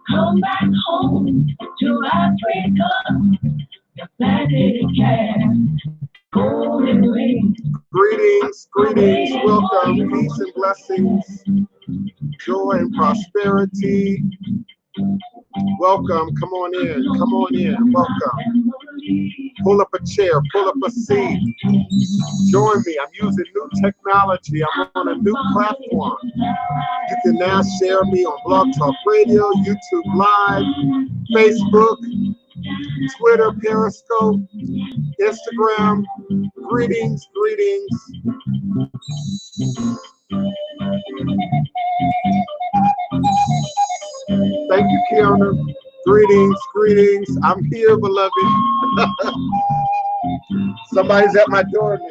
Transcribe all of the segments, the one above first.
Come back home to Africa. The planet can golden rain. Greetings, greetings, welcome, peace and blessings, joy and prosperity. Welcome, come on in, welcome. Pull up a chair, pull up a seat. Join me, I'm using new technology, I'm on a new platform. You can now share me on Blog Talk Radio, YouTube Live, Facebook, Twitter, Periscope, Instagram. Greetings, greetings. Thank you, Kiana. Greetings, greetings. I'm here, beloved. Somebody's at my door now.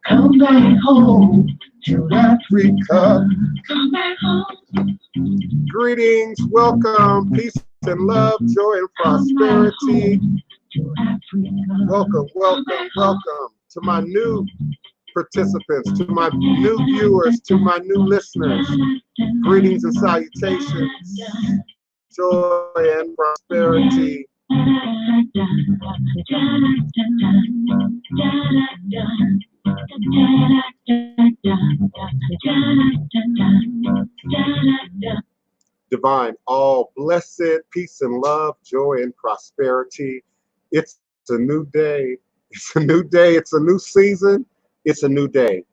Come back home to Africa. Come back home. Greetings, welcome, peace and love, joy and prosperity. Welcome, welcome, welcome to my new participants, to my new viewers, to my new listeners. Greetings and salutations, joy and prosperity. Divine, all blessed, peace and love, joy and prosperity. It's a new day. It's a new day. It's a new season. It's a new day.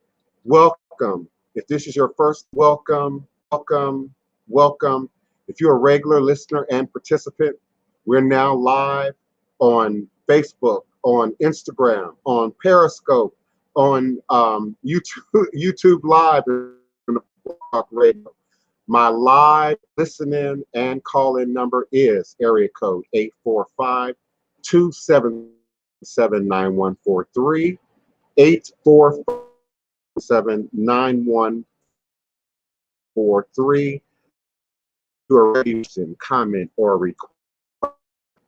Welcome. If this is your first, welcome, welcome, welcome. If you're a regular listener and participant, we're now live on Facebook, on Instagram, on Periscope, on YouTube Live, and Blog Radio. My live listening and call-in number is area code 845-277-9143, 847-9143. You are ready to comment or request.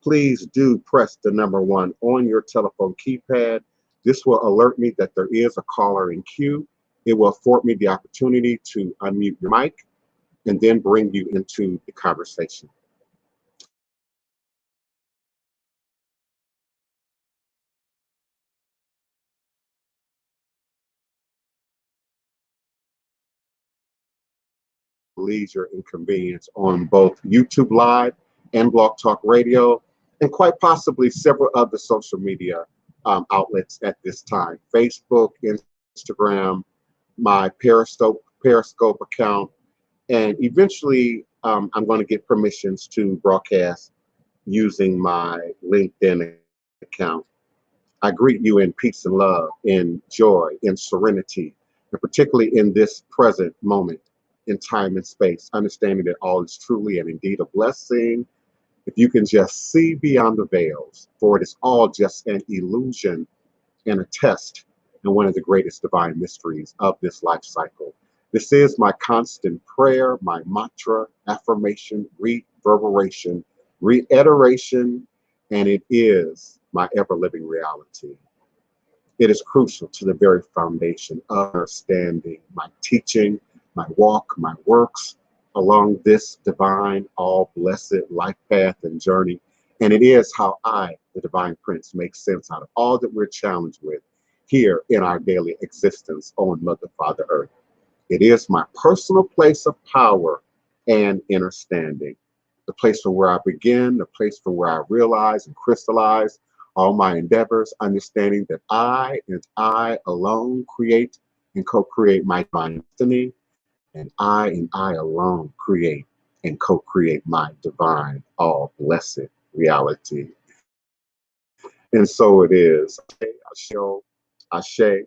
Please do press the number 1 on your telephone keypad. This will alert me that there is a caller in queue. It will afford me the opportunity to unmute your mic and then bring you into the conversation. Leisure and convenience on both YouTube Live and Blog Talk Radio, and quite possibly several other social media outlets at this time. Facebook, Instagram, my Periscope account, and eventually I'm going to get permissions to broadcast using my LinkedIn account. I greet you in peace and love, in joy, in serenity, and particularly in this present moment in time and space, understanding that all is truly and indeed a blessing. If you can just see beyond the veils, for it is all just an illusion and a test and one of the greatest divine mysteries of this life cycle. This is my constant prayer, my mantra, affirmation, reverberation, reiteration, and it is my ever-living reality. It is crucial to the very foundation of understanding my teaching, my walk, my works along this divine, all blessed life path and journey. And it is how I, the Divine Prince, make sense out of all that we're challenged with here in our daily existence on Mother, Father, Earth. It is my personal place of power and understanding, the place from where I begin, the place from where I realize and crystallize all my endeavors, understanding that I and I alone create and co-create my divine destiny, and I alone create and co-create my divine, all blessed reality. And so it is. Ashe.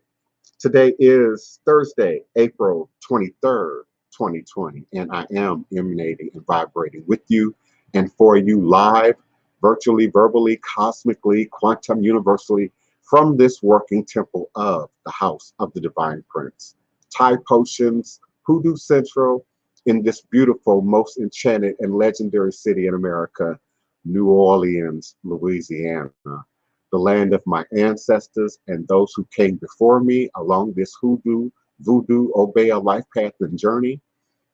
Today is Thursday, April 23rd, 2020, and I am emanating and vibrating with you and for you live, virtually, verbally, cosmically, quantum, universally, from this working temple of the House of the Divine Prince. Thai Potions, Hoodoo Central, in this beautiful, most enchanted and legendary city in America, New Orleans, Louisiana, the land of my ancestors and those who came before me along this hoodoo, voodoo, obey a life path and journey,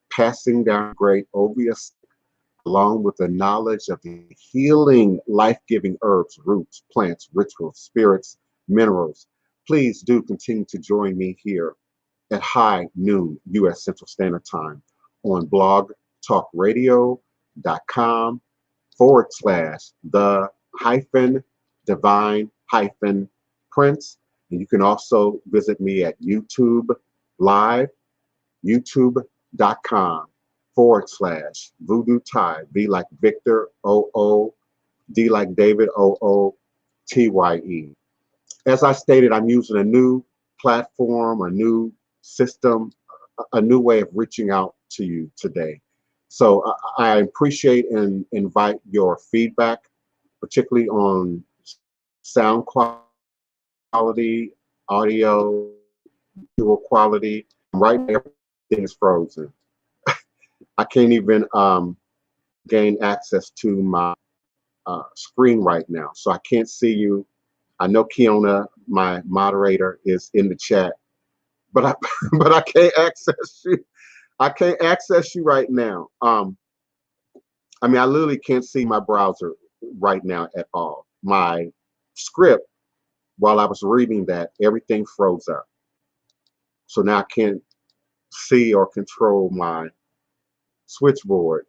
passing down great obvious, along with the knowledge of the healing, life-giving herbs, roots, plants, rituals, spirits, minerals. Please do continue to join me here at high noon U.S. Central Standard Time on blogtalkradio.com/the-divine-prince. And you can also visit me at YouTube Live, youtube.com/Voodoo Thai, V like Victor, O-O, D like David, O-O-T-Y-E. As I stated, I'm using a new platform, a new system, a new way of reaching out to you today. So I appreciate and invite your feedback, particularly on sound quality, audio, visual quality. Right now, everything is frozen. I can't even gain access to my screen right now, so I can't see you. I know Kiona, my moderator, is in the chat, but I but I can't access you. I can't access you right now. I mean, I literally can't see my browser right now at all. My script, while I was reading that, everything froze up. So now I can't see or control my switchboard.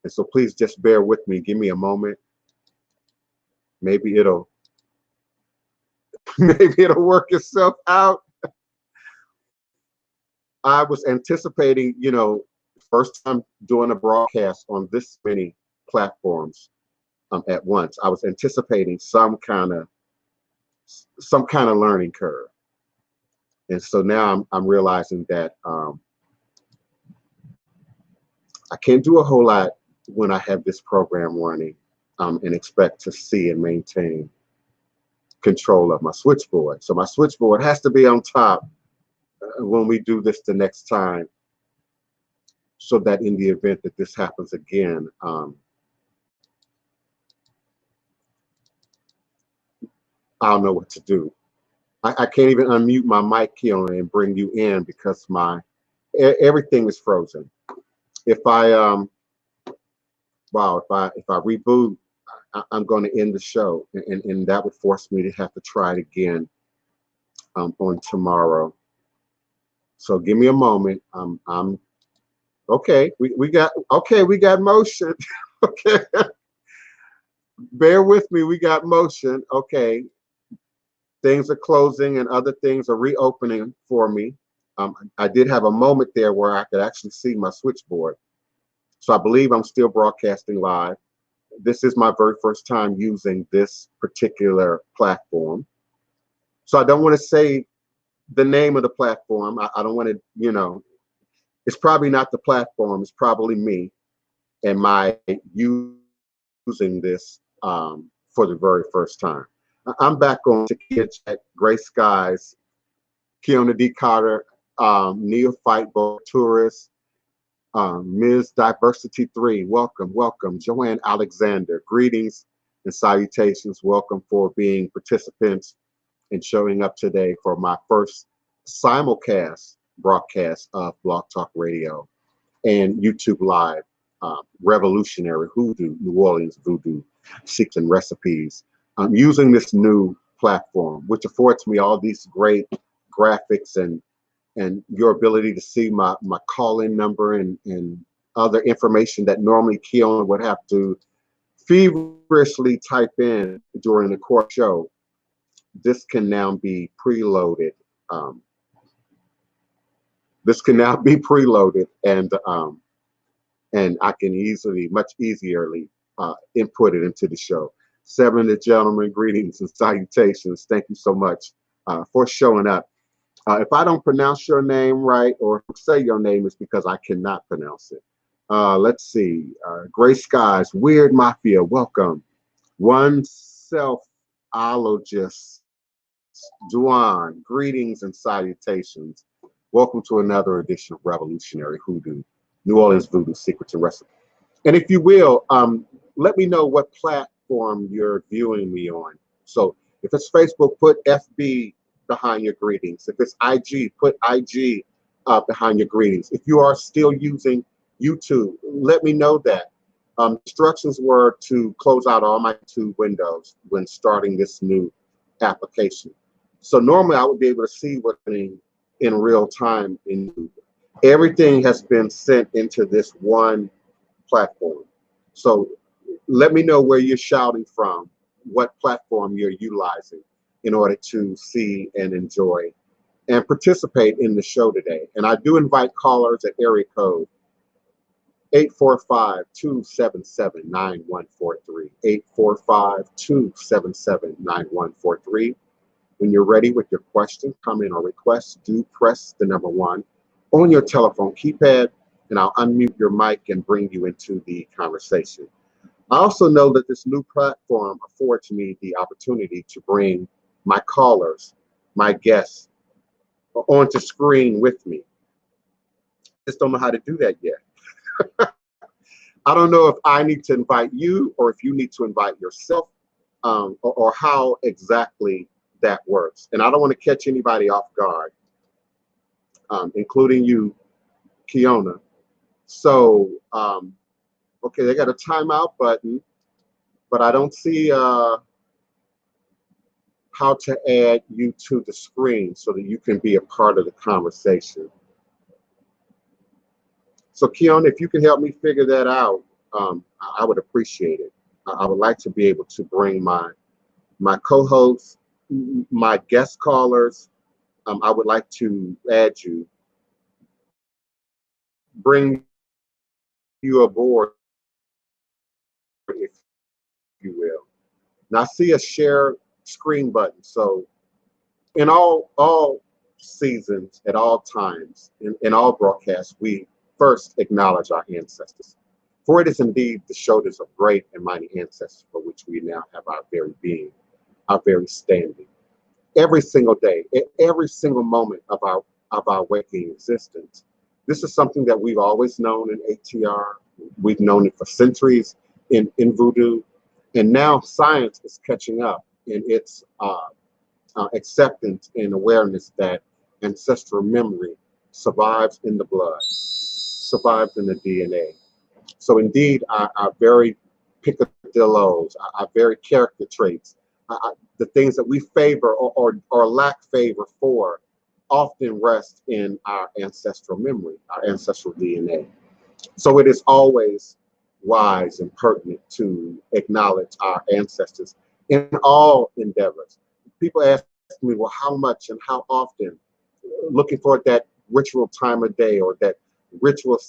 And so please just bear with me. Give me a moment. Maybe it'll maybe it'll work itself out. I was anticipating, first time doing a broadcast on this many platforms at once. I was anticipating some kind of learning curve, and so now I'm realizing that I can't do a whole lot when I have this program running, and expect to see and maintain control of my switchboard. So my switchboard has to be on top when we do this the next time, so that in the event that this happens again, I'll know what to do. I can't even unmute my mic here and bring you in because everything is frozen. If I reboot, I'm going to end the show, and that would force me to have to try it again on tomorrow. So give me a moment. I'm okay. We got motion. Okay, bear with me. We got motion. Okay, things are closing and other things are reopening for me. I did have a moment there where I could actually see my switchboard. So I believe I'm still broadcasting live. This is my very first time using this particular platform. So I don't want to say the name of the platform. I don't want to, it's probably not the platform. It's probably me and my using this for the very first time. I'm back on Takia Chat, Gray Skies, Kiona D. Carter, Neophyte Boat Tourist, Ms. Diversity 3, welcome, welcome. Joanne Alexander, greetings and salutations. Welcome for being participants and showing up today for my first simulcast broadcast of Blog Talk Radio and YouTube Live, Revolutionary Hoodoo, New Orleans Voodoo, Seeks and Recipes. I'm using this new platform, which affords me all these great graphics and and your ability to see my call-in number and other information that normally Keona would have to feverishly type in during the course show. This can now be preloaded. Um, this can now be preloaded, and I can much easierly input it into the show. Seven of the gentlemen, greetings and salutations. Thank you so much for showing up. If I don't pronounce your name right or say your name, it's because I cannot pronounce it. Let's see. Gray Skies, Weird Mafia, welcome. One Selfologist, Juan, greetings and salutations. Welcome to another edition of Revolutionary Hoodoo, New Orleans Voodoo Secrets and Recipes. And if you will, let me know what platform you're viewing me on. So if it's Facebook, put FB behind your greetings. If it's IG, put IG behind your greetings. If you are still using YouTube, let me know that. Instructions were to close out all my YouTube windows when starting this new application. So normally I would be able to see what's happening in real time in YouTube. Everything has been sent into this one platform. So let me know where you're shouting from, what platform you're utilizing in order to see and enjoy and participate in the show today. And I do invite callers at area code 845-277-9143, 845-277-9143. When you're ready with your question, comment, or request, do press the number 1 on your telephone keypad, and I'll unmute your mic and bring you into the conversation. I also know that this new platform affords me the opportunity to bring my callers, my guests, onto screen with me. Just don't know how to do that yet. I don't know if I need to invite you or if you need to invite yourself, or how exactly that works. And I don't want to catch anybody off guard, including you, Keona. So, okay, they got a timeout button, but I don't see how to add you to the screen so that you can be a part of the conversation. So Keona, if you can help me figure that out, I would appreciate it. I would like to be able to bring my co-hosts, my guest callers. I would like to add you, bring you aboard, if you will. Now I see a share screen button. So in all seasons, at all times, in all broadcasts, we first acknowledge our ancestors. For it is indeed the shoulders of great and mighty ancestors for which we now have our very being, our very standing. Every single day, every single moment of our waking existence. This is something that we've always known in ATR. We've known it for centuries in Voodoo. And now science is catching up in its acceptance and awareness that ancestral memory survives in the blood, survives in the DNA. So indeed, our very picadillos, our very character traits, the things that we favor or lack favor for, often rest in our ancestral memory, our ancestral DNA. So it is always wise and pertinent to acknowledge our ancestors in all endeavors. People ask me, well, how much and how often? Looking for that ritual time of day or that ritual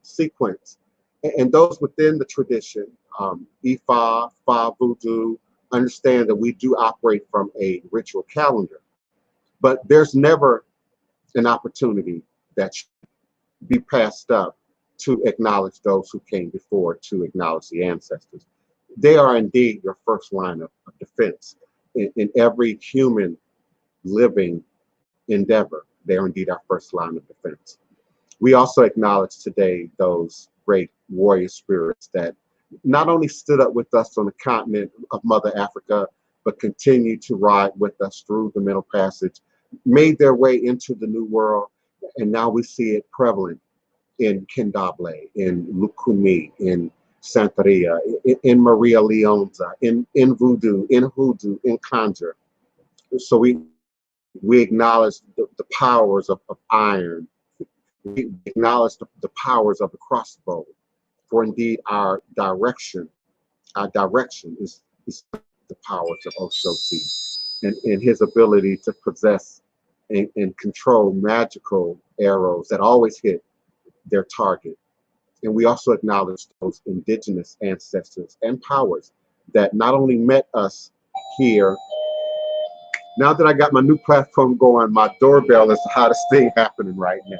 sequence. And those within the tradition, Ifa, Fa, Voodoo, understand that we do operate from a ritual calendar. But there's never an opportunity that should be passed up to acknowledge those who came before, to acknowledge the ancestors. They are indeed your first line of defense in every human living endeavor. They are indeed our first line of defense. We also acknowledge today those great warrior spirits that not only stood up with us on the continent of Mother Africa, but continued to ride with us through the Middle Passage, made their way into the New World, and now we see it prevalent in Kendable, in Lukumi, in Santeria, in Maria Leonza, in Voodoo, in Hoodoo, in Conjure. So we We acknowledge the powers of iron. We acknowledge the powers of the crossbow. For indeed, our direction is the powers of Oshosi, and his ability to possess and control magical arrows that always hit their target. And we also acknowledge those indigenous ancestors and powers that not only met us here. Now that I got my new platform going, my doorbell is the hottest thing happening right now.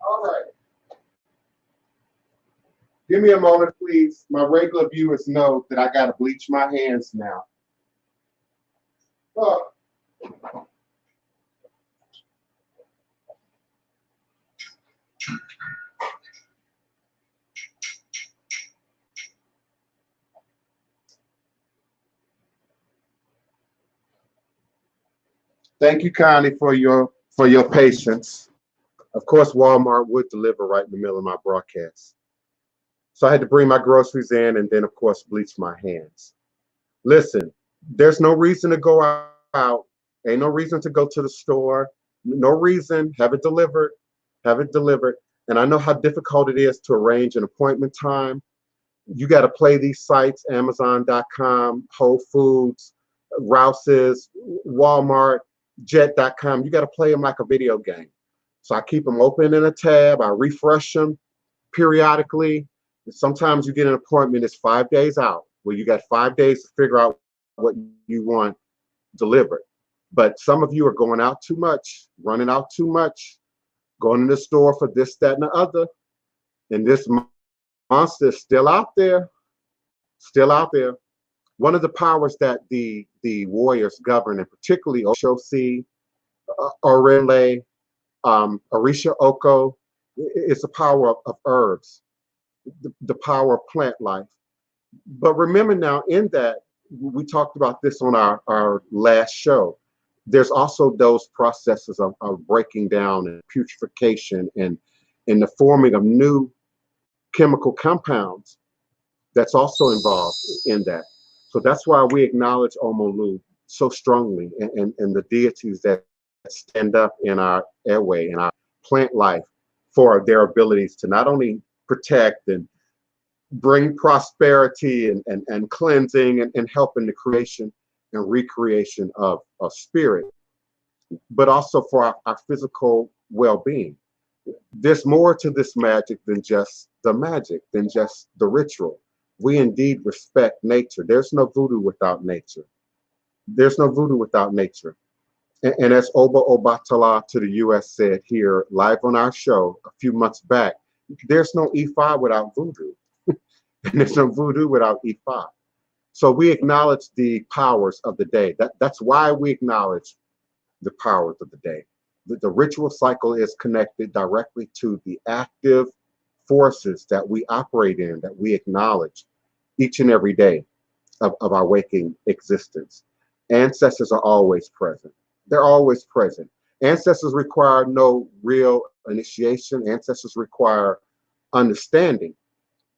All right. Give me a moment, please. My regular viewers know that I got to bleach my hands now. Oh. Thank you kindly for your patience. Of course, Walmart would deliver right in the middle of my broadcast. So I had to bring my groceries in and then, of course, bleach my hands. Listen, there's no reason to go out. Ain't no reason to go to the store. No reason. Have it delivered. Have it delivered. And I know how difficult it is to arrange an appointment time. You got to play these sites, Amazon.com, Whole Foods, Rouse's, Walmart, Jet.com. You got to play them like a video game. So I keep them open in a tab. I refresh them periodically. Sometimes you get an appointment, it's 5 days out, where you got 5 days to figure out what you want delivered. But some of you are going out too much, running out too much, going to the store for this, that, and the other. And this monster is still out there, still out there. One of the powers that the warriors govern, and particularly Oshosi, Orele, Orisha Oko, is the power of herbs, the power of plant life. But remember now, in that, we talked about this on our last show, there's also those processes of breaking down and putrefaction and the forming of new chemical compounds that's also involved in that. So that's why we acknowledge Omolu so strongly, and the deities that stand up in our airway, in our plant life, for their abilities to not only protect and bring prosperity and cleansing and help in the creation and recreation of spirit, but also for our physical well-being. There's more to this magic than just the magic, than just the ritual. We indeed respect nature. There's no voodoo without nature. There's no voodoo without nature. And as Oba Obatala to the US said here live on our show a few months back, there's no Ifa without voodoo. And there's no voodoo without Ifa. So we acknowledge the powers of the day. That's why we acknowledge the powers of the day. The ritual cycle is connected directly to the active forces that we operate in, that we acknowledge each and every day of our waking existence. Ancestors are always present. They're always present. Ancestors require no real initiation. Ancestors require understanding,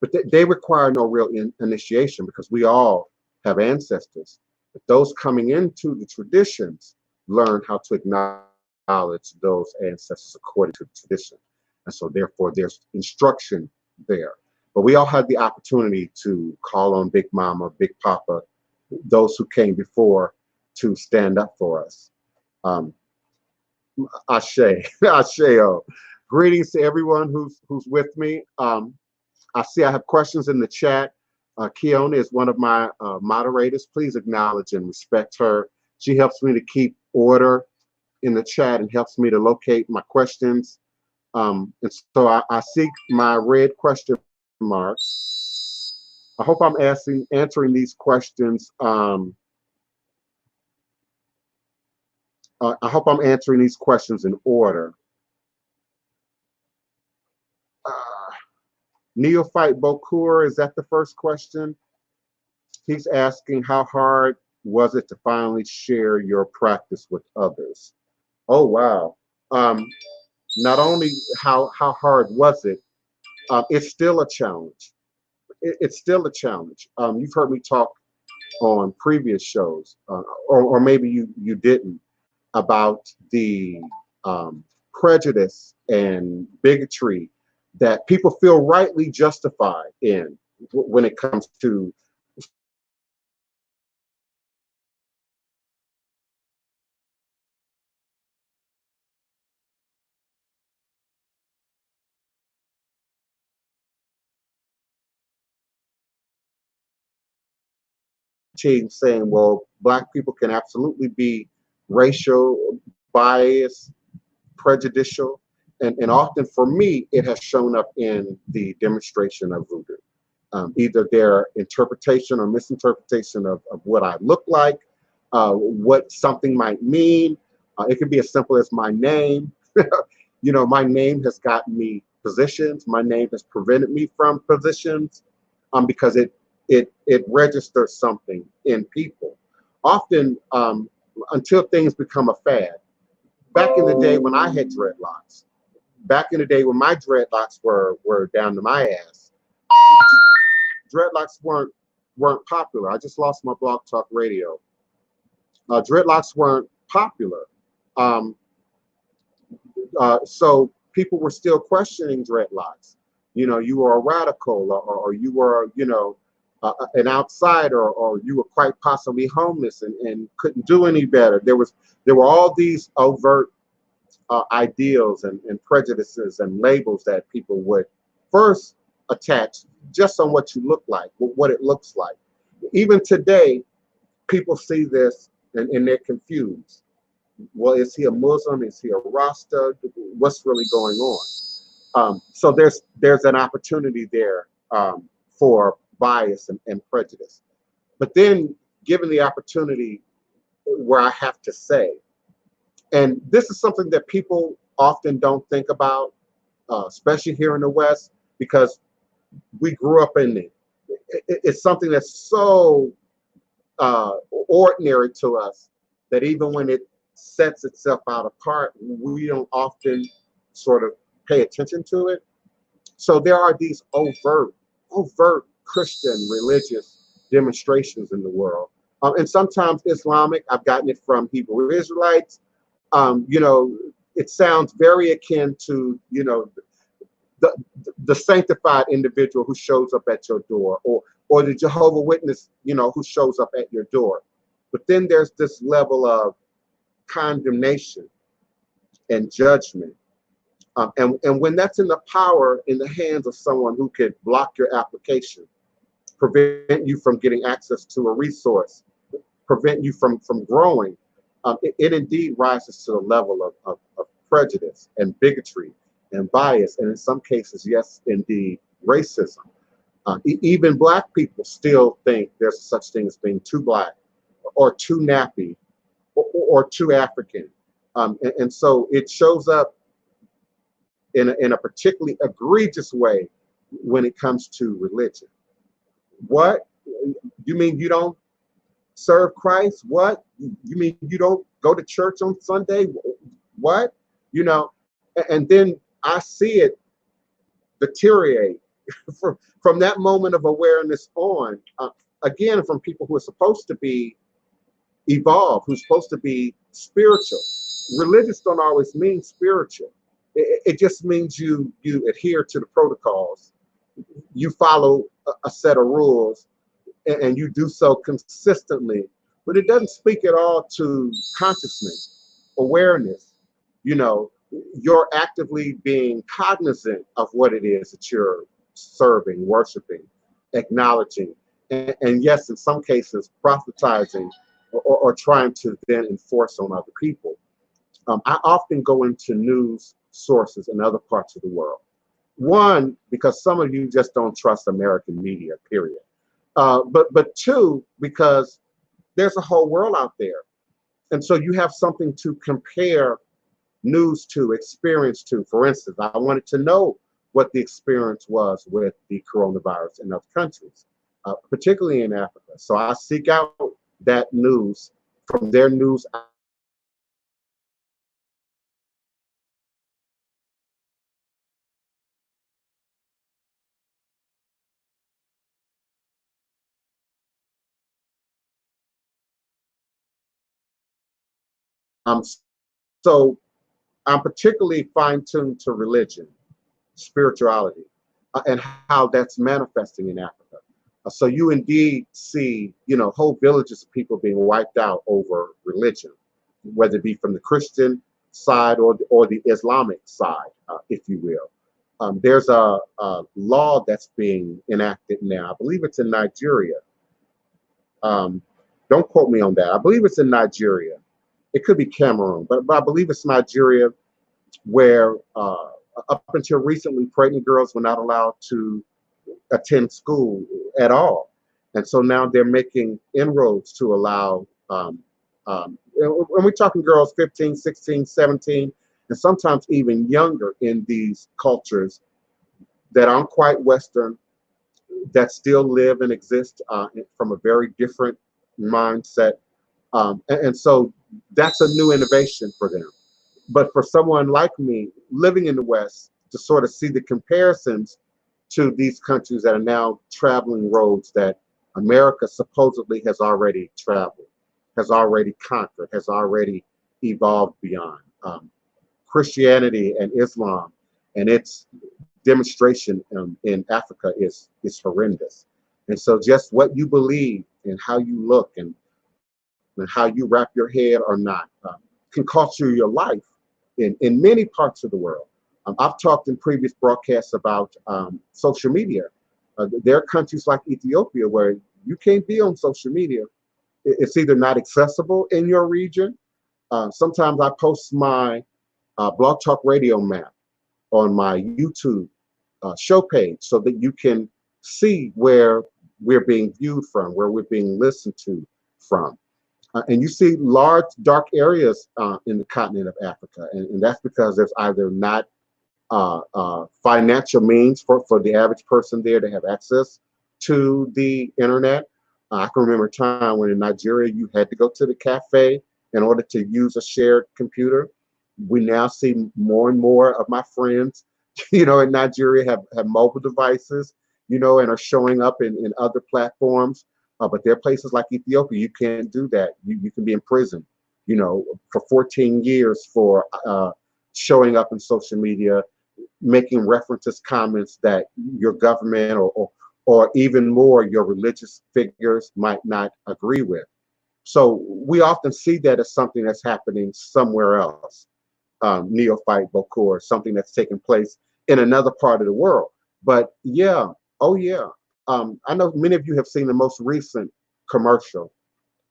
but they require no real initiation because we all have ancestors. But those coming into the traditions learn how to acknowledge those ancestors according to the tradition. And so therefore there's instruction there. But we all had the opportunity to call on Big Mama, Big Papa, those who came before to stand up for us. Ashe, Asheo. Greetings to everyone who's with me. I see I have questions in the chat. Keona is one of my moderators. Please acknowledge and respect her. She helps me to keep order in the chat and helps me to locate my questions. And so I see my red question marks. I hope I'm answering these questions. I hope I'm answering these questions in order. Neophyte Bokur, is that the first question? He's asking, how hard was it to finally share your practice with others? Oh, wow. Not only how hard was it, it's still a challenge. It's still a challenge. You've heard me talk on previous shows, or maybe you didn't, about the prejudice and bigotry that people feel rightly justified in when it comes to saying, well, Black people can absolutely be racial, biased, prejudicial, and often for me, it has shown up in the demonstration of voodoo. Either their interpretation or misinterpretation of what I look like, what something might mean. It could be as simple as my name. My name has gotten me positions. My name has prevented me from positions because it registers something in people. Often, until things become a fad. Back in the day when I had dreadlocks, back in the day when my dreadlocks were down to my ass, dreadlocks weren't popular. I just lost my Blog Talk Radio. Dreadlocks weren't popular. So people were still questioning dreadlocks. You were a radical, or you were, an outsider, or you were quite possibly homeless and couldn't do any better. There were all these overt ideals and prejudices and labels that people would first attach just on what you look like, what it looks like. Even today, people see this and they're confused. Well, is he a Muslim? Is he a Rasta? What's really going on? So there's an opportunity there for bias and prejudice. But then given the opportunity where I have to say, and this is something that people often don't think about, especially here in the West, because we grew up in it. It's something that's so ordinary to us that even when it sets itself out apart, we don't often sort of pay attention to it. So there are these overt Christian religious demonstrations in the world. And sometimes Islamic. I've gotten it from Hebrew Israelites. It sounds very akin to, the sanctified individual who shows up at your door, or the Jehovah's Witness, who shows up at your door. But then there's this level of condemnation and judgment. And when that's in the power in the hands of someone who could block your application, prevent you from getting access to a resource, prevent you from growing, it indeed rises to the level of prejudice and bigotry and bias, and in some cases, yes, indeed, racism. Even Black people still think there's such thing as being too Black or too nappy or too African. And so it shows up in a particularly egregious way when it comes to religion. What? You mean you don't serve Christ? What? You mean you don't go to church on Sunday? What? You know, and then I see it deteriorate from that moment of awareness on, again, from people who are supposed to be evolved, who's supposed to be spiritual. Religious don't always mean spiritual. It just means you adhere to the protocols, you follow a set of rules, and you do so consistently. But it doesn't speak at all to consciousness, awareness. You know, you're actively being cognizant of what it is that you're serving, worshiping, acknowledging, and yes, in some cases, prophetizing or trying to then enforce on other people. I often go into news sources in other parts of the world. One, because some of you just don't trust American media, period. But two, because there's a whole world out there. And so you have something to compare news to, experience to. For instance, I wanted to know what the experience was with the coronavirus in other countries, particularly in Africa. So I seek out that news from their news. Um, so I'm particularly fine-tuned to religion, spirituality, and how that's manifesting in Africa. So you indeed see, you know, whole villages of people being wiped out over religion, whether it be from the Christian side or the Islamic side, if you will. There's a law that's being enacted now. I believe it's in Nigeria. Um, don't quote me on that. I believe it's in Nigeria. It could be Cameroon, but I believe it's Nigeria, where up until recently, pregnant girls were not allowed to attend school at all. And so now they're making inroads to allow, and we're talking girls 15, 16, 17, and sometimes even younger in these cultures that aren't quite Western, that still live and exist from a very different mindset. And so that's a new innovation for them. But for someone like me living in the West, to sort of see the comparisons to these countries that are now traveling roads that America supposedly has already traveled, has already conquered, has already evolved beyond. Christianity and Islam and its demonstration in Africa is horrendous. And so just what you believe and how you look and how you wrap your head or not can cost you your life in many parts of the world. I've talked in previous broadcasts about social media. There are countries like Ethiopia where you can't be on social media. It's either not accessible in your region. Sometimes I post my Blog Talk Radio map on my YouTube show page so that you can see where we're being viewed from, where we're being listened to from. And you see large dark areas in the continent of Africa. And that's because there's either not financial means for the average person there to have access to the internet. I can remember a time when in Nigeria, you had to go to the cafe in order to use a shared computer. We now see more and more of my friends, you know, in Nigeria have mobile devices, you know, and are showing up in other platforms. But there are places like Ethiopia, you can't do that. You can be in prison, you know, for 14 years for showing up in social media, making references, comments that your government or even more your religious figures might not agree with. So we often see that as something that's happening somewhere else, neophyte Bokur, something that's taking place in another part of the world. But yeah, oh yeah, I know many of you have seen the most recent commercial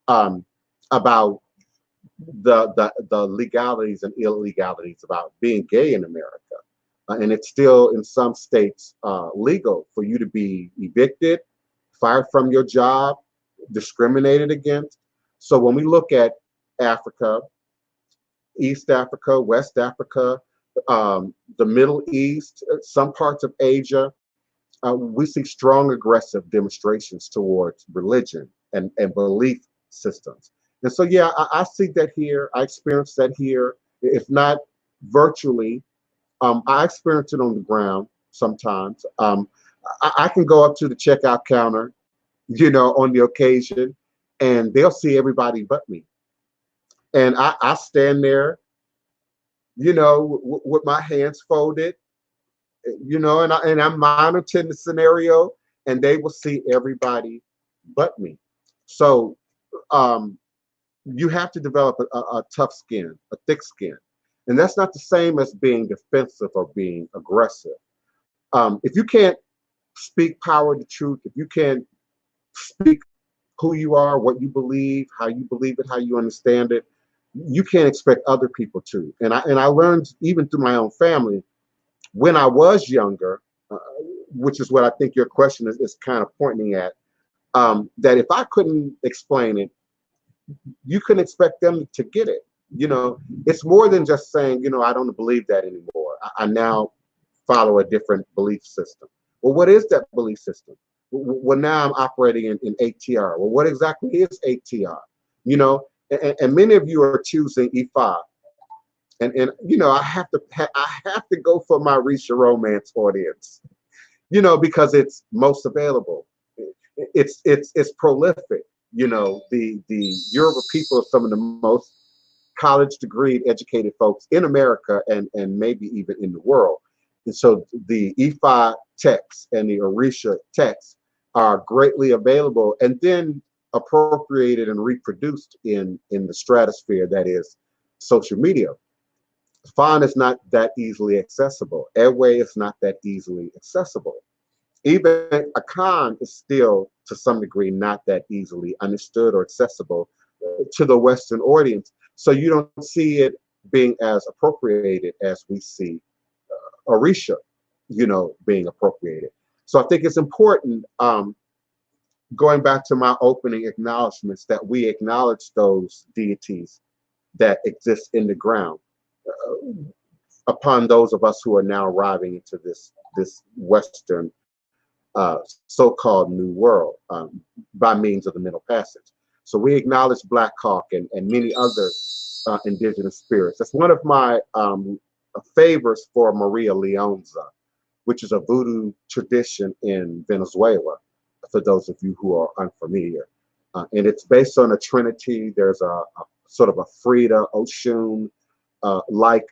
um, about the legalities and illegalities about being gay in America. And it's still in some states legal for you to be evicted, fired from your job, discriminated against. So when we look at Africa, East Africa, West Africa, the Middle East, some parts of Asia, we see strong aggressive demonstrations towards religion and belief systems. And so, yeah, I see that here. I experience that here, if not virtually. I experience it on the ground sometimes. I can go up to the checkout counter, on the occasion, and they'll see everybody but me. And I stand there, with my hands folded, and I'm monitoring the scenario, and they will see everybody but me. So um, you have to develop a tough skin, a thick skin, and that's not the same as being defensive or being aggressive. If you can't speak power to truth, if you can't speak who you are, what you believe it, how you understand it, you can't expect other people to. And I learned even through my own family when I was younger, which is what I think your question is kind of pointing at, that if I couldn't explain it, you couldn't expect them to get it. It's more than just saying, I don't believe that anymore. I now follow a different belief system. Well, what is that belief system? Well, now I'm operating in ATR. Well, what exactly is ATR? And many of you are choosing E5. And I have to go for my Risha Romance audience, because it's most available. It's prolific. The Yoruba people are some of the most college degree educated folks in America and maybe even in the world. And so the EFI texts and the Orisha texts are greatly available and then appropriated and reproduced in the stratosphere that is social media. Font is not that easily accessible. Airway is not that easily accessible. Even Akan is still, to some degree, not that easily understood or accessible to the Western audience. So you don't see it being as appropriated as we see Orisha, being appropriated. So I think it's important, going back to my opening acknowledgments, that we acknowledge those deities that exist in the ground upon those of us who are now arriving into this Western so-called New World by means of the Middle Passage. So we acknowledge Black Hawk and many other indigenous spirits. That's one of my favors for Maria Leonza, which is a voodoo tradition in Venezuela, for those of you who are unfamiliar. And it's based on a trinity. There's a sort of a Frida Oshun like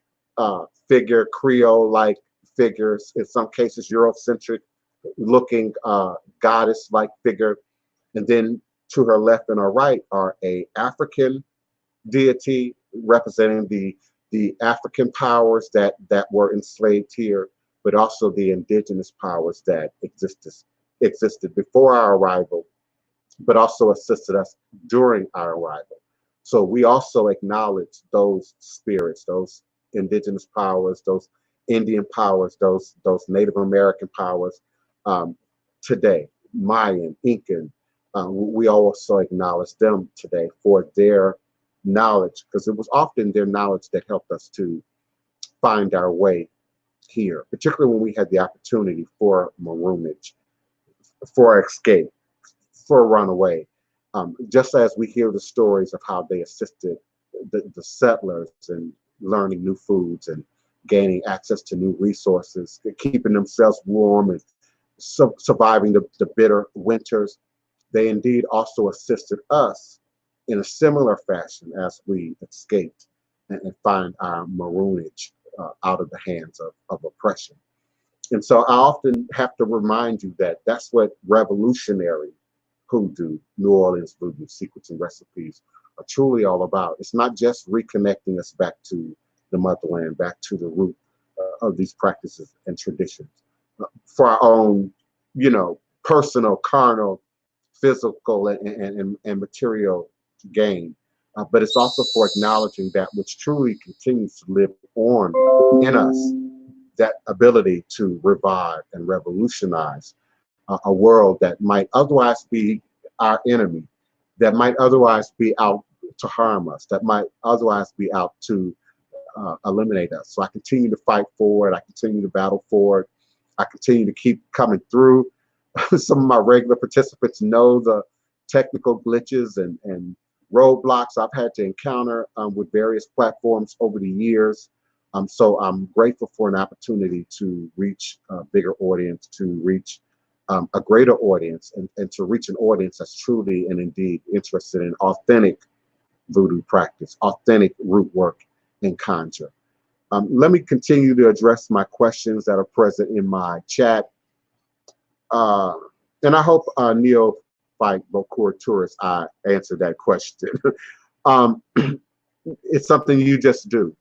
figure, Creole-like figures, in some cases Eurocentric looking goddess-like figure. And then to her left and her right are a African deity representing the African powers that were enslaved here, but also the indigenous powers that existed before our arrival, but also assisted us during our arrival. So we also acknowledge those spirits, those indigenous powers, those Indian powers, those Native American powers today, Mayan, Incan. We also acknowledge them today for their knowledge, because it was often their knowledge that helped us to find our way here, particularly when we had the opportunity for maroonage, for escape, for a runaway. Just as we hear the stories of how they assisted the settlers in learning new foods and gaining access to new resources, keeping themselves warm and surviving the bitter winters, they indeed also assisted us in a similar fashion as we escaped and find our maroonage out of the hands of oppression. And so I often have to remind you that that's what revolutionary Hoodoo, New Orleans Voodoo secrets and recipes are truly all about. It's not just reconnecting us back to the motherland, back to the root of these practices and traditions for our own, personal, carnal, physical, and material gain. But it's also for acknowledging that which truly continues to live on in us, that ability to revive and revolutionize a world that might otherwise be our enemy, that might otherwise be out to harm us, that might otherwise be out to eliminate us. So I continue to fight forward. I continue to battle forward. I continue to keep coming through. Some of my regular participants know the technical glitches and roadblocks I've had to encounter with various platforms over the years. So I'm grateful for an opportunity to reach a bigger audience, to reach a greater audience, and to reach an audience that's truly and indeed interested in authentic voodoo practice, authentic root work and conjure. Let me continue to address my questions that are present in my chat. And I hope Neophyte Bokur Tourist, I answered that question. It's something you just do.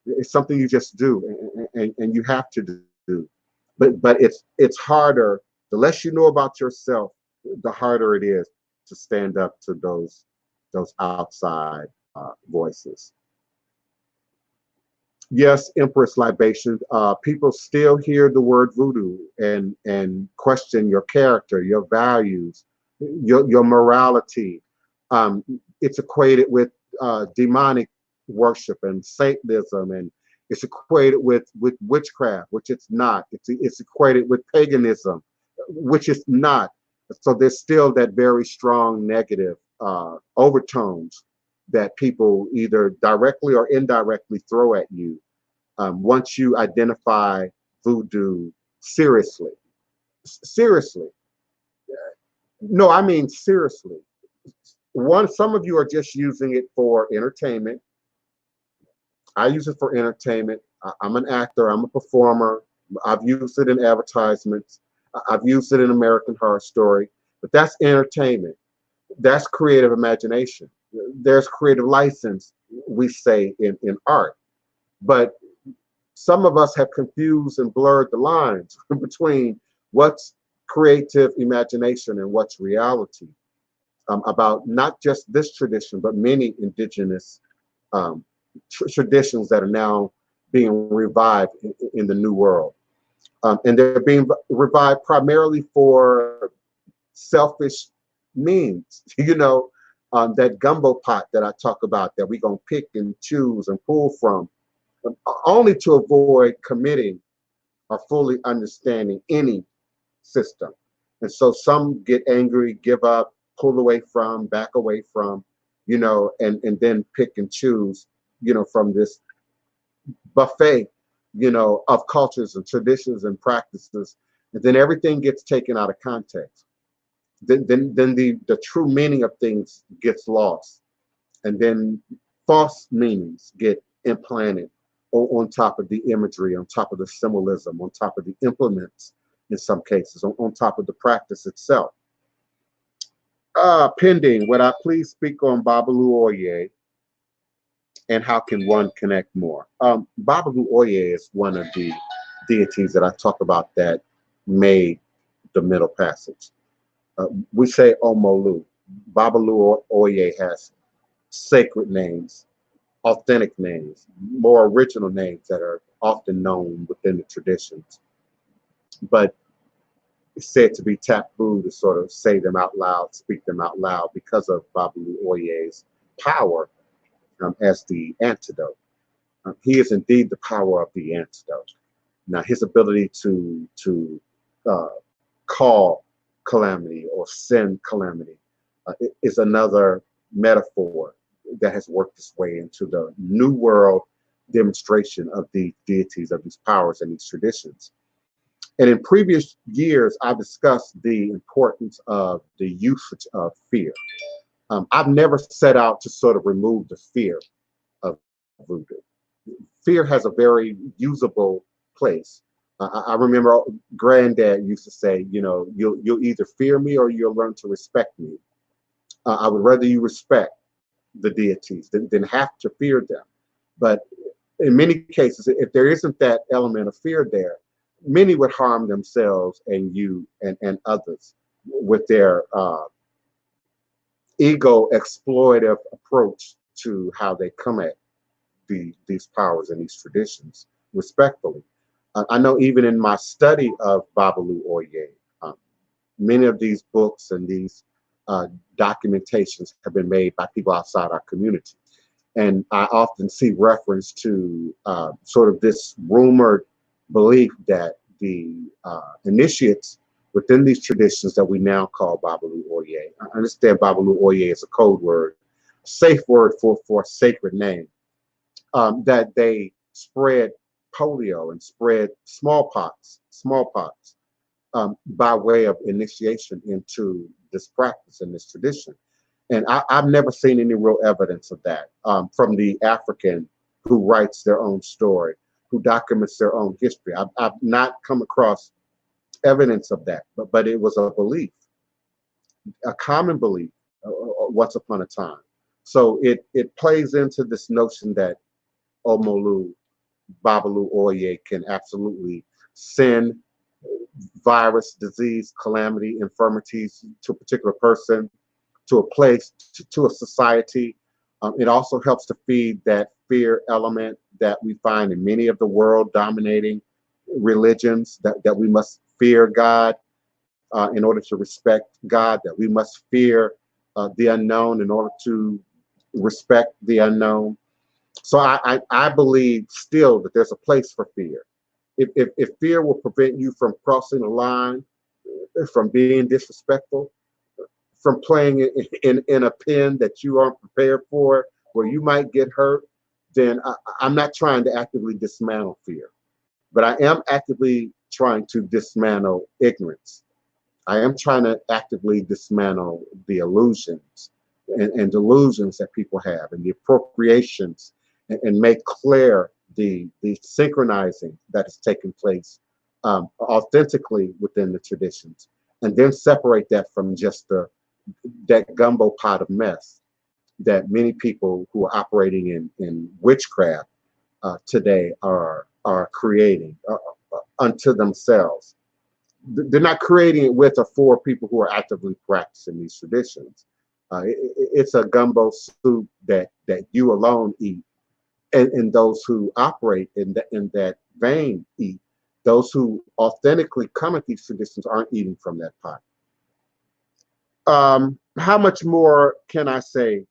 It's something you just do, and you have to do. But it's harder. The less you know about yourself, the harder it is to stand up to those outside voices. Yes, Empress Libation. People still hear the word voodoo and question your character, your values, your morality. It's equated with demonic worship and Satanism, and it's equated with witchcraft, which it's not. It's equated with paganism, which is not. So there's still that very strong negative overtones that people either directly or indirectly throw at you once you identify voodoo seriously. Seriously. No, I mean seriously. Some of you are just using it for entertainment. I use it for entertainment. I'm an actor, I'm a performer. I've used it in advertisements. I've used it in American Horror Story, but that's entertainment. That's creative imagination. There's creative license, we say, in art. But some of us have confused and blurred the lines between what's creative imagination and what's reality about not just this tradition, but many indigenous traditions that are now being revived in the New World. And they're being revived primarily for selfish means, that gumbo pot that I talk about that we're going to pick and choose and pull from, only to avoid committing or fully understanding any system. And so some get angry, give up, pull away from, back away from, and then pick and choose, from this buffet, of cultures and traditions and practices. And then everything gets taken out of context. Then the true meaning of things gets lost. And then false meanings get implanted on top of the imagery, on top of the symbolism, on top of the implements, in some cases, on top of the practice itself. Pending, would I please speak on Babalu Oye and how can one connect more? Babalu Oye is one of the deities that I talk about that made the Middle Passage. We say Omolu. Babalu Oye has sacred names, authentic names, more original names that are often known within the traditions. But it's said to be taboo to sort of say them out loud, speak them out loud because of Babalu Oye's power as the antidote. He is indeed the power of the antidote. Now, his ability to call calamity or send calamity is another metaphor that has worked its way into the New World demonstration of the deities, of these powers and these traditions. And in previous years, I've discussed the importance of the usage of fear. I've never set out to sort of remove the fear of voodoo. Fear has a very usable place. I remember Granddad used to say, you know, you'll either fear me or you'll learn to respect me. I would rather you respect the deities than have to fear them. But in many cases, if there isn't that element of fear there, many would harm themselves and you and others with their ego exploitive approach to how they come at these powers and these traditions respectfully. I know even in my study of Babalu Oye, um, many of these books and these documentations have been made by people outside our community. And I often see reference to sort of this rumored belief that the initiates within these traditions that we now call Babalu Oye. I understand Babalu Oye is a code word, a safe word for a sacred name, that they spread polio and spread smallpox by way of initiation into this practice and this tradition. And I've never seen any real evidence of that from the African who writes their own story, who documents their own history. I've not come across evidence of that, but it was a belief, a common belief once upon a time. So it plays into this notion that Omolu, Babalu Oye can absolutely send virus, disease, calamity, infirmities to a particular person, to a place, to a society. It also helps to feed that fear element that we find in many of the world dominating religions, that we must fear God in order to respect God, that we must fear the unknown in order to respect the unknown. So I believe still that there's a place for fear. If fear will prevent you from crossing the line, from being disrespectful, from playing in a pen that you aren't prepared for, where you might get hurt, then I'm not trying to actively dismantle fear, but I am actively trying to dismantle ignorance. I am trying to actively dismantle the illusions and delusions that people have and the appropriations and make clear the synchronizing that is taking place authentically within the traditions, and then separate that from just that gumbo pot of mess that many people who are operating in witchcraft today are creating unto themselves. They're not creating it with or for people who are actively practicing these traditions. It's a gumbo soup that you alone eat, and those who operate in that vein eat. Those who authentically come at these traditions aren't eating from that pot. How much more can I say,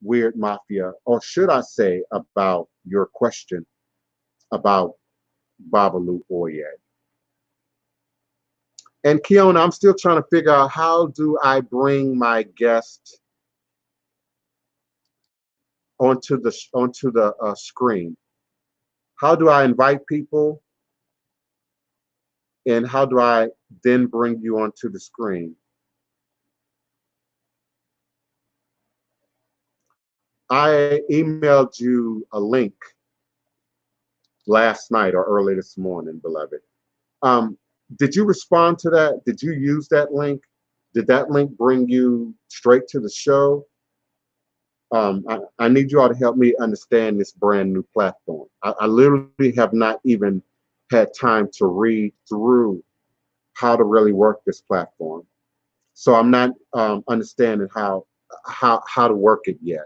Weird Mafia, or should I say about your question about Babalu Oye? And Kiona, I'm still trying to figure out, how do I bring my guest onto the screen? How do I invite people? And how do I then bring you onto the screen? I emailed you a link last night or early this morning, beloved. Did you respond to that? Did you use that link? Did that link bring you straight to the show? I need you all to help me understand this brand new platform. I literally have not even had time to read through how to really work this platform. So I'm not understanding how to work it yet.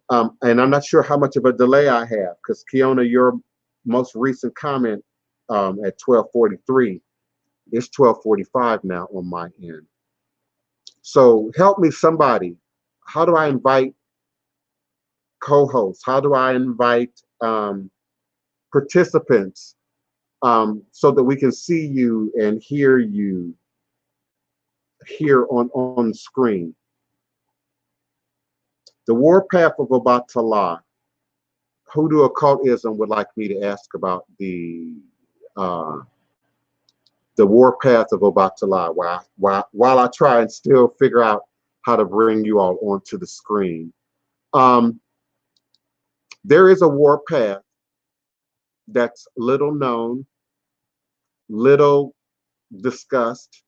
And I'm not sure how much of a delay I have, because Kiona, your most recent comment at 12:43, it's 12:45 now on my end. So help me, somebody. How do I invite co-hosts? How do I invite participants so that we can see you and hear you here on screen? The Warpath of Obatala. Hoodoo occultism would like me to ask about the Warpath of Obatala while I try and still figure out how to bring you all onto the screen. There is a warpath that's little known, little discussed,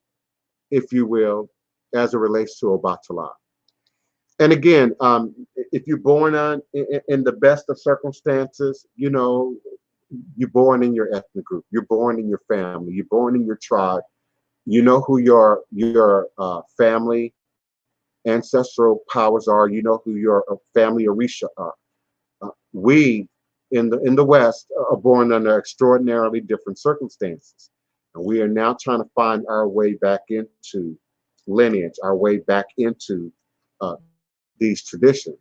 if you will, as it relates to Obatala. And again, if you're born in the best of circumstances, you're born in your ethnic group, you're born in your family, you're born in your tribe, you know who your family ancestral powers are, you know who your family Orisha are. We in the West are born under extraordinarily different circumstances, and we are now trying to find our way back into lineage, our way back into these traditions.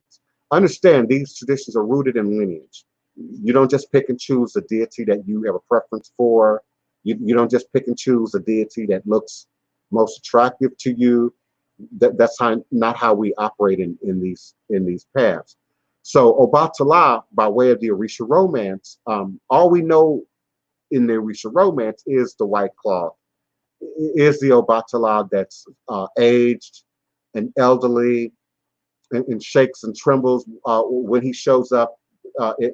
Understand these traditions are rooted in lineage. You don't just pick and choose a deity that you have a preference for. You don't just pick and choose a deity that looks most attractive to you. Not how we operate in these paths. So Obatala, by way of the Orisha romance, all we know in the Orisha romance is the white cloth, is the Obatala that's aged and elderly and shakes and trembles when he shows up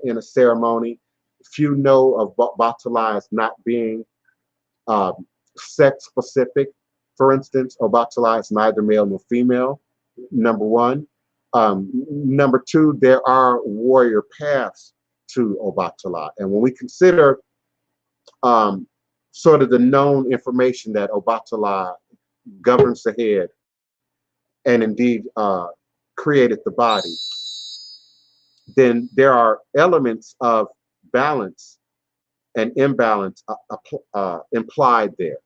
in a ceremony. Few know of Obatala as not being uh, sex specific. For instance, Obatala is neither male nor female, number one. Number two, there are warrior paths to Obatala. And when we consider um, sort of the known information that Obatala governs the head and indeed created the body, then there are elements of balance and imbalance implied there.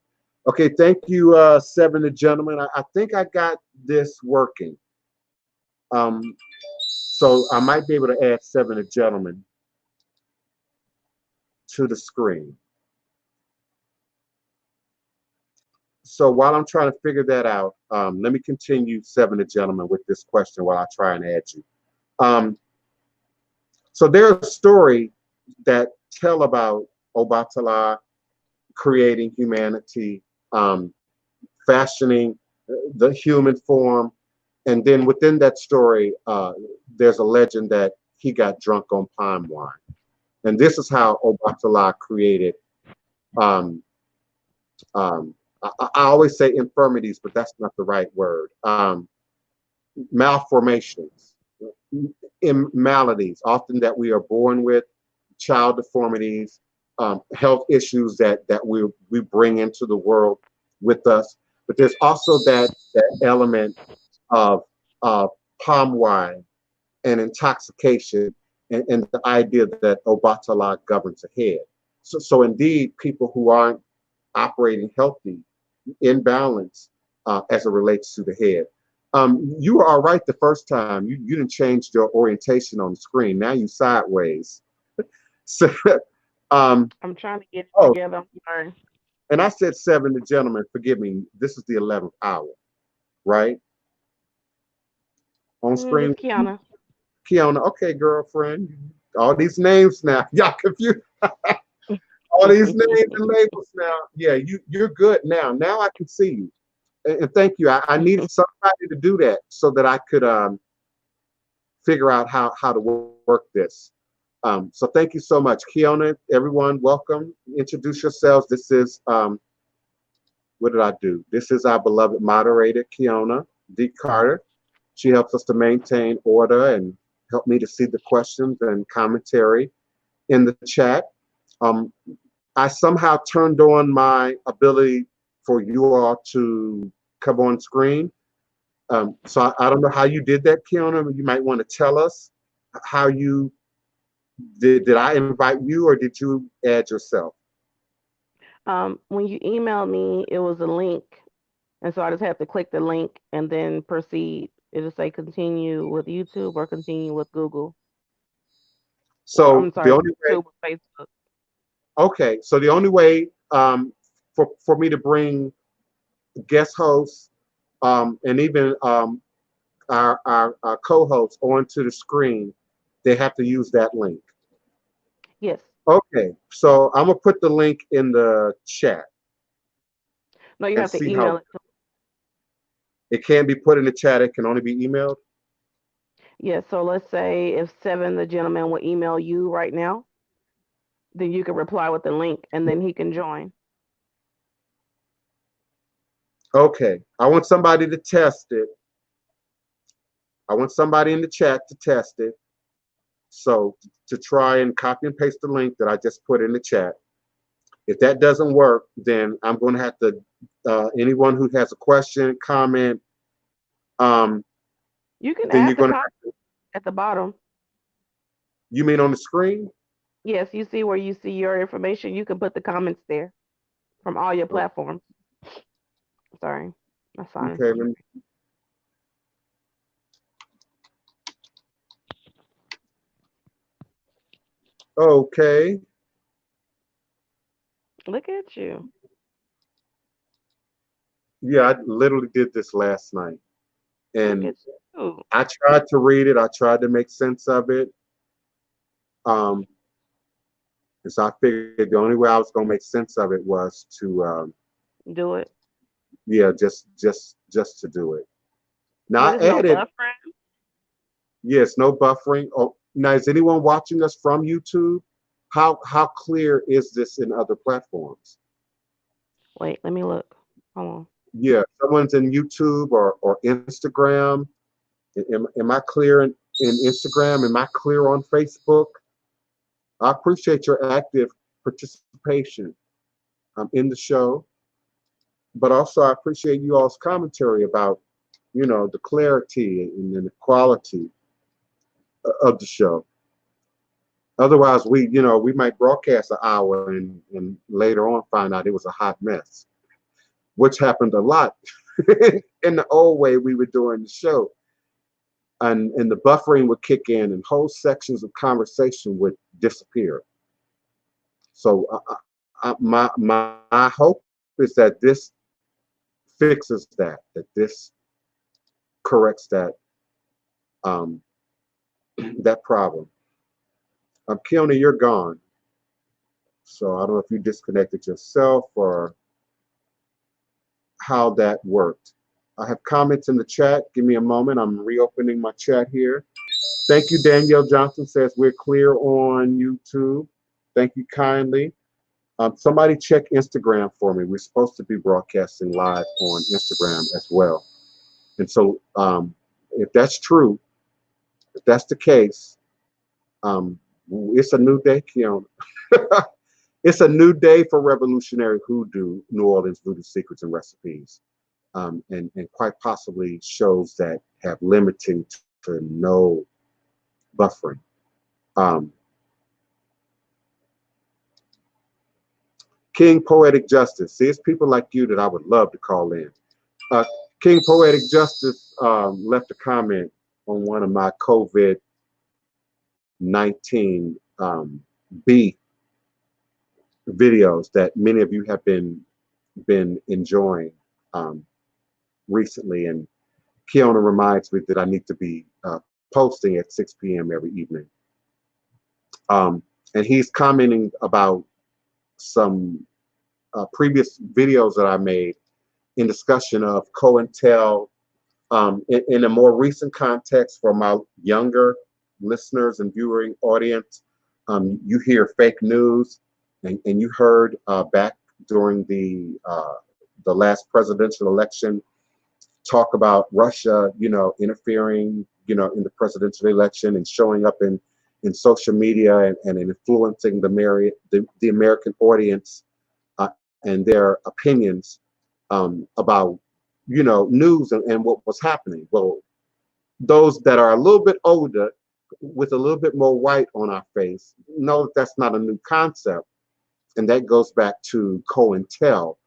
Okay, thank you, seven the gentlemen. I think I got this working. Um, so I might be able to add seven the gentlemen to the screen. So while I'm trying to figure that out, let me continue, seven the gentlemen, with this question while I try and add you. Um, so there's a story that tell about Obatala creating humanity, fashioning the human form. And then within that story, there's a legend that he got drunk on palm wine. And this is how Obatala created, um, I always say infirmities, but that's not the right word. Malformations, maladies, often that we are born with, child deformities, health issues that we bring into the world with us. But there's also that element of palm wine and intoxication, and the idea that Obatala governs ahead. So indeed, people who aren't operating healthy, in balance as it relates to the head. You were all right the first time. You didn't change your orientation on the screen. Now you sideways. So, I'm trying to get it oh, together. I'm sorry. and I said seven to gentlemen. Forgive me. This is the 11th hour, right? On screen, It's Kiana. Kiana. Okay, girlfriend. All these names now. Y'all confused. All these names and labels now. Yeah, you're good now. Now I can see you. And thank you. I needed somebody to do that so that I could figure out how to work this. So thank you so much, Kiona. Everyone, welcome. Introduce yourselves. This is what did I do? This is our beloved moderator, Kiona D. Carter. She helps us to maintain order and help me to see the questions and commentary in the chat. Um, I somehow turned on my ability for you all to come on screen. So I don't know how you did that, Kiona. You might want to tell us how you did. Did I invite you or did you add yourself? When you emailed me, it was a link, and so I just have to click the link and then proceed. It'll say continue with YouTube or continue with Google, or So I'm the sorry, only way, YouTube or Facebook. okay. So the only way for me to bring guest hosts and even our co-hosts onto the screen, they have to use that link. Yes. Okay, so I'm gonna put the link in the chat No, you and have to see email how it to. it can be put in the chat. It can only be emailed. Yes. So let's say if Seven, the gentleman, will email you right now, then you can reply with the link, and then he can join. Okay, I want somebody to test it. I want somebody in the chat to test it. So to try and copy and paste the link that I just put in the chat. If that doesn't work, then I'm going to have to, anyone who has a question, comment, um, You can then add you're the going comment to, at the bottom. you mean on the screen? Yes, you see where you see your information. You can put the comments there from all your Oh, platforms. Sorry, my son is okay, sleeping. okay. Look at you. Yeah, I literally did this last night. Look And at you. I tried to read it. I tried to make sense of it. Um, and so I figured the only way I was going to make sense of it was to, Do it. yeah, just to do it. Now But I there's no added, buffering. yes, no buffering. Oh, now is anyone watching us from YouTube? How clear is this in other platforms? Wait, let me look. Hold on. Yeah, someone's in YouTube or Instagram. Am I clear in Instagram? Am I clear on Facebook? I appreciate your active participation in the show, but also I appreciate you all's commentary about, the clarity and the quality of the show. Otherwise, we might broadcast an hour and later on find out it was a hot mess, which happened a lot in the old way we were doing the show. And the buffering would kick in and whole sections of conversation would disappear. So my hope is that this fixes that this corrects um, that problem. Keona, you're gone. So I don't know if you disconnected yourself or how that worked. I have comments in the chat. Give me a moment. I'm reopening my chat here. Thank you, Danielle Johnson says we're clear on YouTube. Thank you kindly. Somebody check Instagram for me. We're supposed to be broadcasting live on Instagram as well. And so if that's true, if that's the case, um, it's a new day, Keona. It's a new day for revolutionary hoodoo, New Orleans voodoo secrets and recipes, and quite possibly shows that have limiting to no buffering. Um, King Poetic Justice. See, it's people like you that I would love to call in. Uh, King Poetic Justice left a comment on one of my COVID 19 B videos that many of you have been enjoying um, recently. And Keona reminds me that I need to be posting at 6 p.m. every evening. And he's commenting about some previous videos that I made in discussion of COINTEL in a more recent context for my younger listeners and viewing audience. You hear fake news, and you heard back during the last presidential election talk about Russia, interfering, in the presidential election and showing up in social media and influencing the American audience and their opinions about, news and what was happening. Well, those that are a little bit older with a little bit more white on our face know that that's not a new concept. And that goes back to COINTEL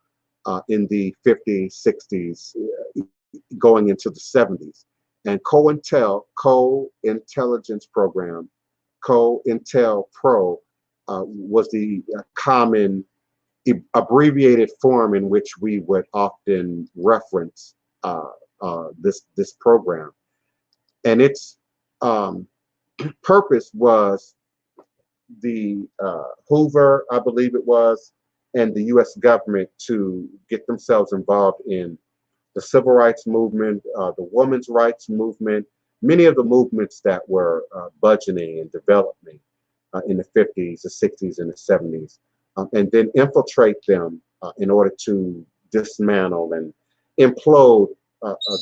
in the 50s, 60s, going into the 70s. And COINTEL, Co-Intelligence Program, COINTEL Pro, was the common abbreviated form in which we would often reference this program. And its purpose was the Hoover, I believe it was, and the U.S. government to get themselves involved in the civil rights movement, the women's rights movement, many of the movements that were burgeoning and developing in the 50s, the 60s, and the 70s, and then infiltrate them in order to dismantle implode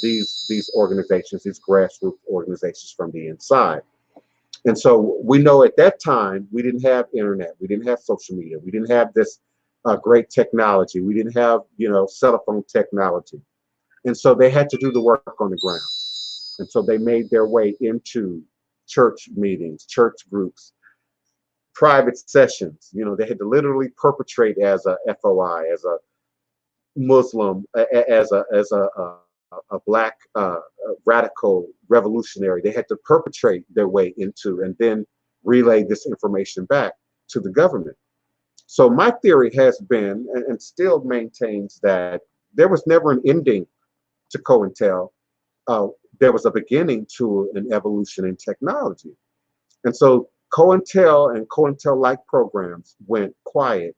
these organizations, these grassroots organizations from the inside. And so we know at that time we didn't have internet, we didn't have social media, we didn't have this great technology, we didn't have cell phone technology, and so they had to do the work on the ground. And so they made their way into church meetings, church groups, private sessions. They had to literally perpetrate as a FOI, as a Muslim, as a black radical revolutionary. They had to perpetrate their way into and then relay this information back to the government. So my theory has been and still maintains that there was never an ending to COINTEL. There was a beginning to an evolution in technology. And so COINTEL and COINTEL-like programs went quiet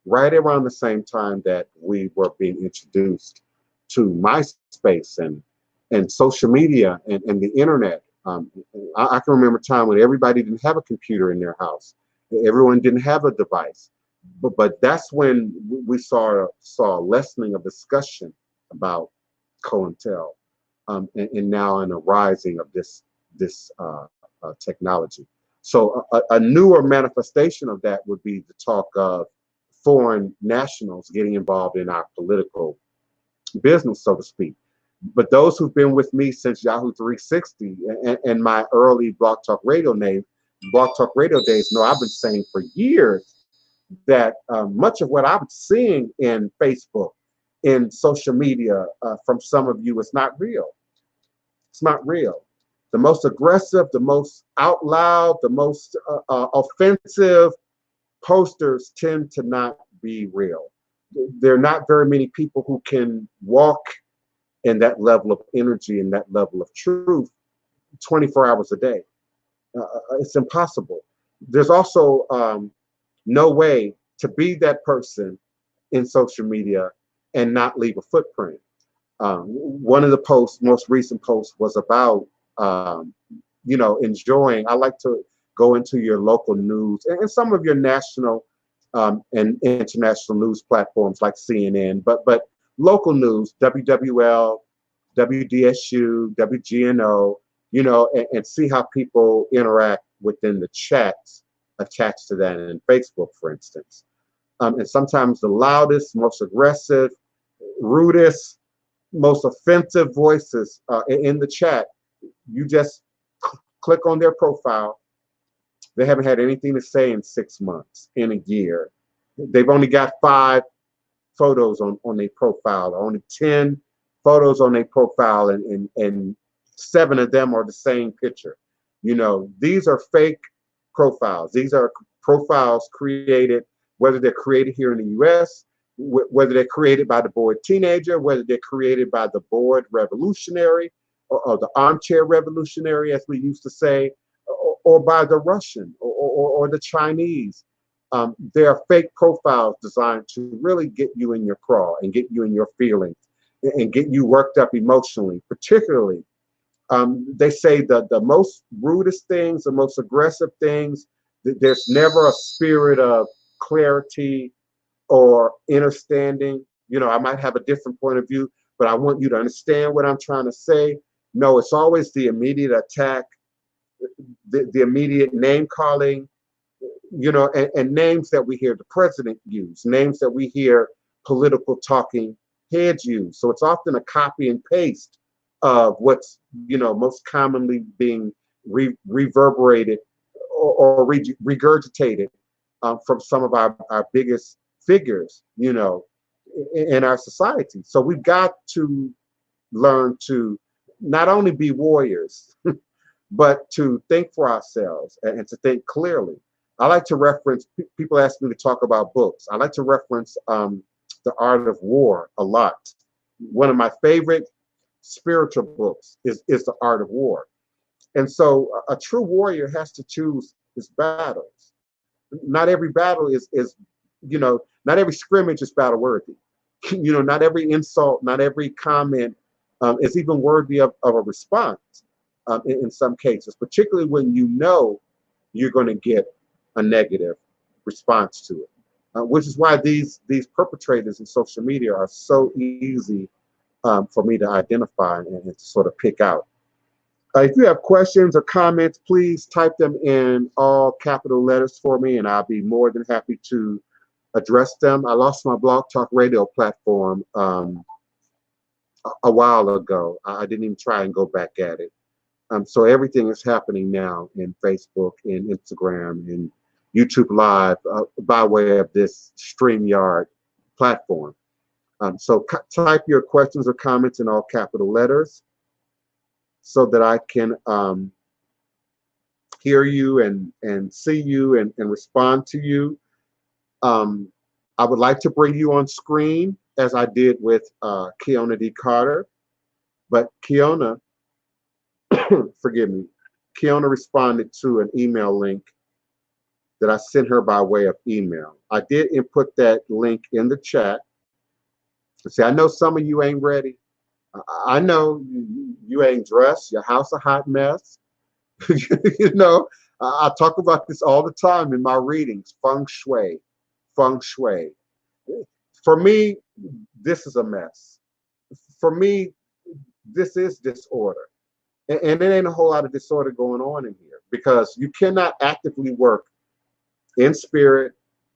right around the same time that we were being introduced to MySpace and social media and the internet. I can remember a time when everybody didn't have a computer in their house. Everyone didn't have a device. But that's when we saw a lessening of discussion about COINTEL, and now in a rising of this technology. So a newer manifestation of that would be the talk of foreign nationals getting involved in our political business, so to speak. But those who've been with me since Yahoo 360 and my early Blog Talk Radio days know I've been saying for years that much of what I'm seeing in Facebook, in social media from some of you is not real. It's not real. The most aggressive, the most out loud, the most offensive posters tend to not be real. There are not very many people who can walk in that level of energy and that level of truth 24 hours a day. It's impossible. There's also no way to be that person in social media and not leave a footprint. One of the most recent posts was about, enjoying. I like to go into your local news and some of your national and international news platforms like CNN, but local news, WWL, WDSU, WGNO, and see how people interact within the chats attached to that in Facebook, for instance. And sometimes the loudest, most aggressive, rudest, most offensive voices in the chat, you just click on their profile. They haven't had anything to say in 6 months, in a year. They've only got 5 photos on their profile, only 10 photos on their profile, and 7 of them are the same picture. These are fake profiles. These are profiles created, whether they're created here in the US, whether they're created by the bored teenager, whether they're created by the bored revolutionary or the armchair revolutionary, as we used to say, or by the Russian or the Chinese. They are fake profiles designed to really get you in your crawl and get you in your feelings and get you worked up emotionally. Particularly, they say the most rudest things, the most aggressive things, there's never a spirit of clarity or understanding. I might have a different point of view, but I want you to understand what I'm trying to say. No, it's always the immediate attack, the immediate name calling, and names that we hear the president use, names that we hear political talking heads use. So it's often a copy and paste of what's, most commonly being reverberated or regurgitated from some of our biggest figures, in our society. So we've got to learn to not only be warriors, but to think for ourselves and to think clearly. I like to reference, people ask me to talk about books. I like to reference The Art of War a lot. One of my favorite spiritual books is The Art of War. And so a true warrior has to choose his battles. Not every battle is not every scrimmage is battle worthy. Not every insult, not every comment is even worthy of a response in some cases, particularly when you're going to get a negative response to it, which is why these perpetrators in social media are so easy for me to identify and to sort of pick out. If you have questions or comments, please type them in all capital letters for me, and I'll be more than happy to address them. I lost my Blog Talk Radio platform a while ago. I didn't even try and go back at it. So everything is happening now in Facebook, in Instagram, in YouTube Live by way of this StreamYard platform. So type your questions or comments in all capital letters so that I can hear you and see you and respond to you. I would like to bring you on screen as I did with Keona D. Carter, but Keona, forgive me, Keona responded to an email link that I sent her by way of email. I did input that link in the chat. See, I know some of you ain't ready. I know you ain't dressed. Your house a hot mess. You know, I talk about this all the time in my readings. Feng shui, feng shui. For me, this is a mess. For me, this is disorder. And there ain't a whole lot of disorder going on in here because you cannot actively work in spirit.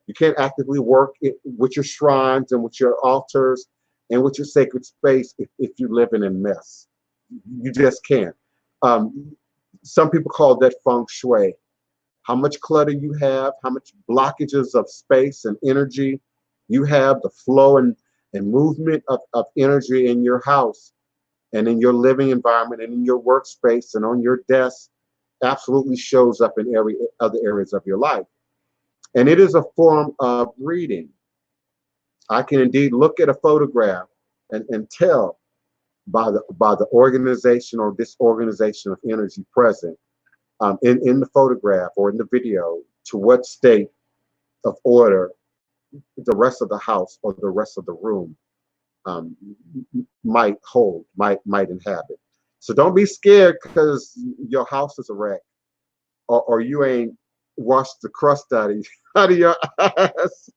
You can't actively work with your shrines and with your altars and with your sacred space if you're living in mess. You just can't. Some people call that feng shui. How much clutter you have, how much blockages of space and energy you have, the flow and movement of energy in your house and in your living environment and in your workspace and on your desk absolutely shows up in every other areas of your life. And it is a form of reading. I can indeed look at a photograph and tell by the organization or disorganization of energy present in the photograph or in the video to what state of order the rest of the house or the rest of the room might hold, might inhabit. So don't be scared because your house is a wreck or you ain't washed the crust out of your eyes.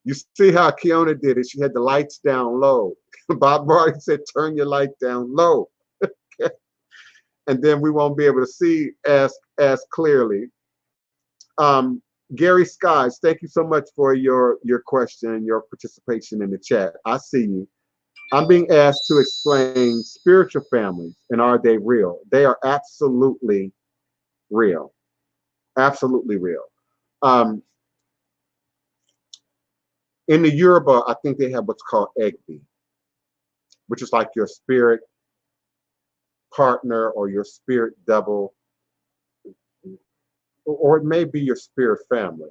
You see how Keona did it. She had the lights down low. Bob Marley said, turn your light down low. And then we won't be able to see as clearly. Gary Skies, thank you so much for your question and your participation in the chat. I see you. I'm being asked to explain spiritual families and are they real? They are absolutely real. Absolutely real. In the Yoruba, I think they have what's called egbe, which is like your spirit partner or your spirit double, or it may be your spirit family.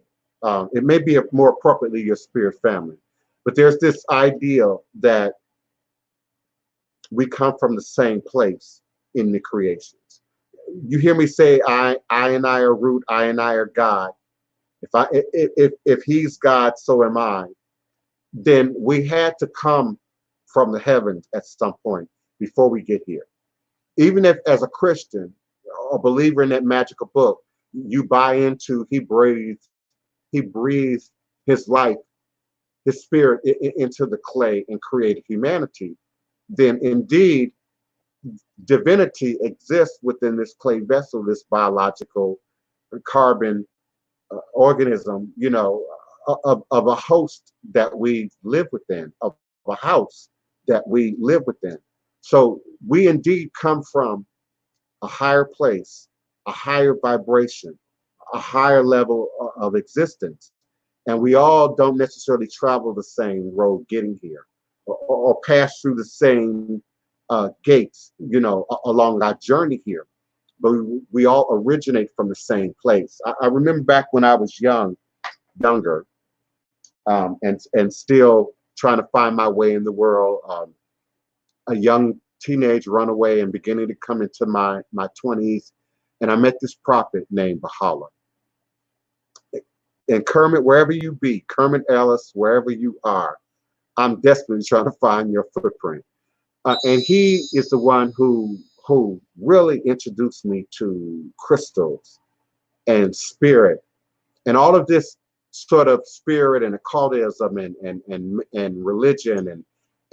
It may be more appropriately your spirit family. But there's this idea that we come from the same place in the creations. You hear me say, I and I are root, I and I are God. If he's God, so am I. Then we had to come from the heavens at some point before we get here. Even if as a Christian, a believer in that magical book, you buy into he breathed his life, his spirit into the clay and created humanity, then indeed divinity exists within this clay vessel, this biological carbon organism, you know, of a host that we live within, of a house that we live within. So we indeed come from a higher place, a higher vibration, a higher level of existence. And we all don't necessarily travel the same road getting here or pass through the same gates, you know, along our journey here. But we all originate from the same place. I remember back when I was younger, and still trying to find my way in the world, a young teenage runaway and beginning to come into my 20s. And I met this prophet named Baha'u'llah. And Kermit, wherever you be, Kermit Ellis, wherever you are, I'm desperately trying to find your footprint. And he is the one who really introduced me to crystals and spirit and all of this sort of spirit and occultism and religion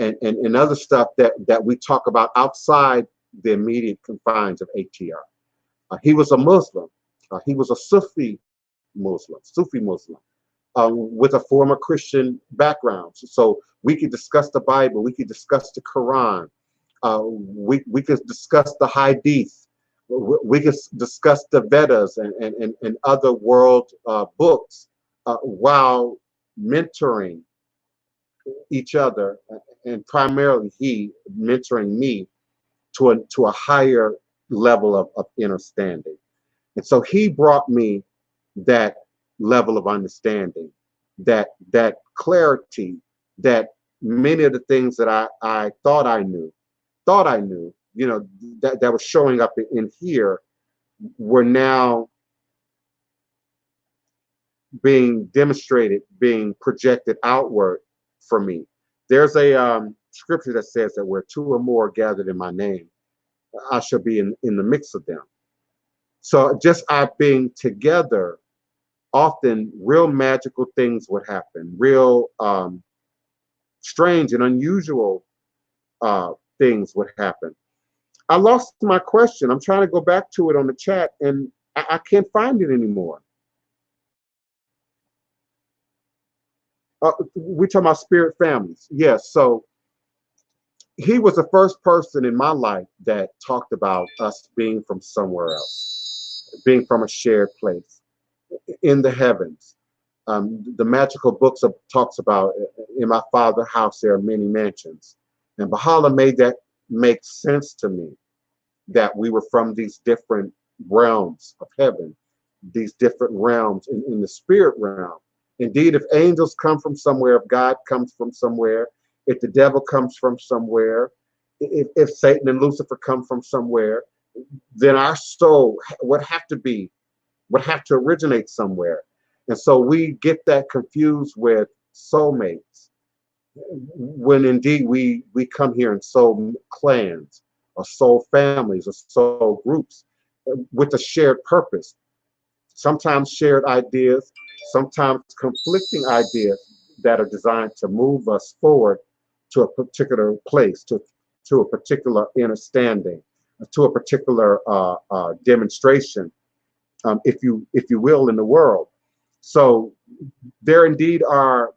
and other stuff that we talk about outside the immediate confines of ATR. He was a Muslim. He was a Sufi Muslim, with a former Christian background. So we could discuss the Bible, we could discuss the Quran, we could discuss the Hadith, we could discuss the Vedas and other world books while mentoring each other, and primarily he mentoring me to a higher level of understanding. And so he brought me that level of understanding, that clarity, that many of the things that I thought I knew, you know, that was showing up in here were now being demonstrated, being projected outward for me. There's a scripture that says that where two or more gathered in my name, I shall be in the mix of them. So just our being together, often real magical things would happen, real strange and unusual things would happen. I lost my question. I'm trying to go back to it on the chat, and I can't find it anymore. We're talking about spirit families. Yes. So he was the first person in my life that talked about us being from somewhere else, being from a shared place in the heavens. The magical books talks about in my father's house there are many mansions, and Baha'u'llah made that make sense to me, that we were from these different realms of heaven, these different realms in the spirit realm. Indeed, if angels come from somewhere, if God comes from somewhere, if the devil comes from somewhere, if Satan and Lucifer come from somewhere, then our soul would have to originate somewhere. And so we get that confused with soulmates, when indeed we come here in soul clans or soul families or soul groups with a shared purpose, sometimes shared ideas, sometimes conflicting ideas that are designed to move us forward to a particular place, to a particular understanding, to a particular demonstration, if you will, in the world. So there indeed are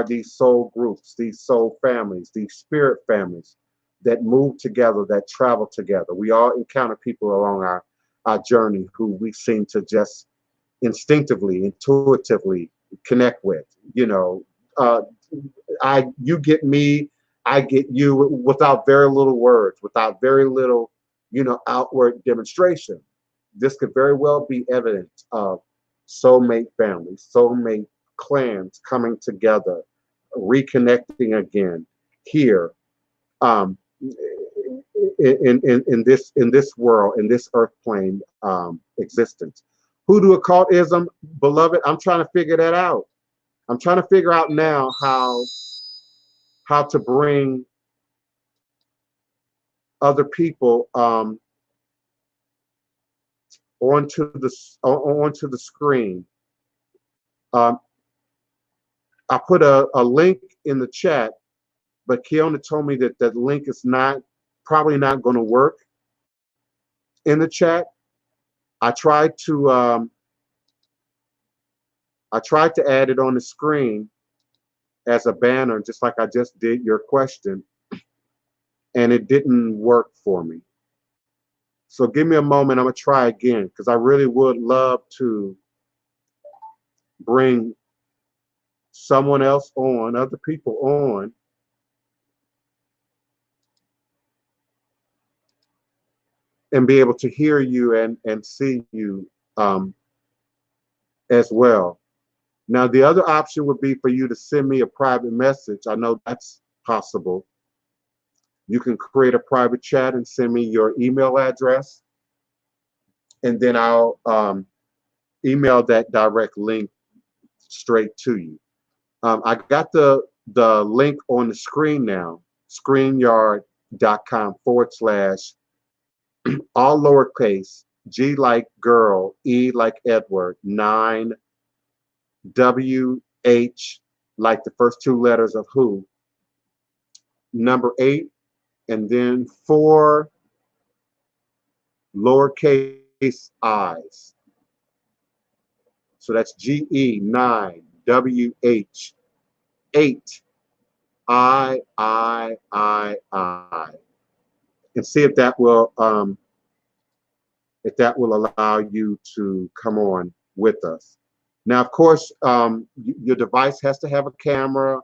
these soul groups, these soul families, these spirit families that move together, that travel together. We all encounter people along our journey who we seem to just instinctively, intuitively connect with. You know, you get me, I get you, without very little words, without very little, outward demonstration. This could very well be evidence of soulmate families, soulmate clans coming together, reconnecting again here, in this world, in this earth plane existence. Hoodoo occultism, beloved, I'm trying to figure that out. I'm trying to figure out now how to bring other people onto the screen. I put a link in the chat, but Keona told me that that link is probably not going to work in the chat. I tried to add it on the screen as a banner, just like I just did your question, and it didn't work for me. So give me a moment. I'm gonna try again, because I really would love to bring someone else on, other people on, and be able to hear you and see you as well. Now, the other option would be for you to send me a private message. I know that's possible. You can create a private chat and send me your email address, and then I'll email that direct link straight to you. I got the link on the screen now, StreamYard.com / all lowercase, G like girl, E like Edward, 9 WH like the first two letters of who, number 8, and then 4 lowercase i's. So that's GE9WH 8 I, and see if that will allow you to come on with us. Now, of course, your device has to have a camera,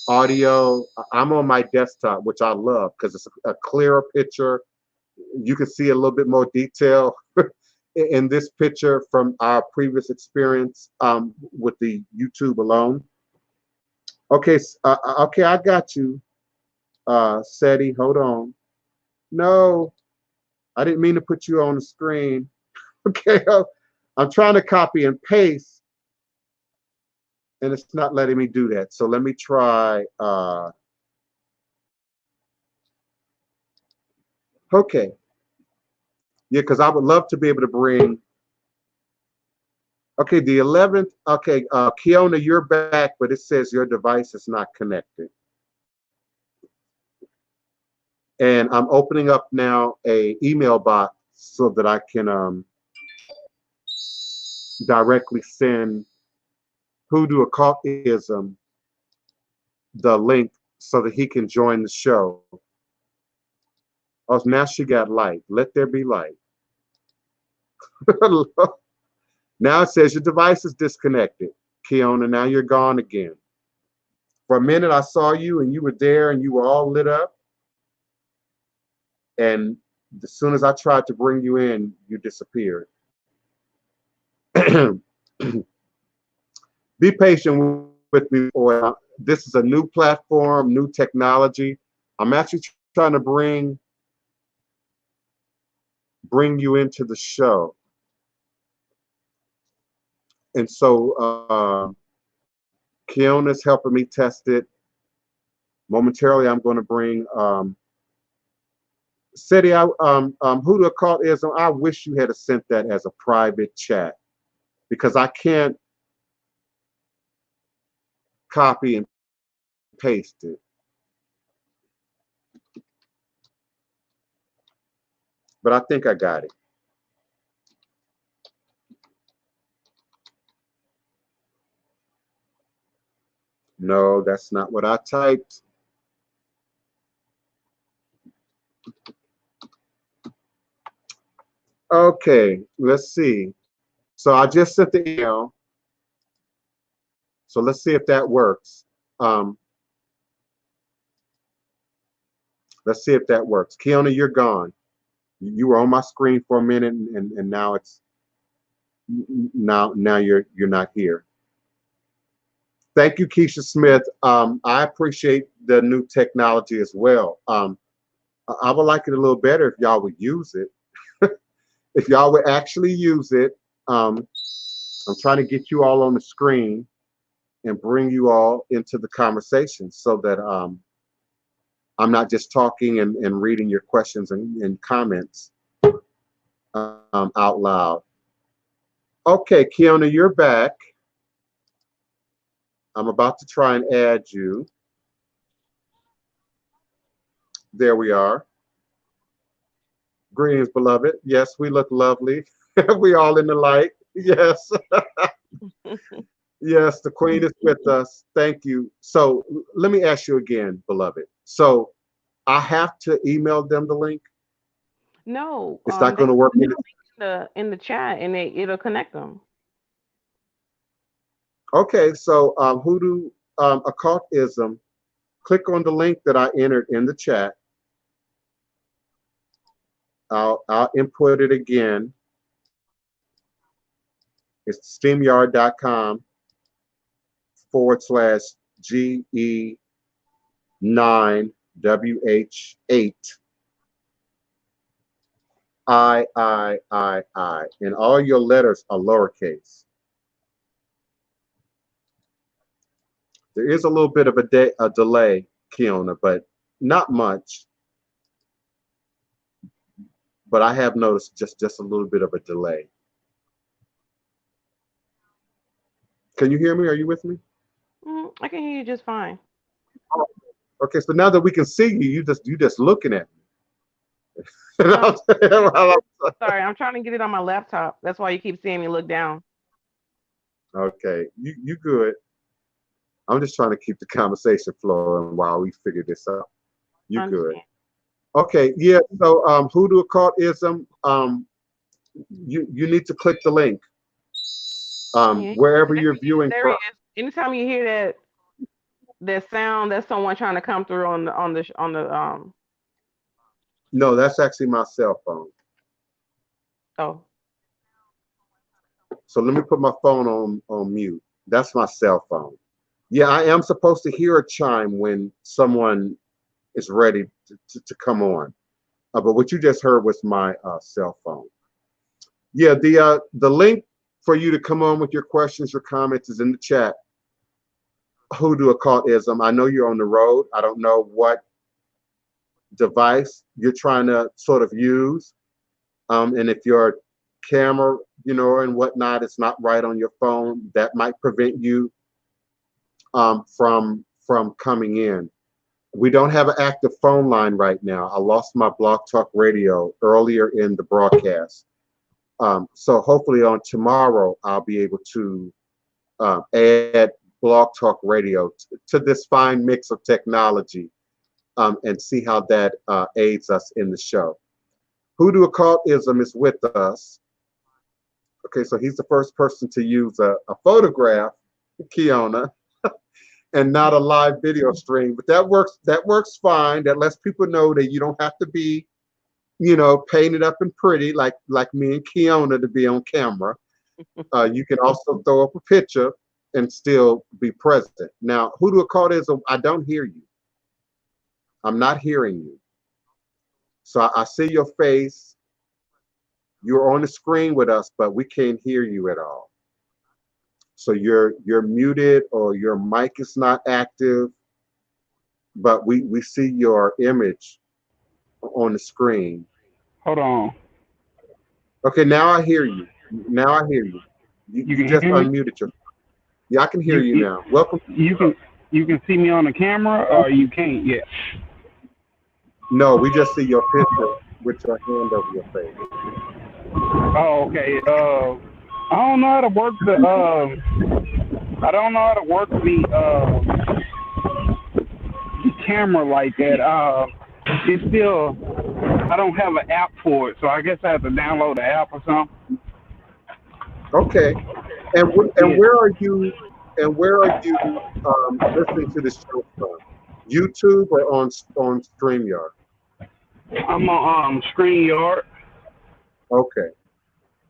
audio. I'm on my desktop, which I love because it's a clearer picture. You can see a little bit more detail in this picture from our previous experience with the YouTube alone. Okay, okay, I got you, Seti. Hold on. No, I didn't mean to put you on the screen. Okay, I'm trying to copy and paste, and it's not letting me do that. So let me try. Okay, yeah, because I would love to be able to bring. Okay, the 11th. Okay, Kiona, you're back, but it says your device is not connected. And I'm opening up now a email box so that I can directly send Hoodoo Occultism the link so that he can join the show. Oh, now she got light. Let there be light. Now it says your device is disconnected. Kiona, now you're gone again. For a minute, I saw you and you were there and you were all lit up. And as soon as I tried to bring you in, you disappeared. Be patient with me. This is a new platform, new technology. I'm actually trying to bring you into the show. And so Kiona's helping me test it. Momentarily, I'm going to bring Seti, Hoodoo Occultism. I wish you had sent that as a private chat because I can't copy and paste it. But I think I got it. No, that's not what I typed. Okay, let's see. So I just sent the email. So let's see if that works. Let's see if that works. Kiona, you're gone. You were on my screen for a minute, and now it's now you're not here. Thank you, Keisha Smith. I appreciate the new technology as well. I would like it a little better if y'all would use it. If y'all would actually use it. I'm trying to get you all on the screen and bring you all into the conversation so that I'm not just talking and reading your questions and comments out loud. Okay, Kiona, you're back. I'm about to try and add you. There we are. Greetings, beloved. Yes, we look lovely. We all in the light. Yes. Yes, the queen is with us. Thank you. So let me ask you again, beloved. So I have to email them the link? No, It's not going to work. In the chat, and it'll connect them. Okay, so Hoodoo Occultism, click on the link that I entered in the chat. I'll input it again. It's StreamYard.com/GE9WH8 I, and all your letters are lowercase. There is a little bit of a delay, Kiona, but not much. But I have noticed just a little bit of a delay. Can you hear me? Are you with me? I can hear you just fine. Okay, so now that we can see you, you just looking at me. Um, sorry, I'm trying to get it on my laptop. That's why you keep seeing me look down. Okay, you good. I'm just trying to keep the conversation flowing while we figure this out. You I good. understand. Okay, yeah, so Hoodoo occultism, you need to click the link. Yeah, Wherever there you're viewing there he from. is. Anytime you hear that sound, that's someone trying to come through on the. No, that's actually my cell phone. Oh, So let me put my phone on mute. That's my cell phone. Yeah, I am supposed to hear a chime when someone is ready to come on. But what you just heard was my cell phone. Yeah, the link for you to come on with your questions or comments is in the chat. Hoodoo occultism. I know you're on the road. I don't know what device you're trying to sort of use. And if your camera, and whatnot, is not right on your phone, that might prevent you from coming in. We don't have an active phone line right now. I lost my Blog Talk Radio earlier in the broadcast. So hopefully on tomorrow, I'll be able to add Blog Talk Radio to this fine mix of technology and see how that aids us in the show. Hoodoo occultism is with us. Okay, so he's the first person to use a photograph, Kiona, and not a live video stream. But that works fine. That lets people know that you don't have to be, painted up and pretty like me and Kiona to be on camera. You can also throw up a picture and still be present. Now, Hoodoo occultism, I don't hear you. I'm not hearing you. So I see your face. You're on the screen with us, but we can't hear you at all. So you're muted or your mic is not active, but we see your image on the screen. Hold on. Okay, now I hear you. Now I hear you. You You can just hear me? unmuted your. Yeah, I can hear You you you, now. Welcome. you can see me on the camera or you can't yet. No, we just see your picture with your hand over your face. Oh, okay. I don't know how to work the I don't know how to work the camera like that. It's still I don't have an app for it, so I guess I have to download the app or something. Okay. And Yeah. where are you? And where are you listening to the show from? YouTube or on StreamYard? I'm on StreamYard. Okay.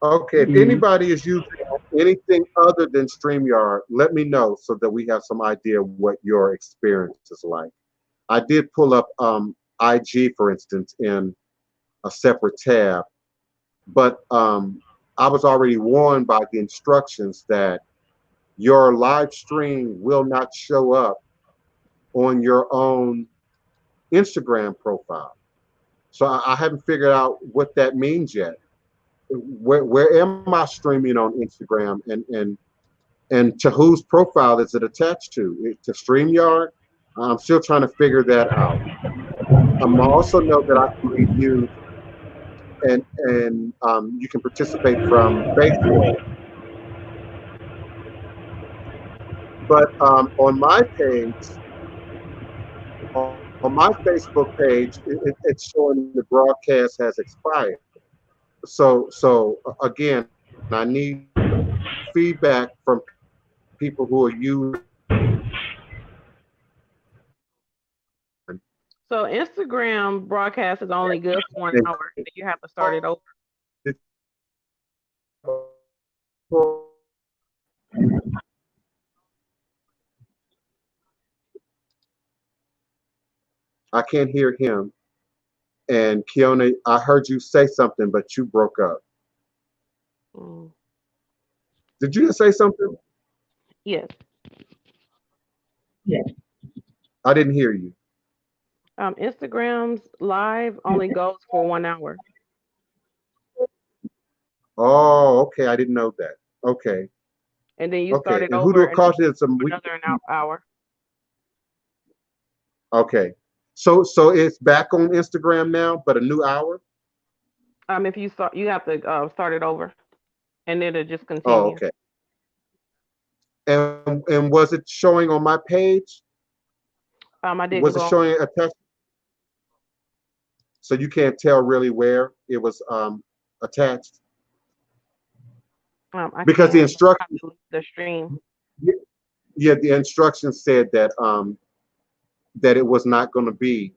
Okay. If Mm-hmm. anybody is using anything other than StreamYard, let me know so that we have some idea what your experience is like. I did pull up IG, for instance, in a separate tab, but I was already warned by the instructions that your live stream will not show up on your own Instagram profile. So I haven't figured out what that means yet. Where am I streaming on Instagram, and to whose profile is it attached to? To StreamYard? I'm still trying to figure that out. I also know that I can be used and you can participate from Facebook. But on my page, on my Facebook page, it's showing the broadcast has expired. So again, I need feedback from people who are using. so Instagram broadcast is only good for 1 hour. Then you have to start it over. I can't hear him. And Kiona, I heard you say something, but you broke up. Mm. Did you say something? Yes. I didn't hear you. Instagram's live only goes for 1 hour. Oh, okay. I didn't know that. Okay. And then you start Okay. it And Hoodoo over and occultism, for another hour. Okay. So it's back on Instagram now, but a new hour? If you start, you have to start it over, and it'll just Oh, continue. okay. And was it showing on my page? I didn't Was it go. showing attached? So you can't tell really where it was attached? I Because the can't. I instructions, delete the stream. yeah, the instructions said that it was not going to be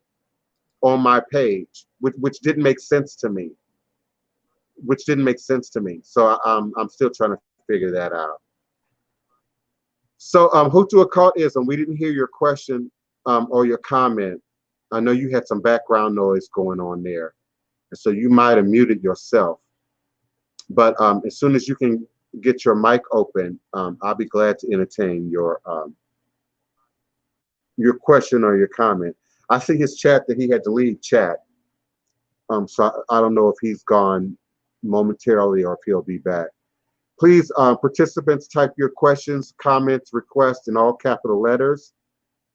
on my page, which didn't make sense to me. Which didn't make sense to me. So I'm still trying to figure that out. So Hutu occultism, we didn't hear your question or your comment. I know you had some background noise going on there, and so you might have muted yourself. But as soon as you can get your mic open, I'll be glad to entertain your question or your comment. I see his chat that he had to leave chat. So I don't know if he's gone momentarily or if he'll be back. Please, participants, type your questions, comments, requests in all capital letters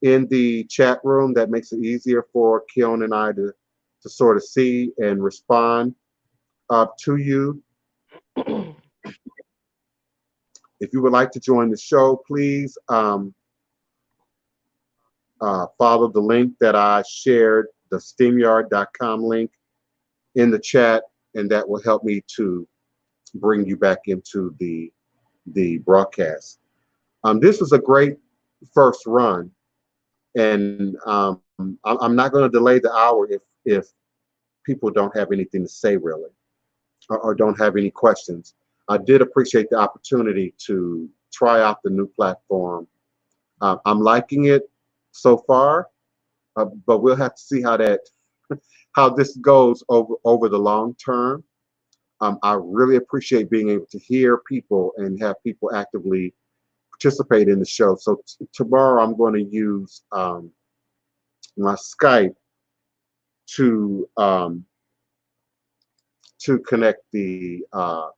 in the chat room. That makes it easier for Keon and I to sort of see and respond to you. If you would like to join the show, please follow the link that I shared, the SteamYard.com link in the chat, and that will help me to bring you back into the broadcast. This was a great first run, and I'm not going to delay the hour if people don't have anything to say really, or don't have any questions. I did appreciate the opportunity to try out the new platform. I'm liking it so far, but we'll have to see how this goes over the long term. I really appreciate being able to hear people and have people actively participate in the show. So tomorrow I'm going to use my Skype to connect the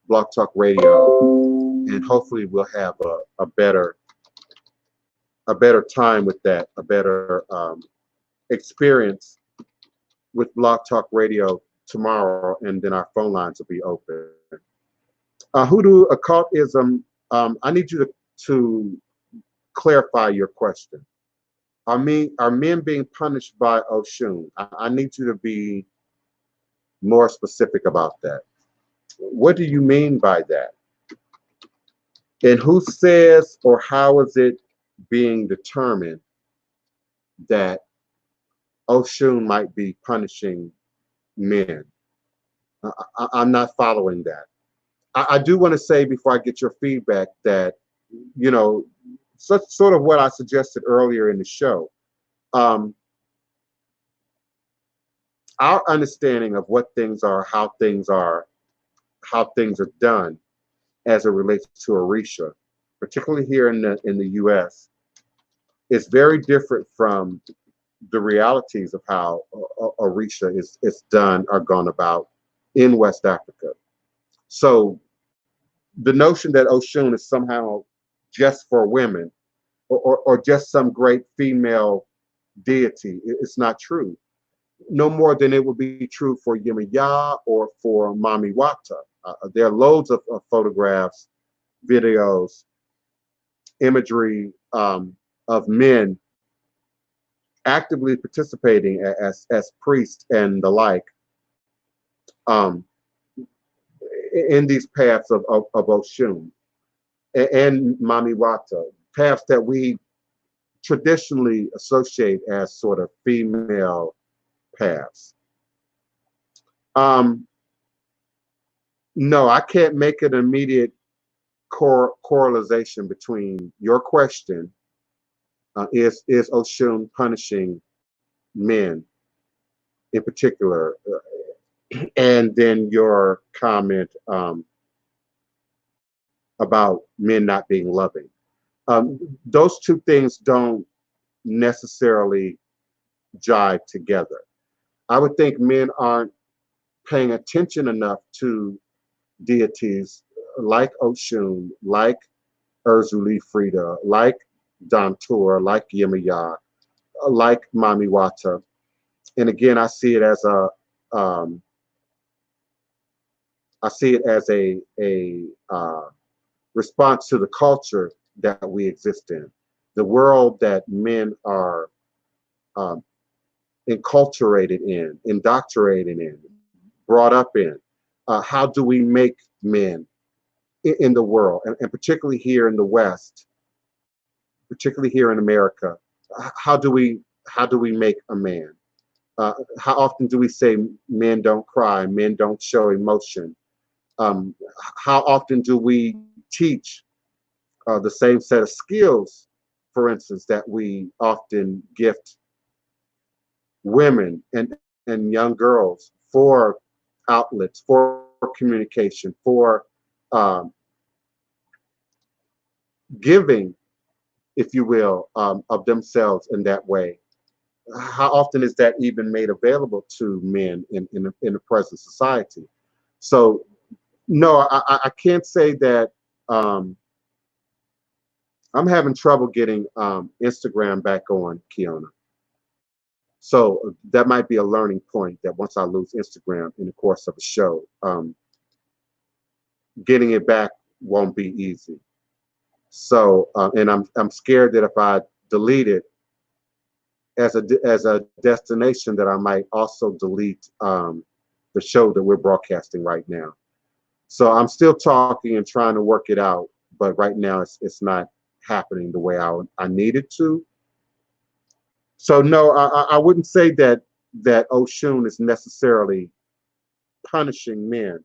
Blog Talk Radio, and hopefully we'll have a better time with that, a better experience with Blog Talk Radio tomorrow, and then our phone lines will be open. Hoodoo occultism, I need you to clarify your question. Are men being punished by Oshun? I need you to be more specific about that. What do you mean by that? And who says or how is it being determined that Oshun might be punishing men? I'm not following that. I do want to say before I get your feedback that, you know, sort of what I suggested earlier in the show. Our understanding of what things are, how things are done as it relates to Orisha, particularly here in the U.S., is very different from the realities of how Orisha is done or gone about in West Africa. So the notion that Oshun is somehow just for women or just some great female deity, it's not true. No more than it would be true for Yemaya or for Mami Wata. There are loads of photographs, videos, imagery of men actively participating as priests and the like um, in these paths of Oshun and Mami Wata, paths that we traditionally associate as sort of female paths. No, I can't make an immediate correlation between your question, is Oshun punishing men in particular, and then your comment about men not being loving. Those two things don't necessarily jive together. I would think men aren't paying attention enough to deities like Oshun, like Urzuli Frida, like Dantur, like Yemaya, like Mami Wata. And again, um, I see it as a response to the culture that we exist in, the world that men are um, enculturated in, indoctrinated in, brought up in. How do we make men in the world, and particularly here in the West, particularly here in America? How do we make a man? How often do we say men don't cry, men don't show emotion? Um, how often do we teach the same set of skills, for instance, that we often gift women and young girls for outlets, for communication, for um, giving, if you will, of themselves in that way? How often is that even made available to men in the present society? So no, I can't say that. I'm having trouble getting Instagram back on, Kiona. So that might be a learning point, that once I lose Instagram in the course of a show, getting it back won't be easy. So, and I'm scared that if I delete it as a destination, that I might also delete the show that we're broadcasting right now. So I'm still talking and trying to work it out, but right now it's not happening the way I need it to. So no, I wouldn't say that Oshun is necessarily punishing men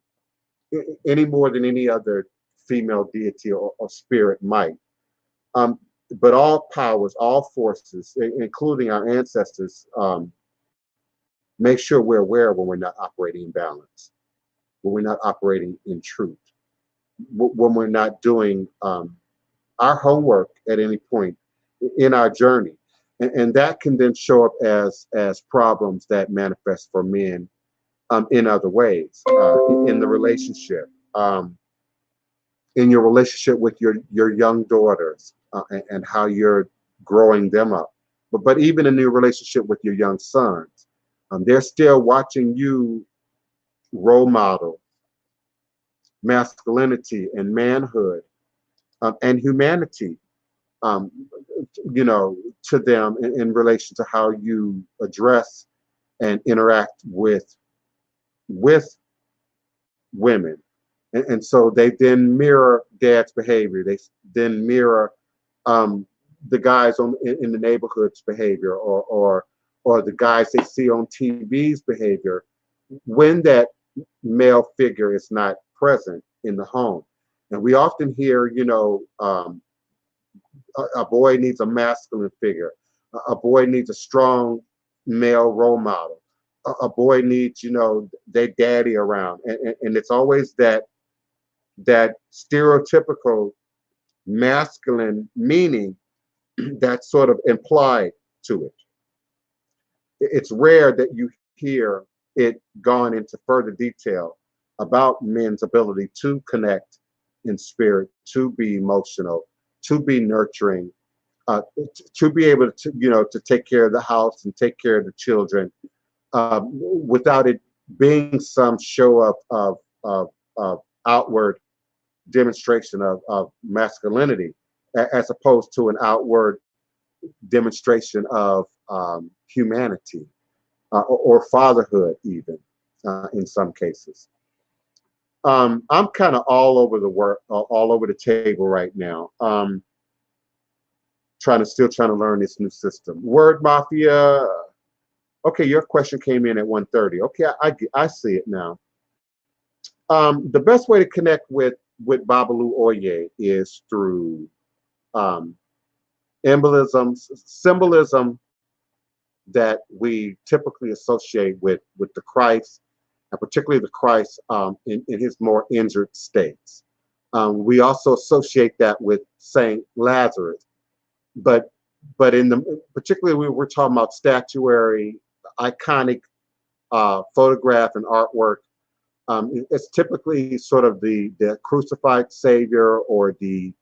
any more than any other female deity or spirit might. Um, but all powers, all forces, including our ancestors, make sure we're aware when we're not operating in balance, when we're not operating in truth, when we're not doing our homework at any point in our journey. And that can then show up as problems that manifest for men in other ways, in the relationship, in your relationship with your young daughters, and how you're growing them up. But even in your relationship with your young sons, they're still watching you role model masculinity and manhood, and humanity, um, to them in relation to how you address and interact with women. And so they then mirror dad's behavior. They then mirror um, the guys in the neighborhood's behavior, or the guys they see on TV's behavior when that male figure is not present in the home. And we often hear, a boy needs a masculine figure. A boy needs a strong male role model. A boy needs, their daddy around. And it's always that stereotypical masculine meaning that's sort of implied to it. It's rare that you hear it gone into further detail about men's ability to connect in spirit, to be emotional, to be nurturing, to be able to take care of the house and take care of the children, without it being some show of outward demonstration of masculinity, as opposed to an outward demonstration of humanity, or fatherhood, even in some cases. I'm kind of all over the all over the table right now. Still trying to learn this new system. Word Mafia. Okay, your question came in at 1:30. Okay, I see it now. The best way to connect with Babalu Oye is through um, symbolism that we typically associate with the Christ, and particularly the Christ in his more injured states. We also associate that with Saint Lazarus, but in the particularly we're talking about statuary, iconic photograph and artwork. It's typically sort of the crucified Savior, or the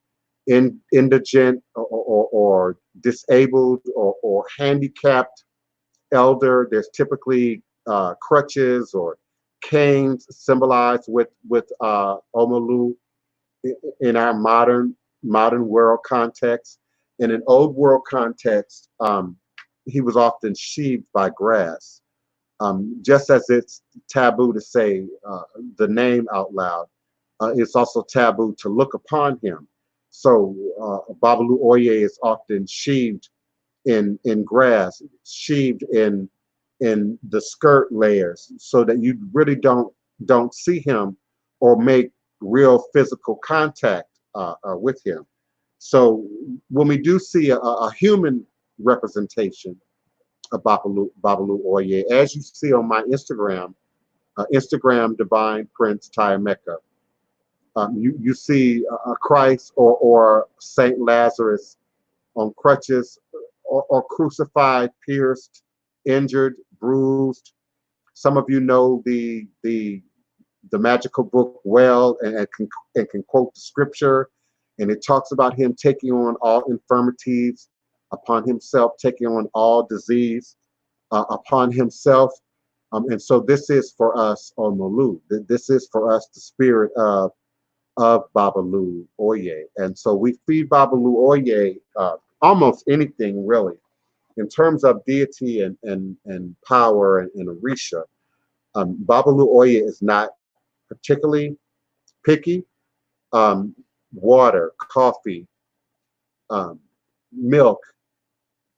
indigent or disabled or handicapped elder. There's typically crutches or canes symbolized with Omalu in our modern world context. In an old world context, he was often sheathed by grass. Just as it's taboo to say the name out loud, it's also taboo to look upon him. So Babalu Oye is often sheathed in grass, sheathed in the skirt layers, so that you really don't see him or make real physical contact with him. So when we do see a human representation of Babalu Oye, as you see on my Instagram Divine Prince Tiameka, you see a Christ or Saint Lazarus on crutches or crucified, pierced, injured, bruised. Some of you know the magical book well and can quote the scripture, and it talks about him taking on all infirmities upon himself, taking on all disease upon himself. And so this is for us on Molu. This is for us the spirit of Babalu Oye. And so we feed Babalu Oye almost anything really. In terms of deity and power and Orisha, Babalu Oye is not particularly picky. Water, coffee, milk,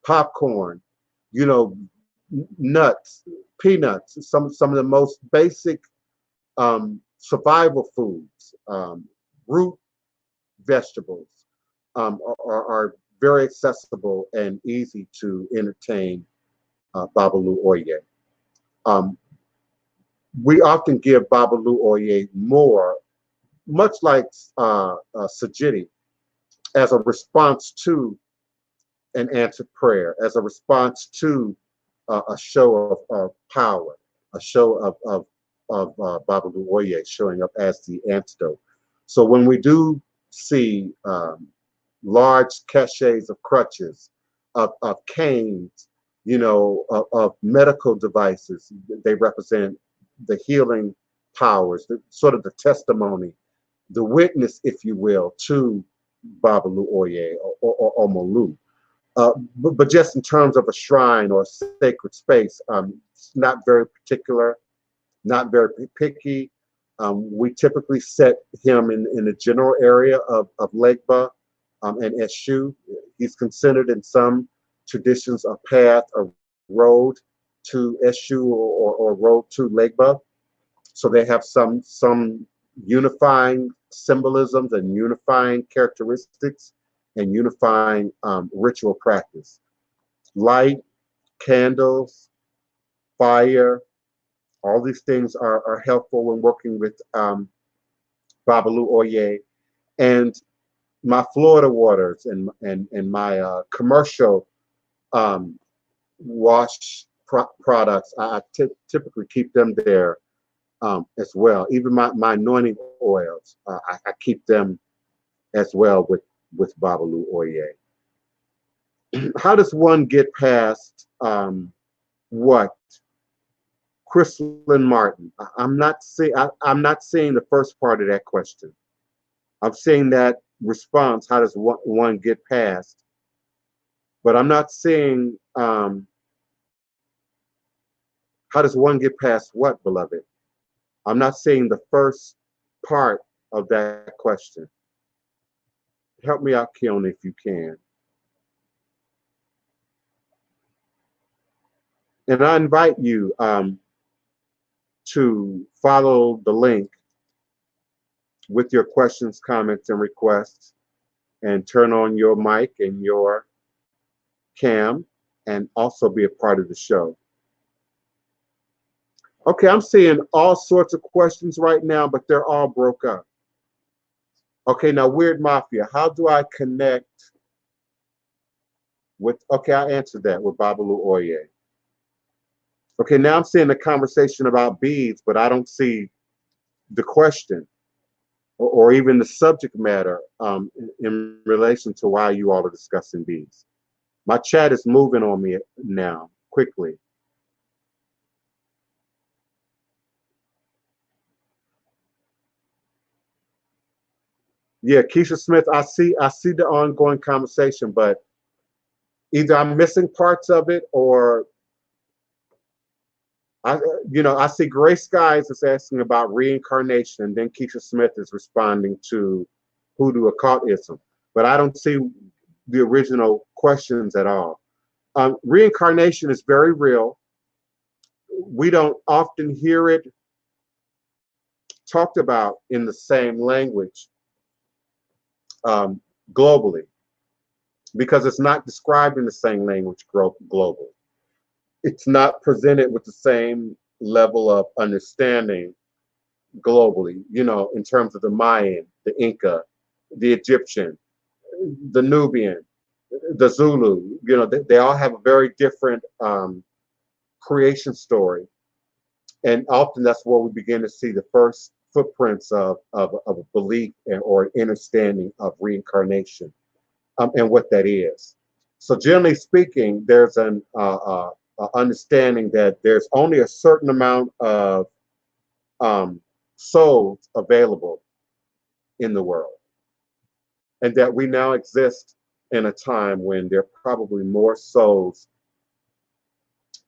popcorn, nuts, peanuts, some of the most basic survival foods, root vegetables are very accessible and easy to entertain Babalu Oye. We often give Babalu Oye more, much like Sajidi, as a response to an answered prayer, as a response to a show of power, a show of Babalu Oye showing up as the antidote. So when we do see large caches of crutches, of canes, of medical devices, they represent the healing powers, sort of the testimony, the witness, if you will, to Babalu Oye or Molu. But just in terms of a shrine or a sacred space, it's not very particular, not very picky. We typically set him in the general area of Legba and Eshu. He's considered in some traditions a path, a road to Eshu or road to Legba. So they have some unifying symbolisms and unifying characteristics and unifying ritual practice. Light, candles, fire, all these things are helpful when working with Babalu Oye. And my Florida waters and my commercial wash products, I typically keep them there as well. Even my anointing oils, I keep them as well with Babalu Oye. How does one get past what? Chrislyn Martin. I'm not seeing the first part of that question. I'm seeing that response. How does one get past? But I'm not seeing how does one get past what, beloved? I'm not seeing the first part of that question. Help me out, Keone, if you can. And I invite you to follow the link with your questions, comments, and requests, and turn on your mic and your cam, and also be a part of the show. Okay, I'm seeing all sorts of questions right now, but they're all broke up. Okay, now Weird Mafia, how do I connect with, okay, I answered that with Babalu Oye. Okay, now I'm seeing a conversation about beads, but I don't see the question. or even the subject matter in relation to why you all are discussing these. My chat is moving on me now quickly. Yeah, Keisha Smith, I see the ongoing conversation, but either I'm missing parts of it or I see Gray Skies is asking about reincarnation, and then Keisha Smith is responding to hoodoo occultism. But I don't see the original questions at all. Reincarnation is very real. We don't often hear it talked about in the same language um, globally because it's not described in the same language globally. It's not presented with the same level of understanding globally, in terms of the Mayan, the Inca, the Egyptian, the Nubian, the Zulu. They all have a very different creation story. And often that's where we begin to see the first footprints of a belief or an understanding of reincarnation and what that is. So generally speaking, there's an understanding that there's only a certain amount of souls available in the world, and that we now exist in a time when there are probably more souls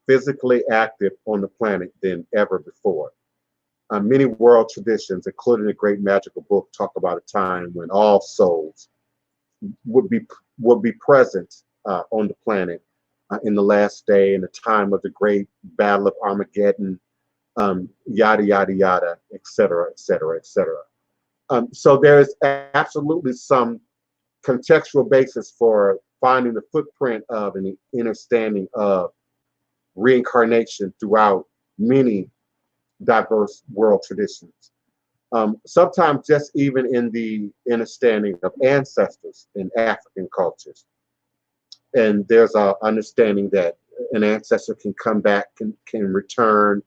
physically active on the planet than ever before. Many world traditions, including the great magical book, talk about a time when all souls would be present on the planet in the last day, in the time of the great battle of Armageddon, yada yada yada, et cetera, et cetera, et cetera. So there's absolutely some contextual basis for finding the footprint of and the understanding of reincarnation throughout many diverse world traditions. Sometimes just even in the understanding of ancestors in African cultures. And there's a understanding that an ancestor can come back, can return,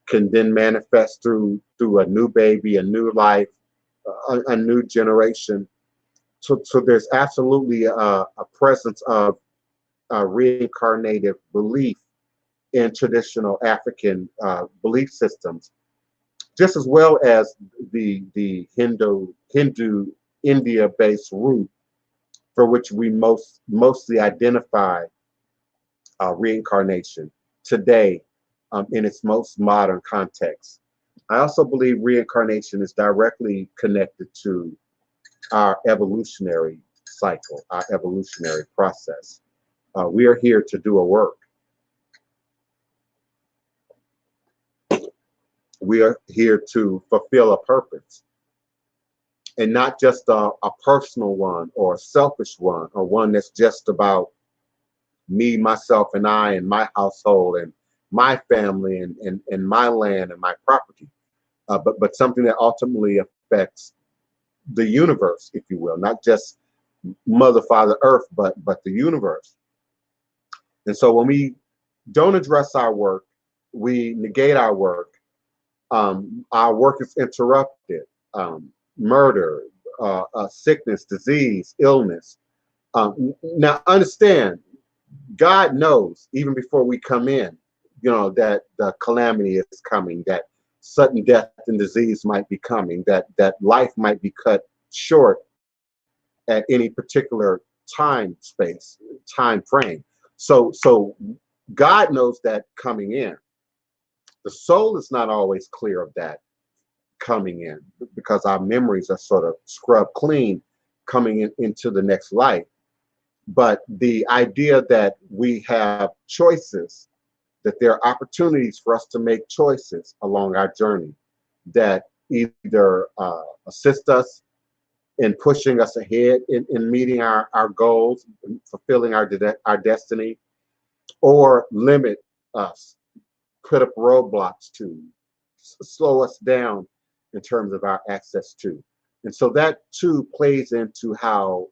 can then manifest through a new baby, a new life, a new generation. So there's absolutely a presence of reincarnative belief in traditional African belief systems, just as well as the Hindu India-based root for which we mostly identify reincarnation today in its most modern context. I also believe reincarnation is directly connected to our evolutionary cycle, our evolutionary process. We are here to do a work. We are here to fulfill a purpose, and not just a personal one or a selfish one, or one that's just about me, myself, and I, and my household, and my family, and my land, and my property, but something that ultimately affects the universe, if you will, not just Mother, Father, Earth, but the universe. And so when we don't address our work, we negate our work. Our work is interrupted. Murder, sickness, disease, illness. Now understand, God knows even before we come in, that the calamity is coming, that sudden death and disease might be coming, that life might be cut short at any particular time space, time frame. So God knows that coming in. The soul is not always clear of that coming in, because our memories are sort of scrubbed clean coming into the next life. But the idea that we have choices, that there are opportunities for us to make choices along our journey that either assist us in pushing us ahead in meeting our goals, fulfilling our destiny, or limit us, put up roadblocks to, slow us down in terms of our access to. And so that too plays into how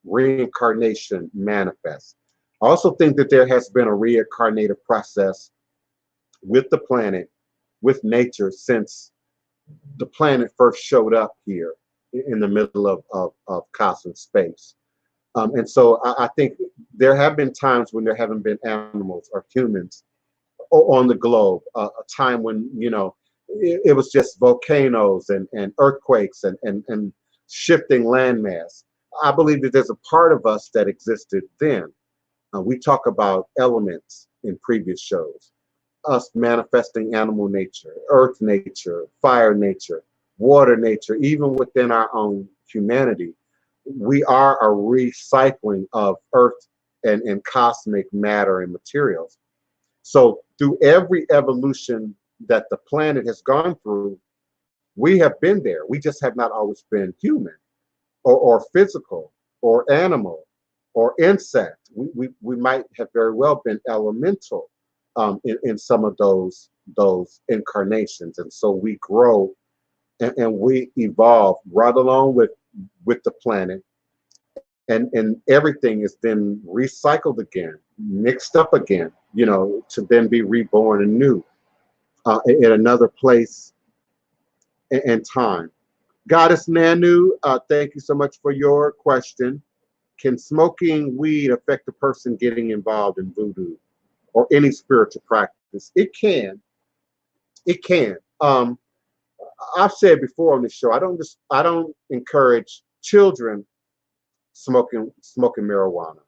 reincarnation manifests. I also think that there has been a reincarnative process with the planet, with nature, since the planet first showed up here in the middle of cosmic space. And so I think there have been times when there haven't been animals or humans on the globe, a time when, you know, it was just volcanoes and earthquakes and shifting landmass. I believe that there's a part of us that existed then. We talk about elements in previous shows, us manifesting animal nature, earth nature, fire nature, water nature, even within our own humanity. We are a recycling of earth and cosmic matter and materials. So through every evolution that the planet has gone through, we have been there. We just have not always been human or physical or animal or insect. We might have very well been elemental in some of those incarnations. And so we grow and we evolve right along with the planet. And everything is then recycled again, mixed up again, you know, to then be reborn anew in another place and time. Goddess Nanu, thank you so much for your question. Can smoking weed affect a person getting involved in voodoo or any spiritual practice? It can. It can. I've said before on this show, I don't encourage children smoking marijuana.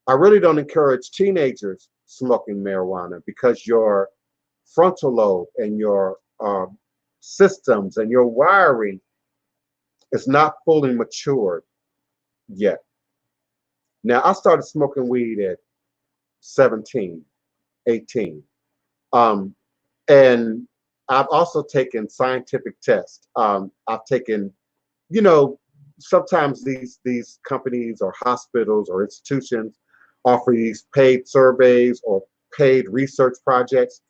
I really don't encourage teenagers smoking marijuana because your frontal lobe and your systems and your wiring is not fully matured yet. Now, I started smoking weed at 17, 18. And I've also taken scientific tests. I've taken, you know, sometimes these companies or hospitals or institutions offer these paid surveys or paid research projects.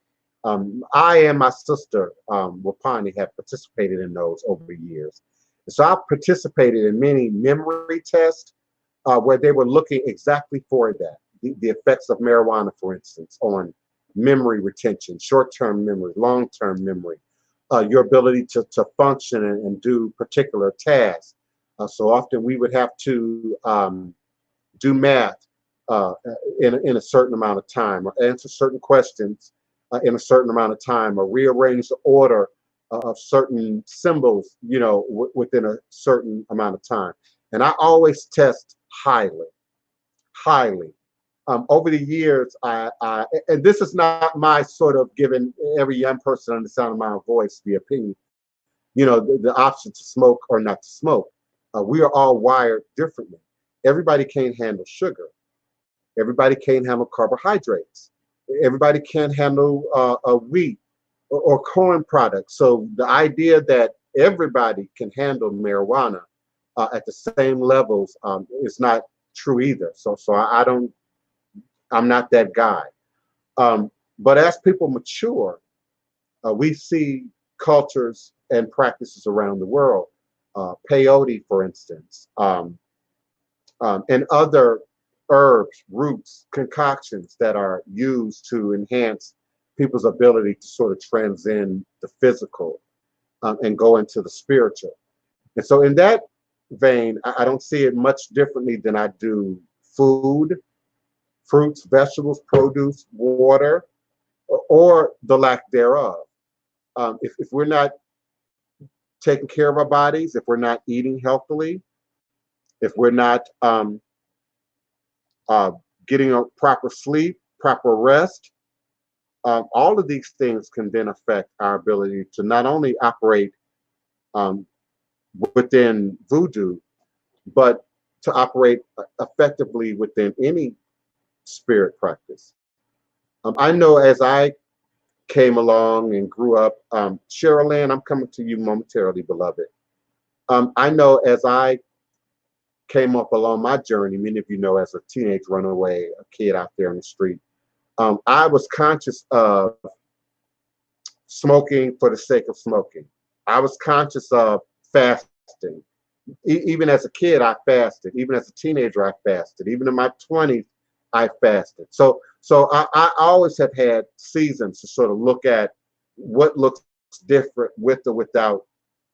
I and my sister, Wapani, have participated in those over the years. So I participated in many memory tests where they were looking exactly for that, the effects of marijuana, for instance, on memory retention, short-term memory, long-term memory, your ability to function and do particular tasks. So often we would have to do math in a certain amount of time, or answer certain questions in a certain amount of time, or rearrange the order of certain symbols, you know, within a certain amount of time. And I always test highly, highly. Over the years, and this is not my sort of giving every young person on the sound of my voice the opinion, you know, the option to smoke or not to smoke. We are all wired differently. Everybody can't handle sugar. Everybody can't handle carbohydrates. Everybody can't handle wheat or corn products. So the idea that everybody can handle marijuana at the same levels is not true either. So I'm not that guy. But as people mature, we see cultures and practices around the world, peyote, for instance, and other herbs, roots, concoctions that are used to enhance people's ability to sort of transcend the physical and go into the spiritual. And so in that vein, I don't see it much differently than I do food, fruits, vegetables, produce, water, or the lack thereof. If we're not taking care of our bodies, if we're not eating healthily, if we're not getting a proper sleep, proper rest, all of these things can then affect our ability to not only operate within voodoo, but to operate effectively within any spirit practice. I know as I came along and grew up, Cheryl Ann, I'm coming to you momentarily, beloved. I know as I came up along my journey, many of you know, as a teenage runaway, a kid out there in the street, I was conscious of smoking for the sake of smoking. I was conscious of fasting. Even as a kid, I fasted. Even as a teenager, I fasted. Even in my 20s, I fasted. So I always have had seasons to sort of look at what looks different with or without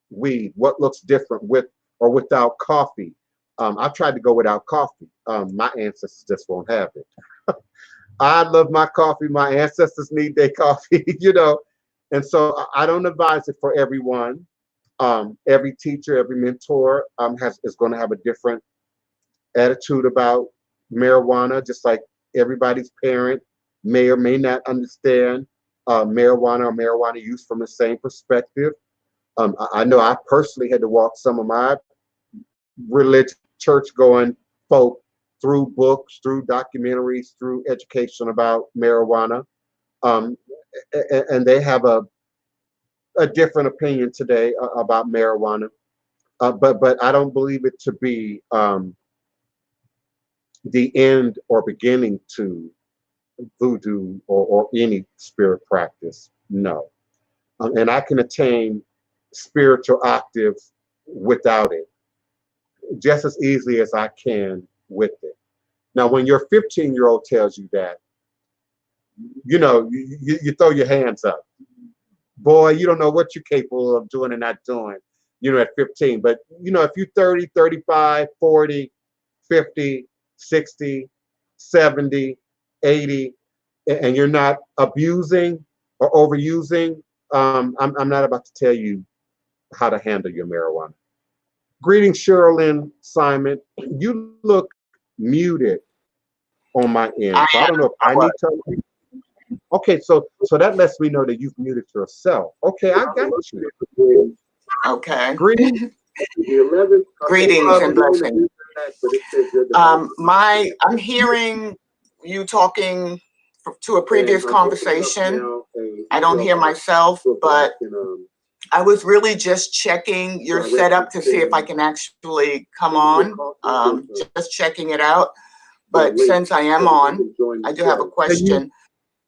weed? What looks different with or without coffee? I tried to go without coffee. My ancestors just won't have it. I love my coffee. My ancestors need their coffee, you know. And so I don't advise it for everyone. Every teacher, every mentor is going to have a different attitude about marijuana, just like everybody's parent may or may not understand marijuana or marijuana use from the same perspective. I know I personally had to walk some of my religious church-going folk through books, through documentaries, through education about marijuana, and they have a different opinion today about marijuana. But I don't believe it to be the end or beginning to voodoo or any spirit practice. No. And I can attain spiritual octaves without it just as easily as I can with it. Now, when your 15-year-old tells you that, you know, you throw your hands up. Boy, you don't know what you're capable of doing and not doing, you know, at 15. But, you know, if you're 30, 35, 40, 50, 60, 70, 80, and you're not abusing or overusing, I'm not about to tell you how to handle your marijuana. Greetings, Sherilyn Simon. You look muted on my end. So I don't know if I need to. Okay, so that lets me know that you've muted yourself. Okay, I got you. Okay. Greetings. Greetings and blessings. I'm hearing you talking to a previous conversation. I don't hear myself, but I was really just checking your setup to see if I can actually come on, just checking it out. But since I am on, I do have a question.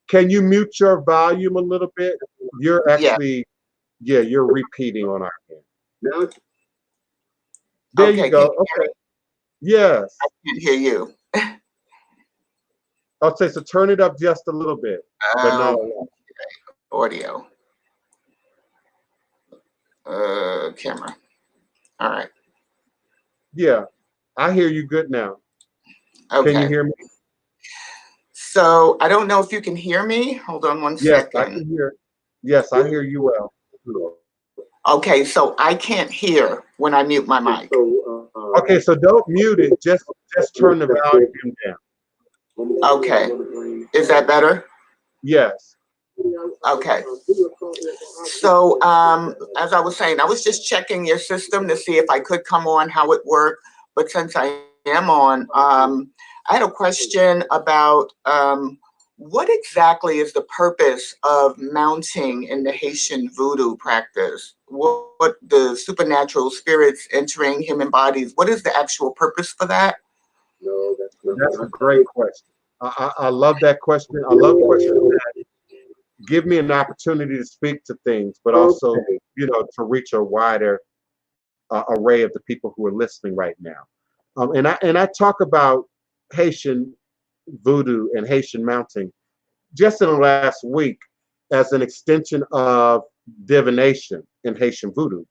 Can you mute your volume a little bit? You're actually, yeah, you're repeating on our end. There Okay, you go. Okay. Yes. I can't hear you. I'll say, so turn it up just a little bit. But no. Audio. Camera. All right. Yeah, I hear you good now. Okay. Can you hear me? So I don't know if you can hear me. Hold on one second. Yes, I can hear. Yes, I hear you well. Okay, so I can't hear when I mute my mic. Okay, so don't mute it. Just turn the volume down. Okay. Is that better? Yes. Okay. So as I was saying, I was just checking your system to see if I could come on, how it worked. But since I am on, I had a question about what exactly is the purpose of mounting in the Haitian voodoo practice? What the supernatural spirits entering human bodies, what is the actual purpose for that? No, that's a great question. I love that question. I love questions that give me an opportunity to speak to things, but also, you know, to reach a wider array of the people who are listening right now. And I talk about Haitian voodoo and Haitian mounting just in the last week as an extension of divination in Haitian voodoo.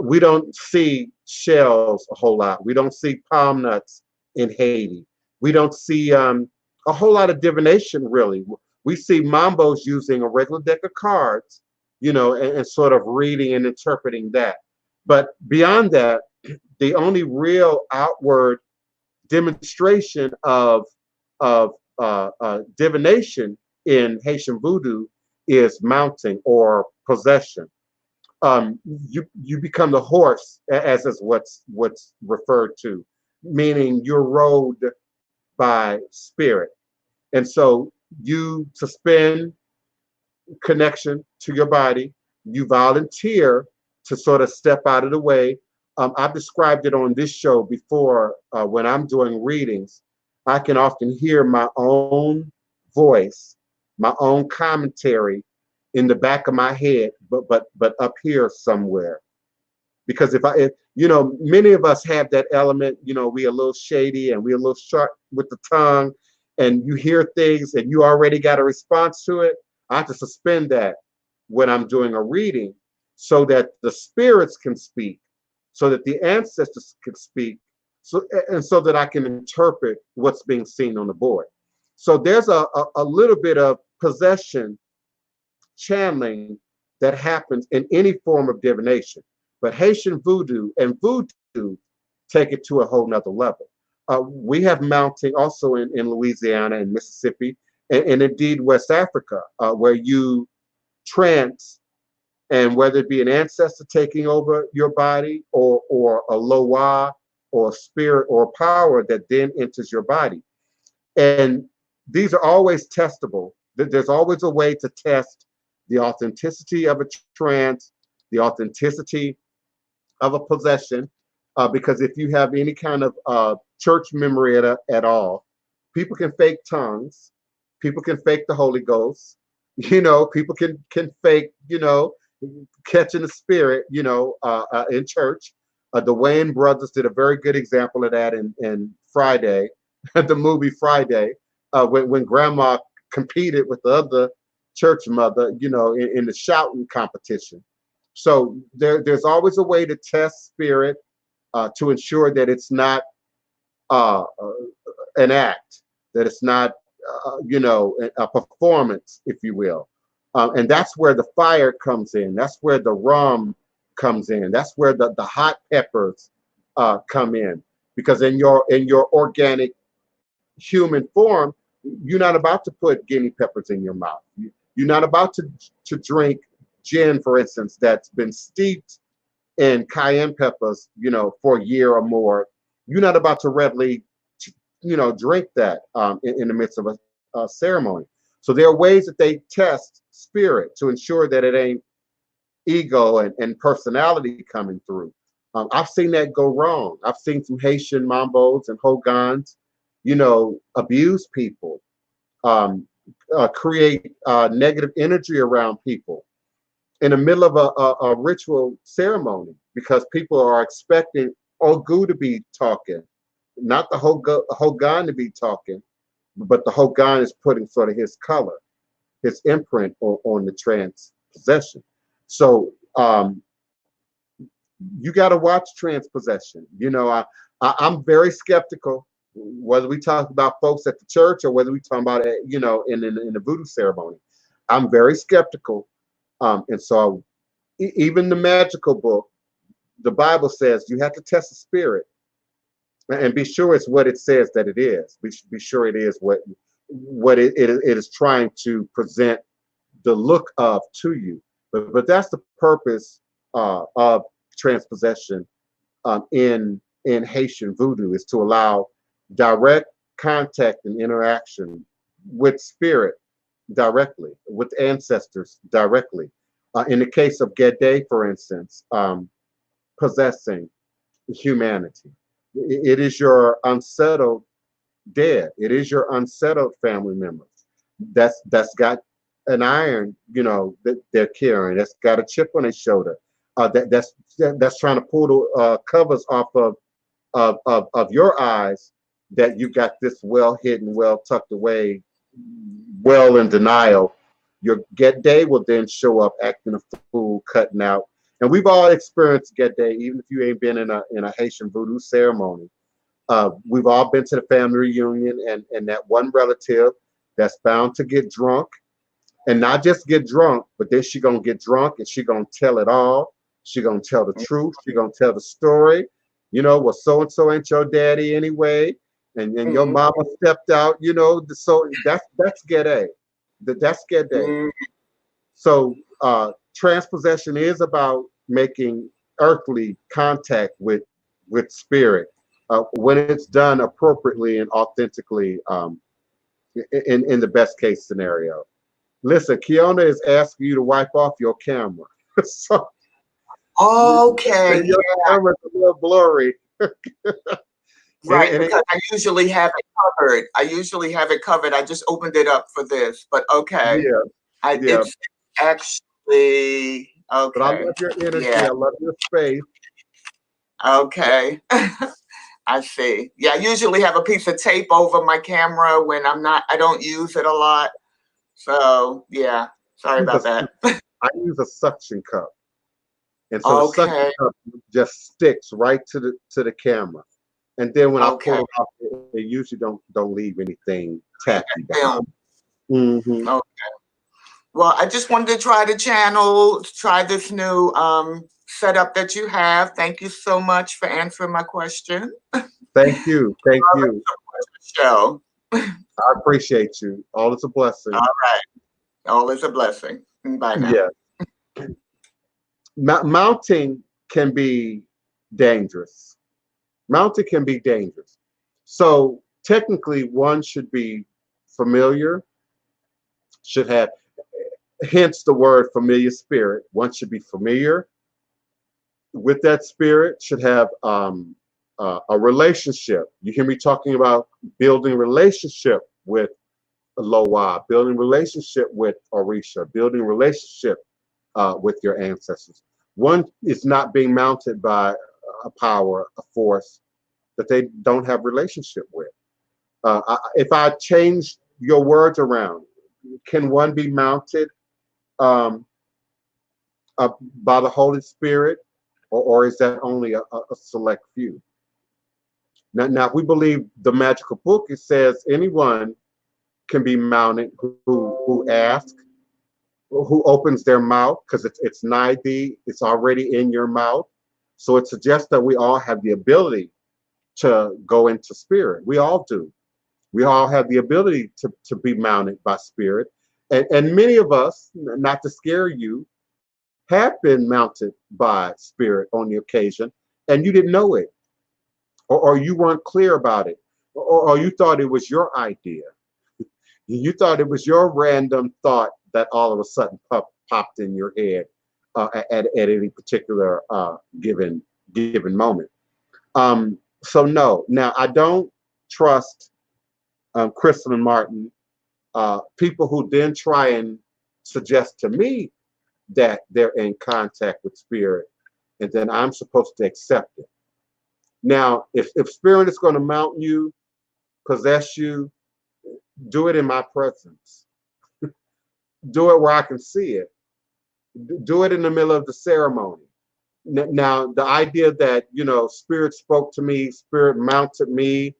We don't see shells a whole lot. We don't see palm nuts in Haiti. We don't see a whole lot of divination, really. We see mambos using a regular deck of cards, you know, and sort of reading and interpreting that. But beyond that, the only real outward demonstration of divination in Haitian voodoo is mounting or possession. You become the horse, as is what's referred to, meaning you're rode by spirit, and so you suspend connection to your body. You volunteer to sort of step out of the way. I've described it on this show before. When I'm doing readings, I can often hear my own voice, my own commentary in the back of my head, but up here somewhere. Because if you know, many of us have that element, you know, we a little shady and we a little sharp with the tongue, and you hear things and you already got a response to it. I have to suspend that when I'm doing a reading so that the spirits can speak, so that the ancestors can speak, so that I can interpret what's being seen on the board. So there's a little bit of possession channeling that happens in any form of divination. But Haitian voodoo and voodoo take it to a whole nother level. We have mounting also in Louisiana and Mississippi, and indeed West Africa, where you trance, and whether it be an ancestor taking over your body, or a loa, or spirit or power that then enters your body. And these are always testable. There's always a way to test the authenticity of a trance, the authenticity of a possession, because if you have any kind of church memory at all, people can fake tongues, people can fake the Holy Ghost, people can fake, catching the spirit, in church. The Wayne brothers did a very good example of that in Friday, the movie Friday, when Grandma competed with the other church mother, in the shouting competition. So there's always a way to test spirit, to ensure that it's not an act, that it's not, a performance, if you will. And that's where the fire comes in. That's where the rum comes in. That's where the hot peppers come in. Because in your organic human form, you're not about to put guinea peppers in your mouth. You're not about to drink gin, for instance, that's been steeped in cayenne peppers, for a year or more. You're not about to readily, drink that in the midst of a ceremony. So there are ways that they test spirit to ensure that it ain't ego and personality coming through. I've seen that go wrong. I've seen some Haitian mambos and hogans, abuse people, create negative energy around people in the middle of a ritual ceremony, because people are expecting Ogu to be talking, not the Hogan to be talking, but the Hogan is putting sort of his color, his imprint on the trance possession. So you got to watch trance possession. I'm very skeptical, whether we talk about folks at the church or whether we talk about it, in the voodoo ceremony. I'm very skeptical. And so even the magical book, the Bible says you have to test the spirit and be sure it's what it says that it is. Be sure it is what it is trying to present the look of to you. But that's the purpose of transpossession in Haitian voodoo, is to allow direct contact and interaction with spirit directly, with ancestors directly. In the case of Gede, for instance, possessing humanity. It is your unsettled dead. It is your unsettled family members. That's got an iron, that they're carrying. That's got a chip on their shoulder. That's trying to pull the covers off of your eyes. That you've got this well hidden, well tucked away, well in denial. Your get day will then show up acting a fool, cutting out. And we've all experienced get day, even if you ain't been in a Haitian voodoo ceremony. We've all been to the family reunion, and that one relative that's bound to get drunk, and not just get drunk, but then she gonna get drunk and she gonna tell it all. She gonna tell the truth. She gonna tell the story. Well, so and so ain't your daddy anyway, and your mama stepped out. So that's get a. That's get a. So transpossession is about making earthly contact with spirit when it's done appropriately and authentically, in the best case scenario. Listen, Kiona is asking you to wipe off your camera. So okay, your camera's a little blurry. Right, because I usually have it covered. I just opened it up for this, but okay. Yeah. It's actually okay. But I love your energy. Yeah. I love your space. Okay. I see. Yeah, I usually have a piece of tape over my camera when I don't use it a lot. So yeah, sorry about that. I use a suction cup. And so the suction Okay. cup just sticks right to the camera. And then when I pull Okay. it off, it usually don't leave anything tacky Film. down. Hmm. Okay. Well, I just wanted to try the channel, try this new setup that you have. Thank you so much for answering my question. Thank you. Thank you. Show. I appreciate you. All is a blessing. All right. All is a blessing. Bye now. Yeah. Mounting can be dangerous. Mounting can be dangerous. So technically, one should be familiar, should have, hence the word familiar spirit. One should be familiar with that spirit, should have a relationship. You hear me talking about building relationship with Loa, building relationship with Orisha, building relationship with your ancestors. One is not being mounted by a power, a force that they don't have relationship with. If I change your words around, can one be mounted by the Holy Spirit, or is that only a select few? Now, if we believe the magical book, it says anyone can be mounted who asks, who opens their mouth, because it's nigh thee, it's already in your mouth. So it suggests that we all have the ability to go into spirit. We all do. We all have the ability to be mounted by spirit. And many of us, not to scare you, have been mounted by spirit on the occasion, and you didn't know it, or you weren't clear about it, or you thought it was your idea. You thought it was your random thought that all of a sudden popped in your head at any particular given moment. So no, now I don't trust Crystal and Martin, people who then try and suggest to me that they're in contact with spirit, and then I'm supposed to accept it. Now, if spirit is going to mount you, possess you, do it in my presence. Do it where I can see it. Do it in the middle of the ceremony. Now, the idea that, spirit spoke to me, spirit mounted me,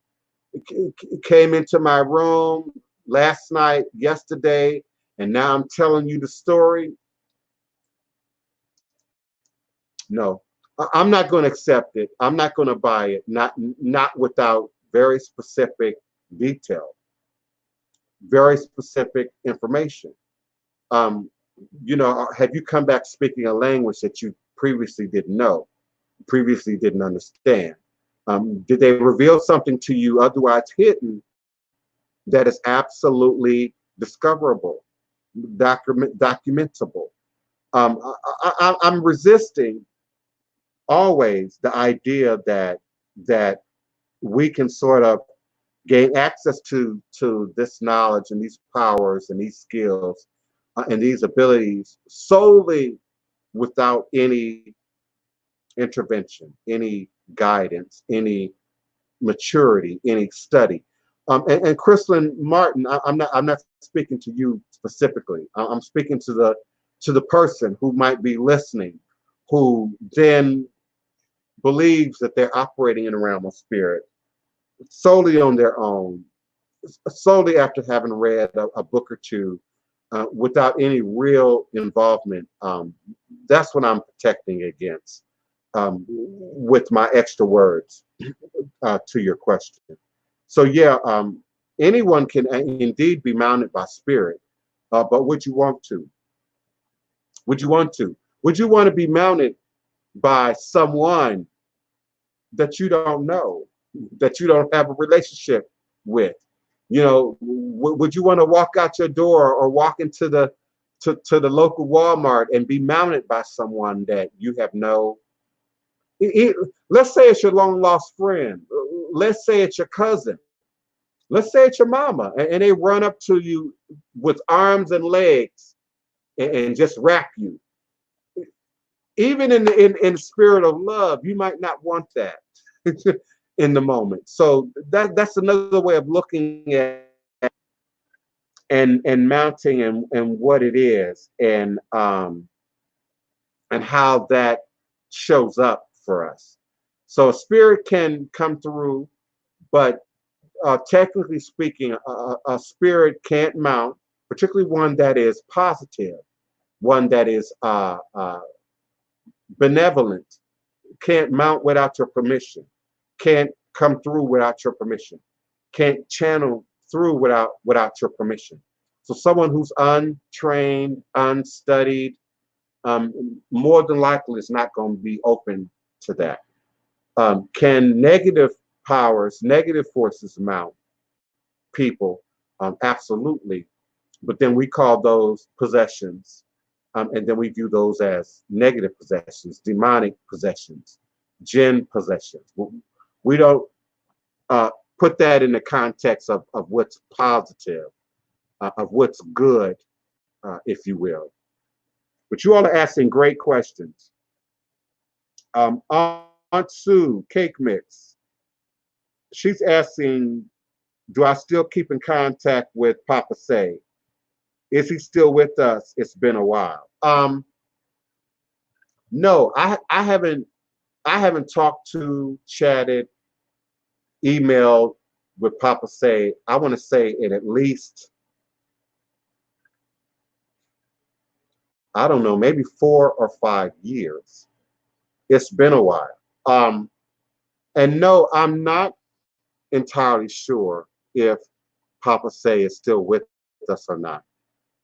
came into my room last night, yesterday, and now I'm telling you the story. No, I'm not going to accept it. I'm not going to buy it. Not without very specific detail, very specific information. Um, have you come back speaking a language that you previously didn't know, previously didn't understand? Did they reveal something to you otherwise hidden that is absolutely discoverable, documentable? I'm resisting always the idea that we can sort of gain access to this knowledge and these powers and these skills and these abilities solely without any intervention, any guidance, any maturity, any study. And Crystal Martin, I'm not speaking to you specifically. I'm speaking to the person who might be listening, who then believes that they're operating in a realm of spirit solely on their own, solely after having read a book or two, without any real involvement. That's what I'm protecting against with my extra words to your question. So yeah, anyone can indeed be mounted by spirit, but would you want to? Would you want to? Would you want to be mounted by someone that you don't know, that you don't have a relationship with? Would you want to walk out your door or walk into to the local Walmart and be mounted by someone that you have let's say it's your long lost friend, let's say it's your cousin, let's say it's your mama, and they run up to you with arms and legs and just wrap you. Even in the spirit of love, you might not want that in the moment. So that's another way of looking at and mounting and what it is, and how that shows up for us. So a spirit can come through, but technically speaking, a spirit can't mount, particularly one that is positive, one that is benevolent, can't mount without your permission, can't come through without your permission, can't channel through without your permission. So someone who's untrained, unstudied, more than likely is not going to be open to that. Can negative powers, negative forces mount people? Absolutely. But then we call those possessions. And then we view those as negative possessions, demonic possessions, jinn possessions. We don't put that in the context of what's positive, of what's good, if you will. But you all are asking great questions. Aunt Sue, Cake Mix, she's asking, do I still keep in contact with Papa Say? Is he still with us? It's been a while. No, I haven't talked to, chatted, emailed with Papa Say. I want to say in at least, I don't know, maybe 4 or 5 years. It's been a while. And no, I'm not entirely sure if Papa Say is still with us or not.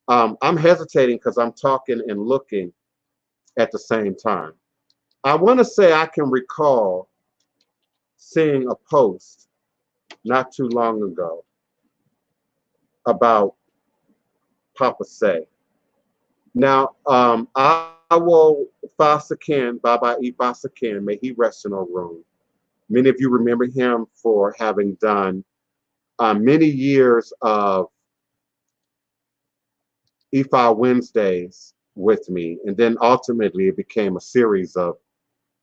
I'm hesitating because I'm talking and looking at the same time. I want to say I can recall seeing a post not too long ago about Papa Say. Now, I will Fasakin, Baba E Fasakin, may he rest in our room. Many of you remember him for having done many years of Ifa Wednesdays with me, and then ultimately it became a series of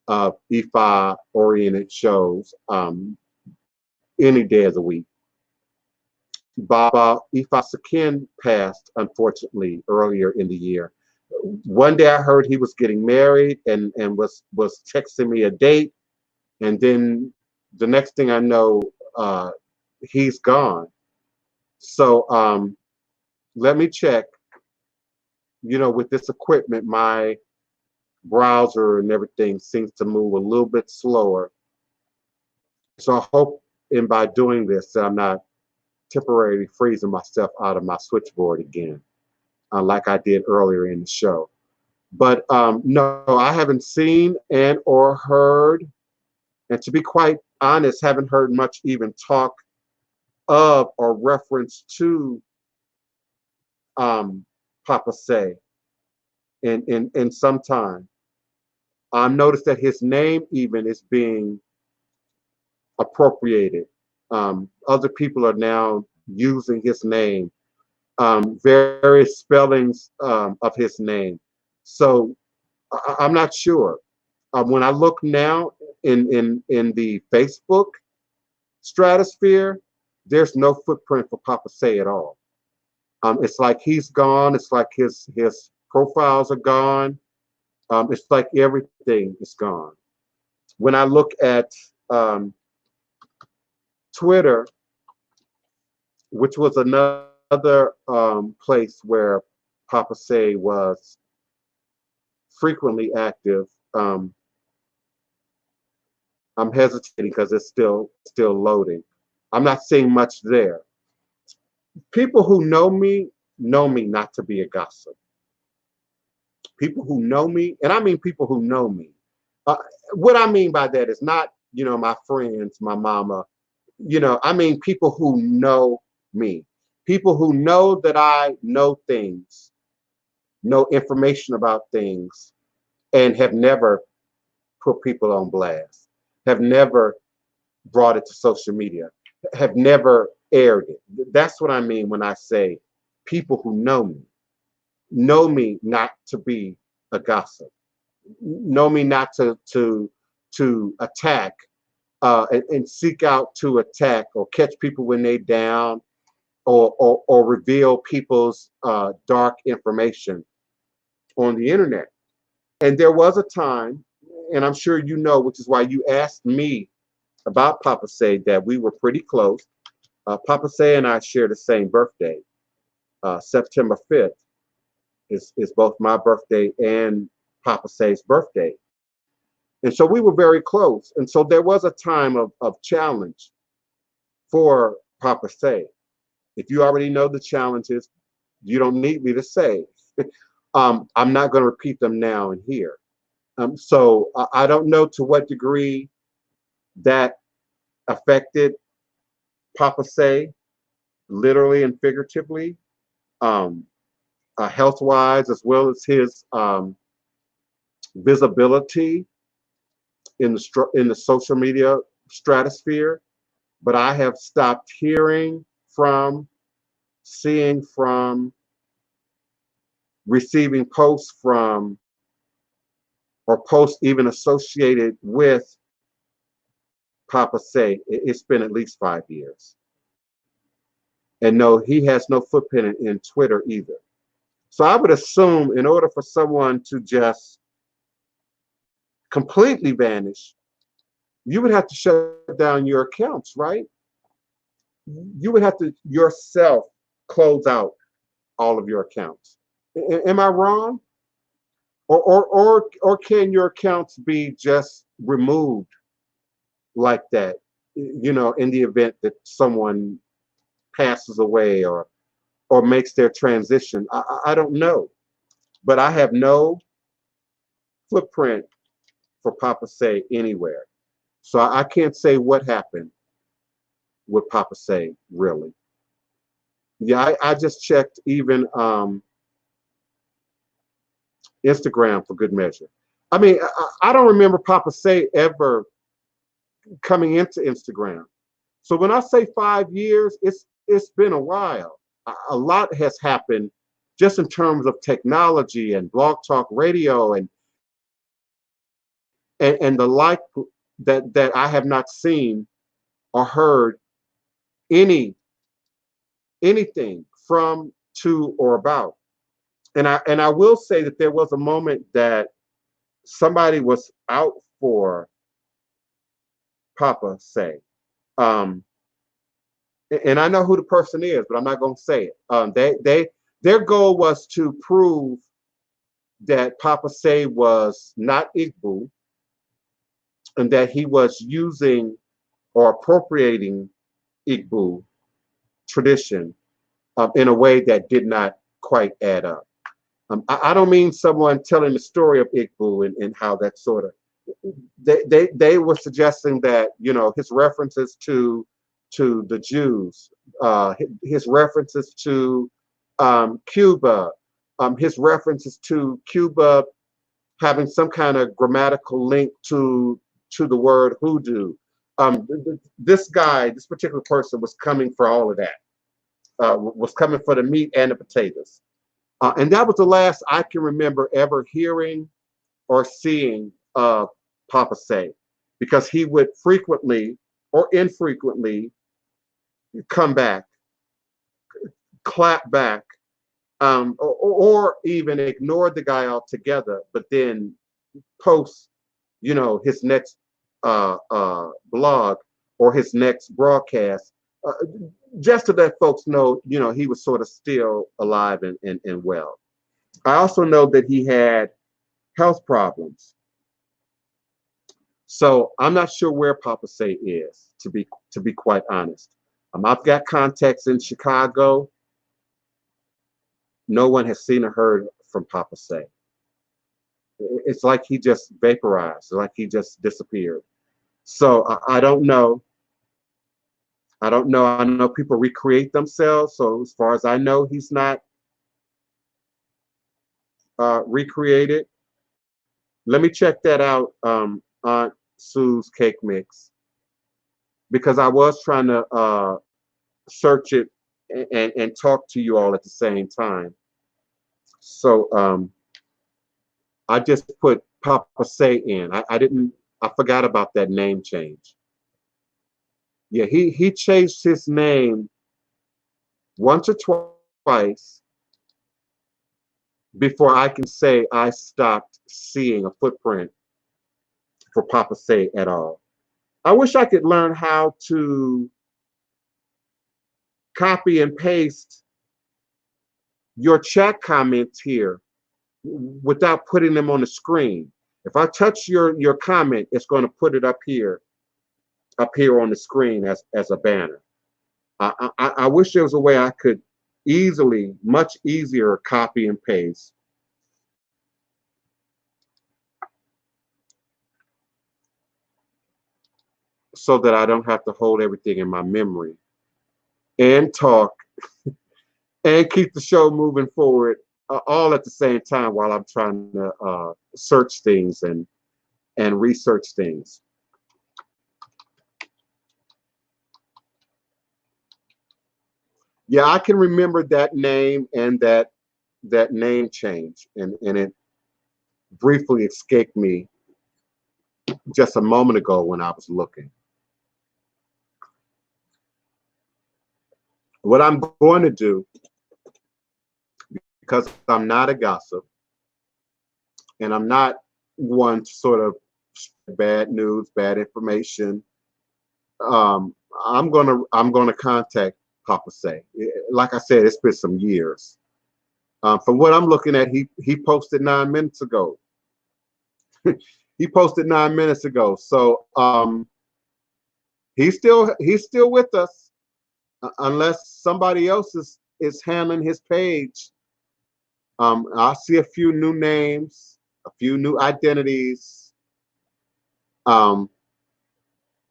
Ifa oriented shows any day of the week. Baba Ifa Sakin passed, unfortunately, earlier in the year. One day I heard he was getting married and was texting me a date, and then the next thing I know, he's gone. So let me check. You know, with this equipment, my browser and everything seems to move a little bit slower. So I hope, and by doing this, I'm not temporarily freezing myself out of my switchboard again, like I did earlier in the show. But no, I haven't seen and or heard, and to be quite honest, haven't heard much even talk of or reference to Papa Say in some time. Noticed that his name even is being appropriated. Other people are now using his name, various spellings of his name. So I'm not sure. When I look now in the Facebook stratosphere, there's no footprint for Papa Say at all. It's like he's gone. It's like his profiles are gone. It's like everything is gone. When I look at Twitter, which was another place where Papa Say was frequently active, I'm hesitating because it's still loading. I'm not seeing much there. People who know me not to be a gossip. People who know me, and I mean people who know me. What I mean by that is not, you know, my friends, my mama. You know, I mean people who know me. People who know that I know things, know information about things, and have never put people on blast, have never brought it to social media, have never aired it. That's what I mean when I say people who know me not to be a gossip, know me not to attack and seek out to attack or catch people when they down or reveal people's dark information on the internet. And there was a time, and I'm sure you know, which is why you asked me about Papa Say, that we were pretty close. Papa Say and I share the same birthday. September 5th is both my birthday and Papa Say's birthday. And so we were very close. And so there was a time of challenge for Papa Say. If you already know the challenges, you don't need me to say. I'm not going to repeat them now and here. So I don't know to what degree that affected Papa Say, literally and figuratively, health-wise, as well as his visibility in the social media stratosphere. But I have stopped hearing from, seeing from, receiving posts from, or posts even associated with Papa Say. It's been at least 5 years. And no, he has no footprint in Twitter either. So I would assume in order for someone to just completely vanish, you would have to shut down your accounts, right? You would have to yourself close out all of your accounts. Am I wrong? Or can your accounts be just removed like that, you know, in the event that someone passes away or makes their transition? I don't know. But I have no footprint for Papa Say anywhere. So I can't say what happened with Papa Say, really. Yeah, I just checked even Instagram for good measure. I mean, I don't remember Papa Say ever coming into Instagram. So when I say 5 years, it's been a while. A lot has happened just in terms of technology and blog talk radio and the like, that I have not seen or heard anything from, to, or about. And I will say that there was a moment that somebody was out for Papa Say. And I know who the person is, but I'm not going to say it. Their goal was to prove that Papa Say was not Igbo, and that he was using or appropriating Igbo tradition in a way that did not quite add up. I don't mean someone telling the story of Igbo and how that sort of, they were suggesting that, you know, his references to the Jews, his references to Cuba, his references to Cuba having some kind of grammatical link to the word hoodoo. This particular person was coming for all of that, was coming for the meat and the potatoes. And that was the last I can remember ever hearing or seeing Papa Say, because he would frequently or infrequently come back, clap back, or even ignore the guy altogether, but then post, you know, his next blog or his next broadcast, just to let folks know, you know, he was sort of still alive and well. I also know that he had health problems. So I'm not sure where Papa Say is, to be quite honest. I've got contacts in Chicago. No one has seen or heard from Papa Say. It's like he just vaporized, like he just disappeared. So I don't know. I don't know. I know people recreate themselves. So as far as I know, he's not recreated. Let me check that out, Aunt Sue's Cake Mix, because I was trying to search it and talk to you all at the same time. So I just put Papa Say in. I forgot about that name change. Yeah, he changed his name once or twice before I can say I stopped seeing a footprint for Papa Say at all. I wish I could learn how to copy and paste your chat comments here without putting them on the screen. If I touch your comment, it's going to put it up here on the screen as a banner. I wish there was a way I could easily, much easier, copy and paste so that I don't have to hold everything in my memory and talk and keep the show moving forward all at the same time while I'm trying to search things and research things. Yeah, I can remember that name and that name change, and it briefly escaped me just a moment ago when I was looking. What I'm going to do, because I'm not a gossip and I'm not one to sort of bad news, bad information, I'm gonna contact Papa Say. Like I said, it's been some years. From what I'm looking at, he posted 9 minutes ago. He posted 9 minutes ago, so he's still with us, unless somebody else is handling his page. I see a few new names, a few new identities.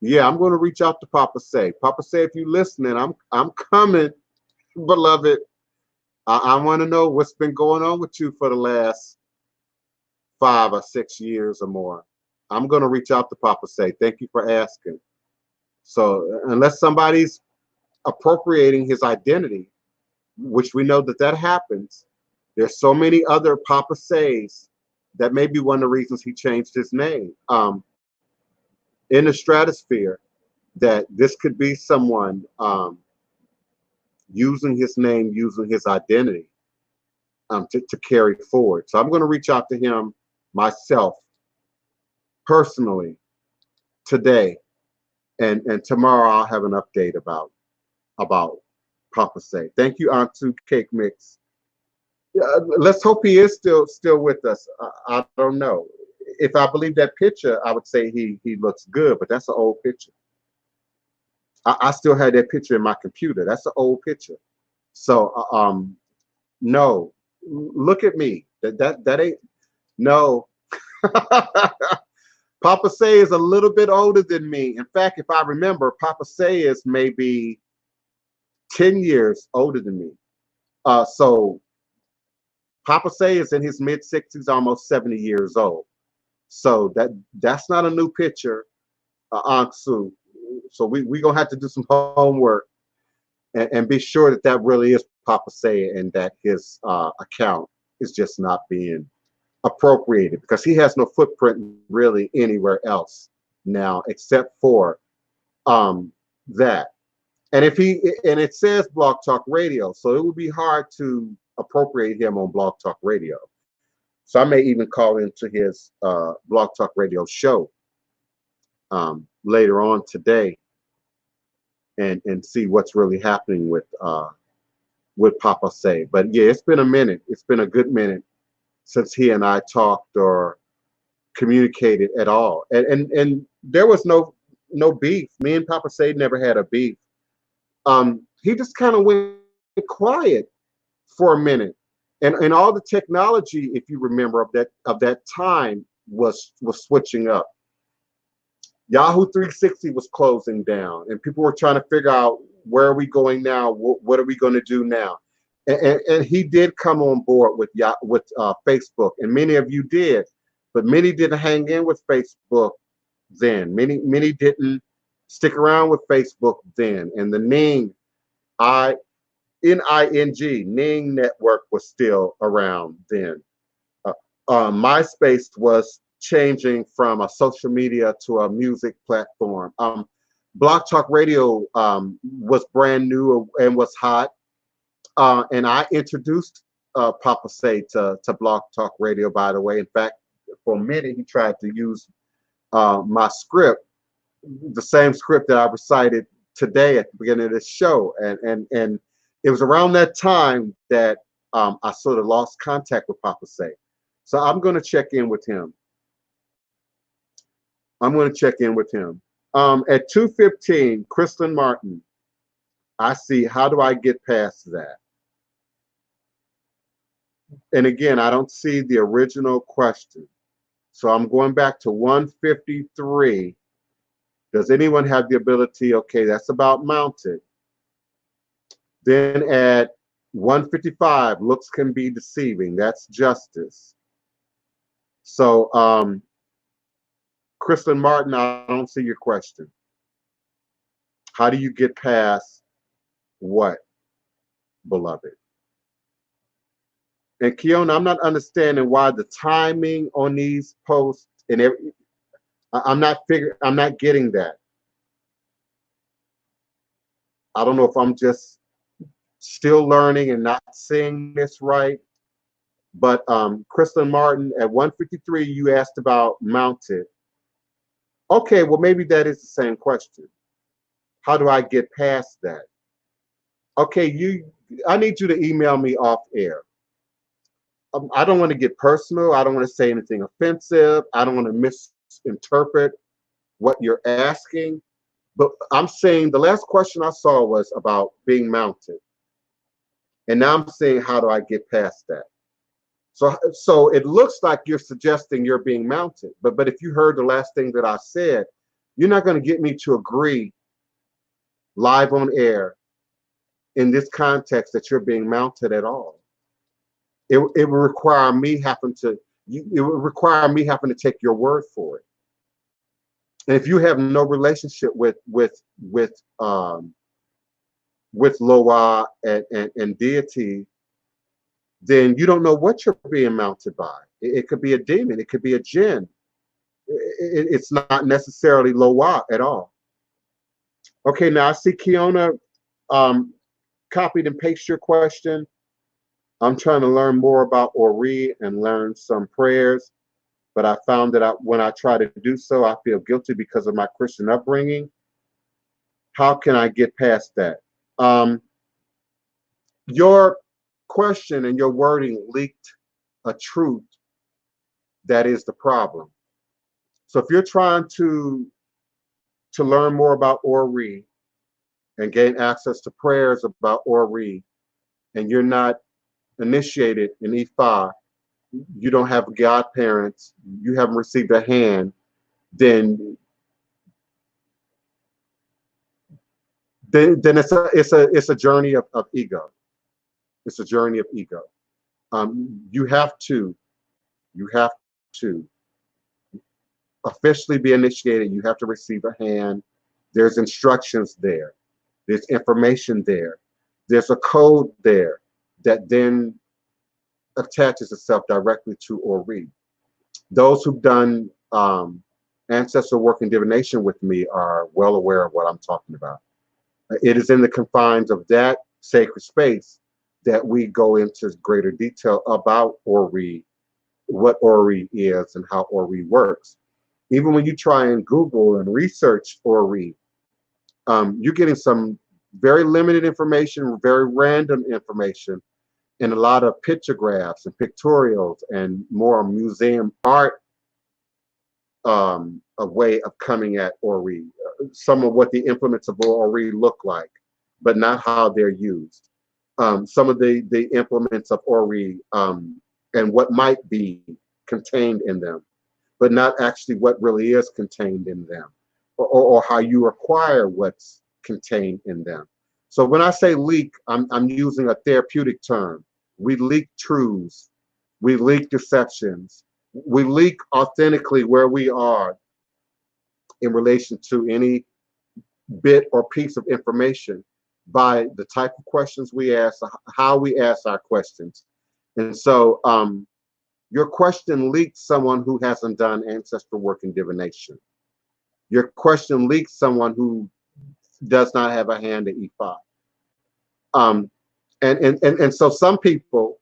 Yeah, I'm going to reach out to Papa Say. Papa Say, if you're listening, I'm coming, beloved. I want to know what's been going on with you for the last 5 or 6 years or more. I'm going to reach out to Papa Say. Thank you for asking. So unless somebody's appropriating his identity, which we know that happens, there's so many other Papa Says that may be one of the reasons he changed his name. In the stratosphere, that this could be someone using his name, using his identity to carry forward. So I'm going to reach out to him myself personally today, and tomorrow I'll have an update about Papa Say. Thank you, Aunt Sue Cake Mix. Let's hope he is still with us. I don't know. If I believe that picture, I would say he looks good, but that's an old picture. I still have that picture in my computer. That's an old picture. So no, look at me. That ain't no. Papa Say is a little bit older than me. In fact, if I remember, Papa Say is maybe 10 years older than me. So Papa Say is in his mid-60s, almost 70 years old. So that's not a new picture, Aunt Sue. So we gonna have to do some homework and be sure that really is Papa Say, and that his account is just not being appropriated, because he has no footprint really anywhere else now except for that. And it says Blog Talk Radio, so it would be hard to appropriate him on Blog Talk Radio. So I may even call into his Blog Talk Radio show later on today and see what's really happening with Papa Say. But yeah, it's been a minute. It's been a good minute since he and I talked or communicated at all. And there was no beef. Me and Papa Say never had a beef. He just kind of went quiet for a minute. And all the technology, if you remember, of that time was switching up. Yahoo 360 was closing down, and people were trying to figure out, where are we going now? What are we going to do now? And he did come on board with Facebook, and many of you did, but many didn't hang in with Facebook then. Many didn't stick around with Facebook then, and the Ning Ning network was still around then. MySpace was changing from a social media to a music platform. Blog Talk Radio was brand new and was hot. And I introduced Papa Say to Blog Talk Radio, by the way. In fact, for a minute, he tried to use my script, the same script that I recited today at the beginning of this show. And it was around that time that I sort of lost contact with Papa Say. So I'm going to check in with him. I'm going to check in with him. At 2:15, Kristen Martin, I see, how do I get past that? And again, I don't see the original question. So I'm going back to 153. Does anyone have the ability? Okay, that's about mounted. Then at 155, looks can be deceiving. That's justice. So, Kristen Martin, I don't see your question. How do you get past what, beloved? And Kiona, I'm not understanding why the timing on these posts and I'm not getting that. I don't know if I'm just still learning and not seeing this right. But Kristen Martin, at 153, you asked about mounted. Okay, well, maybe that is the same question. How do I get past that? Okay, I need you to email me off air. I don't want to get personal. I don't want to say anything offensive. I don't want to misinterpret what you're asking. But I'm saying the last question I saw was about being mounted. And now I'm saying, how do I get past that? So it looks like you're suggesting you're being mounted. But if you heard the last thing that I said, you're not going to get me to agree live on air in this context that you're being mounted at all. It would require me having to take your word for it. And if you have no relationship with Loa and deity, then you don't know what you're being mounted by. It could be a demon. It could be a jinn. It's not necessarily Loa at all. Okay, now I see Kiona copied and pasted your question. I'm trying to learn more about Ori and learn some prayers, but I found that when I try to do so, I feel guilty because of my Christian upbringing. How can I get past that? Your question and your wording leaked a truth that is the problem. So if you're trying to learn more about Ori and gain access to prayers about Ori, and you're not initiated in Ifa, you don't have godparents, you haven't received a hand, then it's a journey of ego. It's a journey of ego. You have to officially be initiated. You have to receive a hand. There's instructions there. There's information there. There's a code there that then attaches itself directly to Ori. Those who've done ancestral work and divination with me are well aware of what I'm talking about. It is in the confines of that sacred space that we go into greater detail about Ori, what Ori is and how Ori works. Even when you try and Google and research Ori, you're getting some very limited information, very random information, and a lot of pictographs and pictorials and more museum art, a way of coming at Ori. Some of what the implements of Ori look like, but not how they're used. Some of the implements of Ori and what might be contained in them, but not actually what really is contained in them, or how you acquire what's contained in them. So when I say leak, I'm using a therapeutic term. We leak truths, we leak deceptions, we leak authentically where we are in relation to any bit or piece of information by the type of questions we ask, how we ask our questions. And so your question leaked someone who hasn't done ancestral work and divination. Your question leaks someone who does not have a hand at E5. And so some people,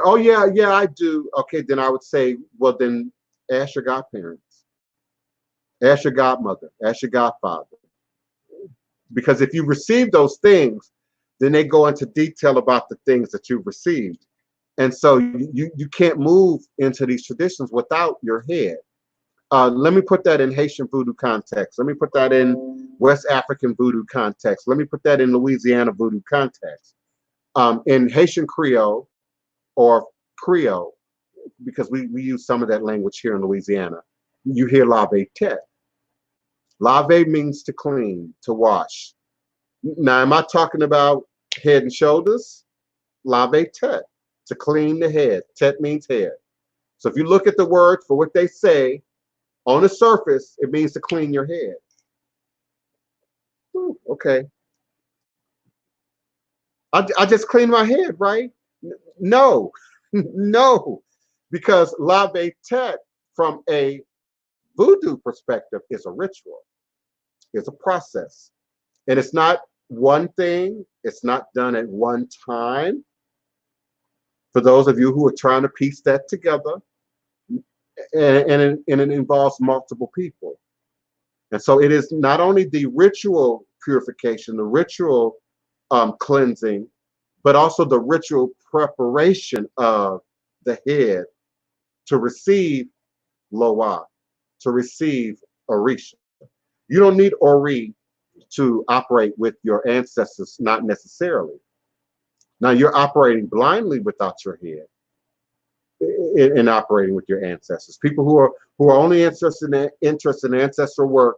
oh yeah, I do. Okay, then I would say, well, then ask your godparents. Ask your godmother, ask your godfather. Because if you receive those things, then they go into detail about the things that you've received. And so you can't move into these traditions without your head. Let me put that in Haitian voodoo context. Let me put that in West African voodoo context. Let me put that in Louisiana voodoo context. In Haitian Creole or Creole, because we use some of that language here in Louisiana, you hear lave tête. Lave means to clean, to wash. Now, am I talking about head and shoulders? Lave tête, to clean the head. Tête means head. So if you look at the word for what they say, on the surface, it means to clean your head. Ooh, okay. I just cleaned my head, right? No, no, because lave tête from a voodoo perspective is a ritual. It's a process. And it's not one thing. It's not done at one time. For those of you who are trying to piece that together, and it involves multiple people. And so it is not only the ritual purification, the ritual cleansing, but also the ritual preparation of the head to receive Loa, to receive Orisha. You don't need Ori to operate with your ancestors, not necessarily. Now you're operating blindly without your head in operating with your ancestors. People who are only interested in ancestral work,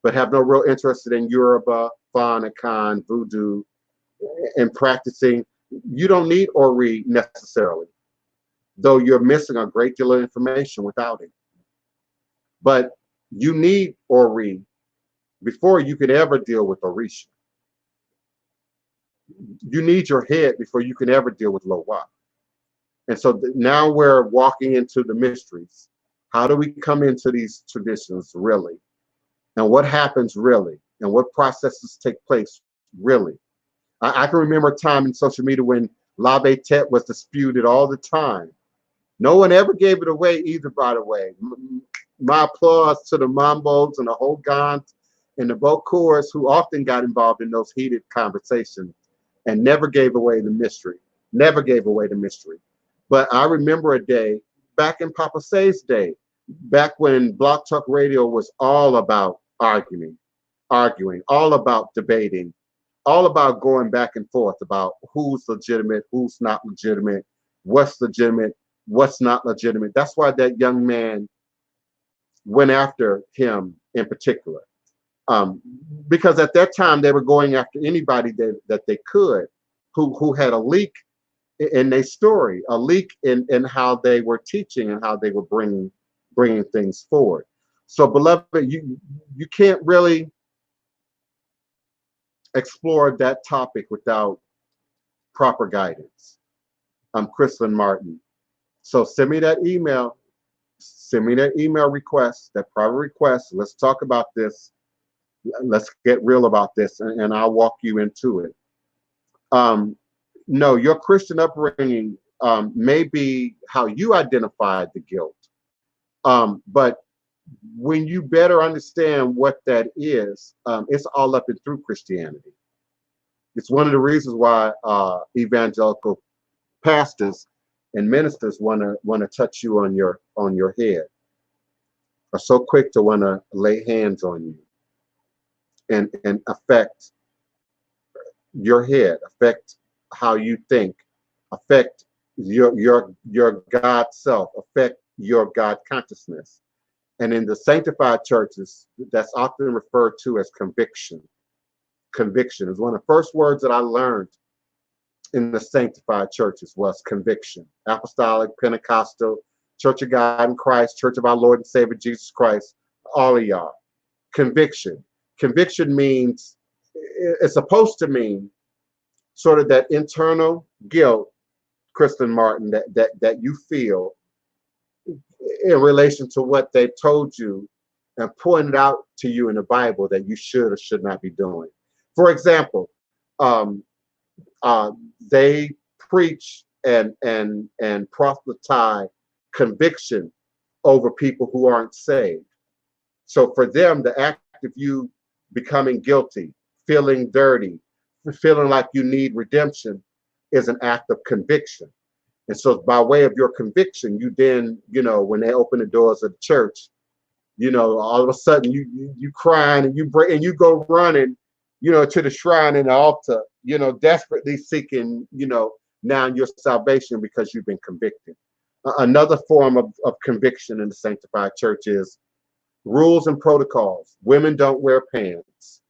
but have no real interest in Yoruba, Fon, Akan, Voodoo, and practicing. You don't need Ori necessarily, though you're missing a great deal of information without it. But you need Ori before you can ever deal with Orisha. You need your head before you can ever deal with Loa. And so now we're walking into the mysteries. How do we come into these traditions really? And what happens really? And what processes take place really? I can remember a time in social media when lave tête was disputed all the time. No one ever gave it away either, by the way. My applause to the Mambos and the Hogans and the Bokors who often got involved in those heated conversations and never gave away the mystery. Never gave away the mystery. But I remember a day back in Papa Say's day, back when Blog Talk Radio was all about arguing, all about debating, all about going back and forth about who's legitimate, who's not legitimate, what's not legitimate. That's why that young man went after him in particular. Because at that time they were going after anybody that they could who had a leak in their story, a leak in how they were teaching and how they were bringing things forward. So, beloved, you can't really explore that topic without proper guidance. I'm Chrislyn Martin. So send me that email. Send me that email request, that private request. Let's talk about this. Let's get real about this, and I'll walk you into it. No, your Christian upbringing may be how you identified the guilt. But when you better understand what that is, it's all up and through Christianity. It's one of the reasons why evangelical pastors and ministers want to touch you on your head, are so quick to want to lay hands on you and affect your head, affect how you think, affect your God self, affect your God consciousness. And in the sanctified churches, that's often referred to as conviction. Conviction is one of the first words that I learned in the sanctified churches was conviction. Apostolic, Pentecostal, Church of God in Christ, Church of our Lord and Savior Jesus Christ, all of y'all. Conviction. Conviction means, it's supposed to mean sort of that internal guilt, Chrislyn Martin, that you feel in relation to what they told you and pointed out to you in the Bible that you should or should not be doing. For example, they preach and proselytize conviction over people who aren't saved. So for them, the act of you becoming guilty, feeling dirty, feeling like you need redemption is an act of conviction. And so by way of your conviction, you then, when they open the doors of the church, all of a sudden you crying and you go running, to the shrine and the altar, desperately seeking, now your salvation because you've been convicted. Another form of conviction in the sanctified church is rules and protocols. Women don't wear pants.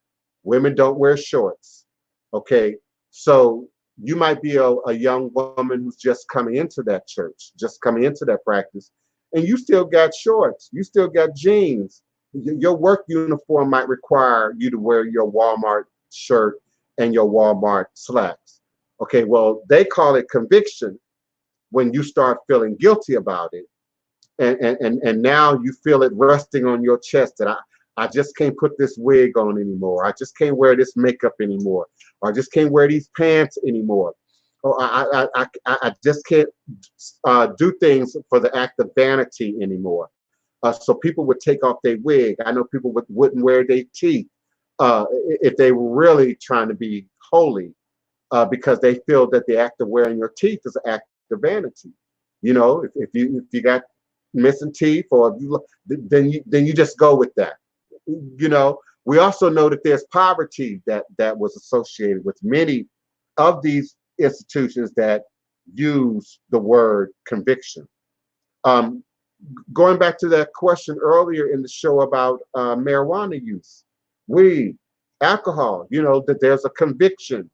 Women don't wear shorts. Okay. So you might be a young woman who's just coming into that church, just coming into that practice, and you still got shorts. You still got jeans. Your work uniform might require you to wear your Walmart shirt and your Walmart slacks. Okay. Well, they call it conviction when you start feeling guilty about it. And now you feel it resting on your chest that I just can't put this wig on anymore. I just can't wear this makeup anymore. Or I just can't wear these pants anymore. Or I just can't do things for the act of vanity anymore. So people would take off their wig. I know people wouldn't wear their teeth if they were really trying to be holy, because they feel that the act of wearing your teeth is an act of vanity. If you got missing teeth, or then you just go with that. We also know that there's poverty that was associated with many of these institutions that use the word conviction. Going back to that question earlier in the show about marijuana use, weed, alcohol, that there's a conviction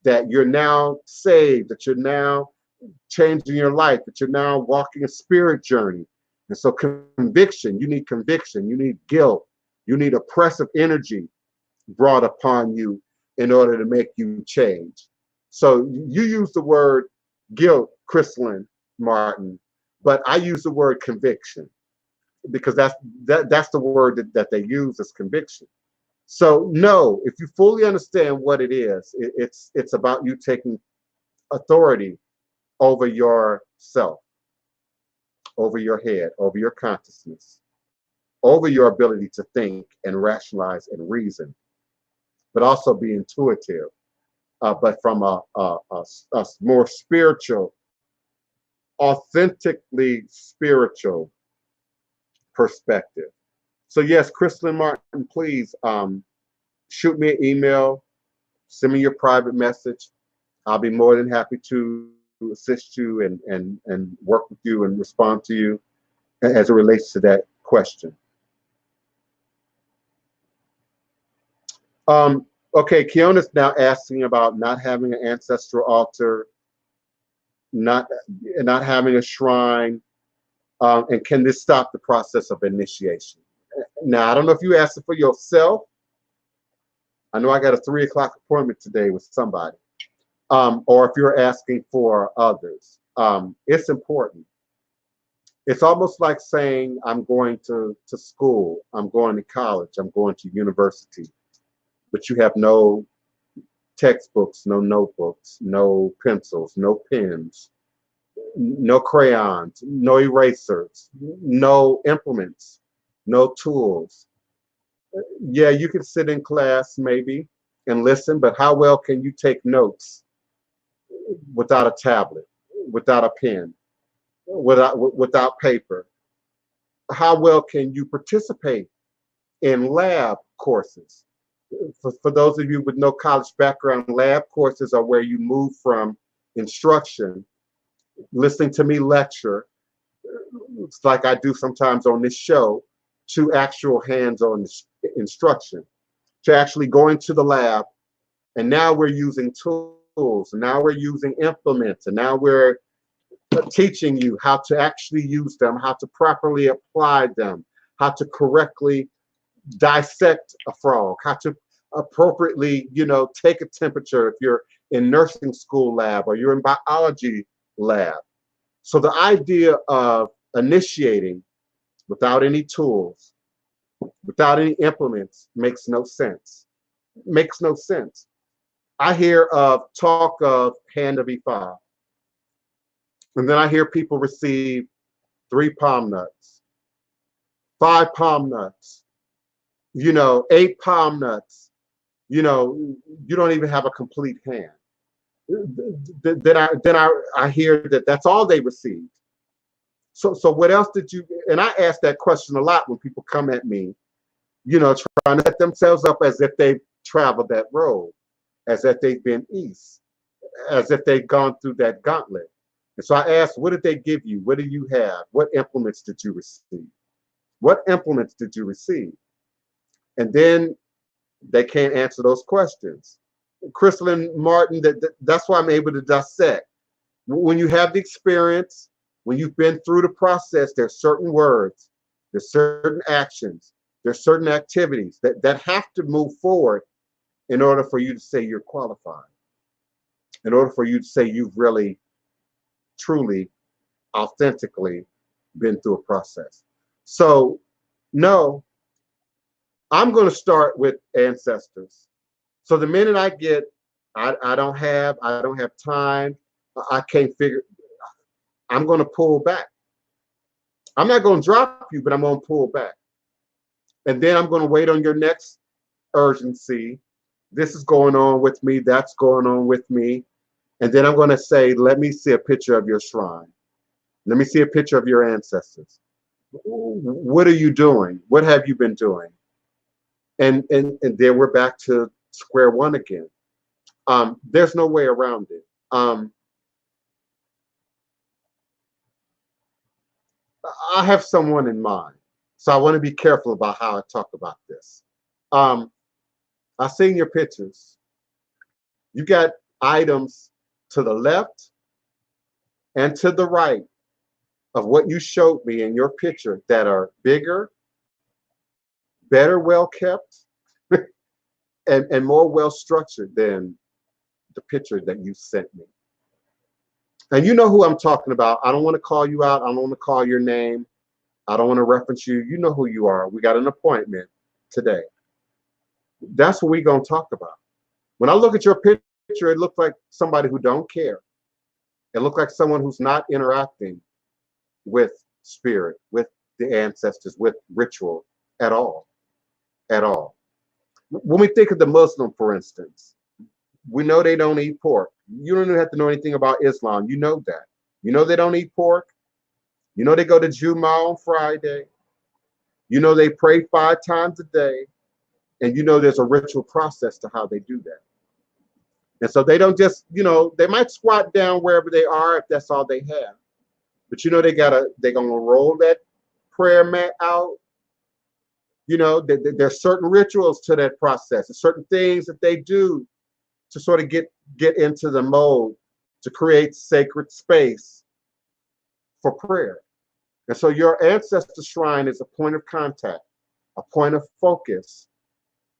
that you're now saved, that you're now changing your life, that you're now walking a spirit journey. And so conviction, you need guilt, you need oppressive energy brought upon you in order to make you change. So you use the word guilt, Chrislyn Martin, but I use the word conviction because that's the word that they use as conviction. So no, if you fully understand what it is, it's about you taking authority over yourself, over your head, over your consciousness, over your ability to think and rationalize and reason, but also be intuitive, but from a more spiritual, authentically spiritual perspective. So yes, Chrislyn Martin, please shoot me an email, send me your private message. I'll be more than happy to assist you and work with you and respond to you as it relates to that question. Okay, Keona's now asking about not having an ancestral altar, not having a shrine, and can this stop the process of initiation? Now, I don't know if you asked it for yourself. I know I got a 3 o'clock appointment today with somebody. Or if you're asking for others. It's important. It's almost like saying, I'm going to school, I'm going to college, I'm going to university, but you have no textbooks, no notebooks, no pencils, no pens, no crayons, no erasers, no implements, no tools. Yeah, you can sit in class maybe and listen, but how well can you take notes without a tablet, without a pen, without paper? How well can you participate in lab courses? For those of you with no college background, lab courses are where you move from instruction, listening to me lecture, it's like I do sometimes on this show, to actual hands-on instruction, to actually going to the lab. And now we're using tools, and now we're using implements, and now we're teaching you how to actually use them, how to properly apply them, how to correctly dissect a frog, how to appropriately, take a temperature if you're in nursing school lab or you're in biology lab. So the idea of initiating without any tools, without any implements, makes no sense. Makes no sense. I hear talk of hand of Ifa, and then I hear people receive 3 palm nuts, 5 palm nuts, you know, 8 palm nuts, you know, you don't even have a complete hand. Then I hear that that's all they received. So what else did you, and I ask that question a lot when people come at me, you know, trying to set themselves up as if they've traveled that road, as if they've been east, as if they've gone through that gauntlet. And so I asked, what did they give you? What do you have? What implements did you receive? What implements did you receive? And then they can't answer those questions. Crystalline Martin, that's why I'm able to dissect. When you have the experience, when you've been through the process, there's certain words, there's certain actions, there's certain activities that have to move forward in order for you to say you're qualified, in order for you to say you've really, truly, authentically been through a process. So, no, I'm going to start with ancestors. So the minute I get, I don't have time, I can't figure, I'm going to pull back. I'm not going to drop you, but I'm going to pull back. And then I'm going to wait on your next urgency. This is going on with me. That's going on with me. And then I'm going to say, let me see a picture of your shrine. Let me see a picture of your ancestors. What are you doing? What have you been doing? And then we're back to square one again. There's no way around it. I have someone in mind, so I want to be careful about how I talk about this. I've seen your pictures. You got items to the left and to the right of what you showed me in your picture that are bigger, better well kept, and more well structured than the picture that you sent me. And you know who I'm talking about. I don't want to call you out. I don't want to call your name. I don't want to reference you. You know who you are. We got an appointment today. That's what we're going to talk about. When I look at your picture, it looks like somebody who don't care. It looks like someone who's not interacting with spirit, with the ancestors, with ritual at all. At all. When we think of the Muslim, for instance, we know they don't eat pork. You don't even have to know anything about Islam. You know that. You know they don't eat pork. You know they go to Jummah on Friday. You know they pray 5 times a day. And you know there's a ritual process to how they do that. And so they don't just, you know, they might squat down wherever they are if that's all they have. But you know they're gonna roll that prayer mat out. You know, there's certain rituals to that process, and certain things that they do to sort of get into the mode to create sacred space for prayer. And so your ancestor shrine is a point of contact, a point of focus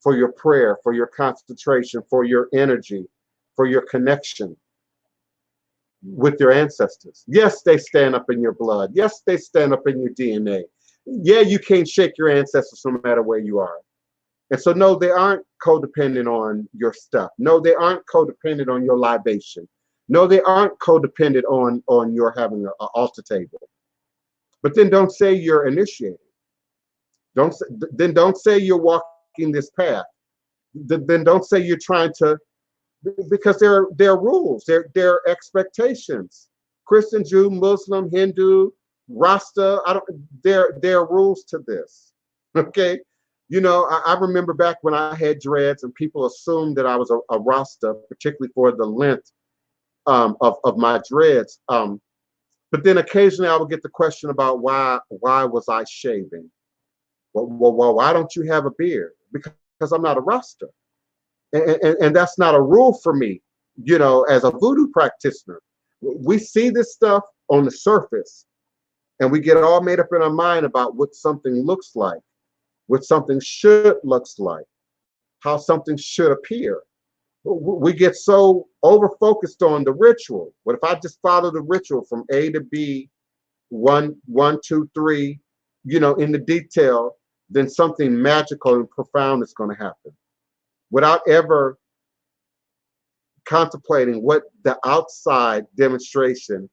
for your prayer, for your concentration, for your energy, for your connection with your ancestors. Yes, they stand up in your blood. Yes, they stand up in your DNA. Yeah, you can't shake your ancestors no matter where you are. And so, no, they aren't codependent on your stuff. No, they aren't codependent on your libation. No, they aren't codependent on your having an altar table. But then don't say you're initiated. Don't say you're walking this path. Then don't say you're trying to, because there are rules, there are expectations. Christian, Jew, Muslim, Hindu, Rasta, there are rules to this. Okay. You know, I remember back when I had dreads and people assumed that I was a Rasta, particularly for the length of my dreads. But then occasionally I would get the question about why was I shaving? Well, why don't you have a beard? Because I'm not a Rasta. And that's not a rule for me, you know, as a voodoo practitioner. We see this stuff on the surface and we get all made up in our mind about what something looks like, what something should looks like, how something should appear. We get so over focused on the ritual. What if I just follow the ritual from A to B, 1, 2, 3, you know, in the detail, then something magical and profound is going to happen without ever contemplating what the outside demonstration,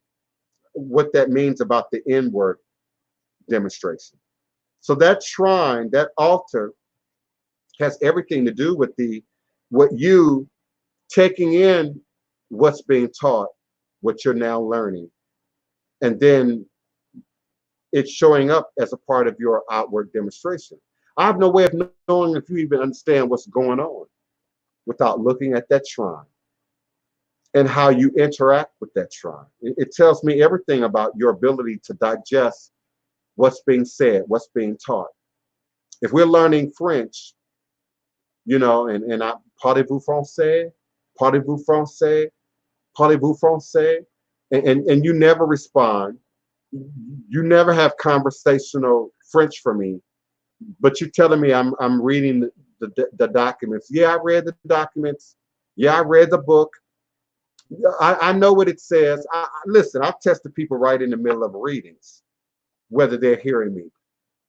what that means about the inward demonstration. So that shrine, that altar, has everything to do with what you taking in what's being taught, what you're now learning, and then it's showing up as a part of your outward demonstration. I have no way of knowing if you even understand what's going on without looking at that shrine and how you interact with that shrine. It tells me everything about your ability to digest what's being said, what's being taught. If we're learning French, you know, and I parlez-vous français, parlez-vous français, parlez-vous français, and you never respond. You never have conversational French for me, but you're telling me I'm reading the documents. Yeah, I read the documents. Yeah, I read the book. I know what it says. Listen, I've tested people right in the middle of readings, whether they're hearing me.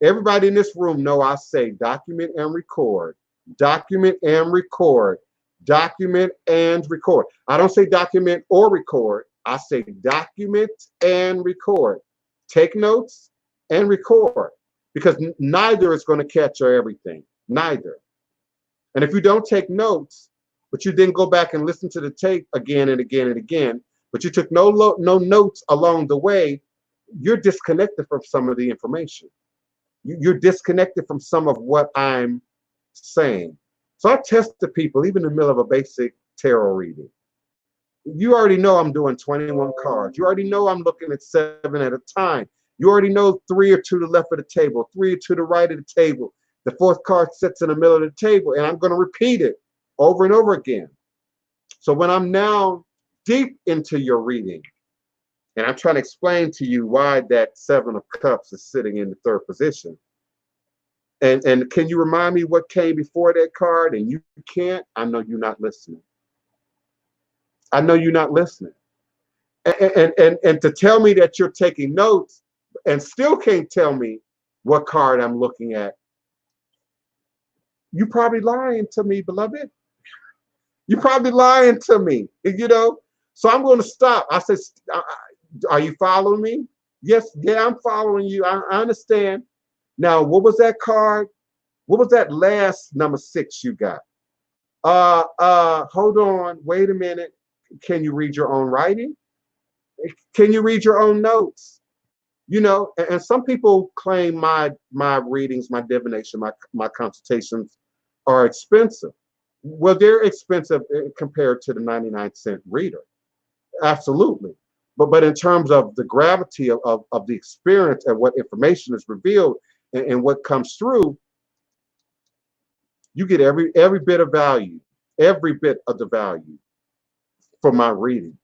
Everybody in this room know I say document and record, document and record, document and record. I don't say document or record. I say document and record. Take notes and record, because neither is going to catch everything. Neither. And if you don't take notes, but you then go back and listen to the tape again and again and again, but you took no notes along the way, you're disconnected from some of the information. You're disconnected from some of what I'm saying. So I test the people, even in the middle of a basic tarot reading. You already know I'm doing 21 cards. You already know I'm looking at 7 at a time. You already know 3 are to the left of the table, 3 are to the right of the table. The 4th card sits in the middle of the table, and I'm going to repeat it over and over again. So when I'm now deep into your reading, and I'm trying to explain to you why that 7 of Cups is sitting in the 3rd position, and can you remind me what came before that card? And you can't, I know you're not listening. I know you're not listening. And to tell me that you're taking notes and still can't tell me what card I'm looking at, you probably lying to me, beloved. You're probably lying to me, you know? So I'm going to stop. I said, are you following me? Yes, yeah, I'm following you. I understand. Now, what was that card? What was that last number 6 you got? Hold on, wait a minute. Can you read your own writing? Can you read your own notes? You know, and some people claim my readings, my divination, my consultations are expensive. Well, they're expensive compared to the 99-cent reader. Absolutely. But in terms of the gravity of the experience and what information is revealed and what comes through, you get every bit of value, every bit of the value for my reading.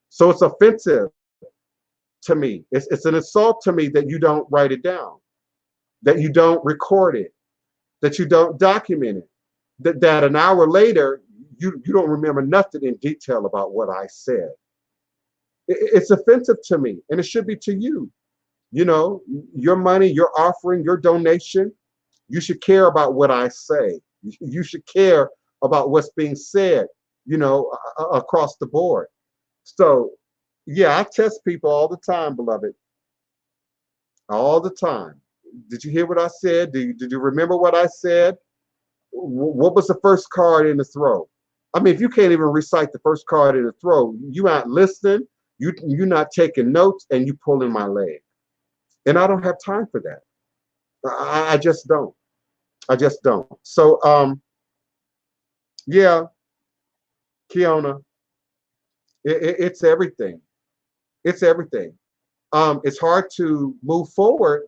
So it's offensive to me. It's an insult to me that you don't write it down, that you don't record it, that you don't document it, that an hour later, you don't remember nothing in detail about what I said. It's offensive to me, and it should be to you. You know, your money, your offering, your donation, you should care about what I say. You should care about what's being said, you know, across the board. So, yeah, I test people all the time, beloved. All the time. Did you hear what I said? Did you remember what I said? What was the first card in the throw? I mean, if you can't even recite the first card in the throw, you aren't listening, you're not taking notes, and you pulling my leg. And I don't have time for that. I just don't. I just don't. So, yeah, Kiona, it's everything. It's everything. It's hard to move forward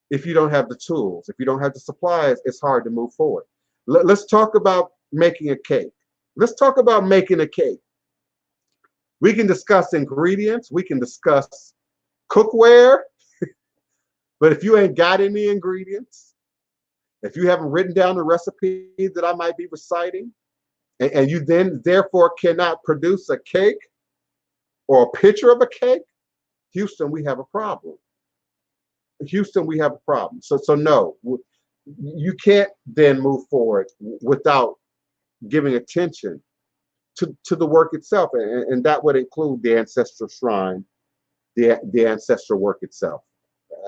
if you don't have the tools. If you don't have the supplies, it's hard to move forward. Let's talk about making a cake. Let's talk about making a cake. We can discuss ingredients. We can discuss cookware. But if you ain't got any ingredients, if you haven't written down the recipe that I might be reciting, and you then therefore cannot produce a cake or a picture of a cake, Houston, we have a problem. Houston, we have a problem. So no, you can't then move forward without giving attention to the work itself, and that would include the ancestral shrine, the ancestral work itself.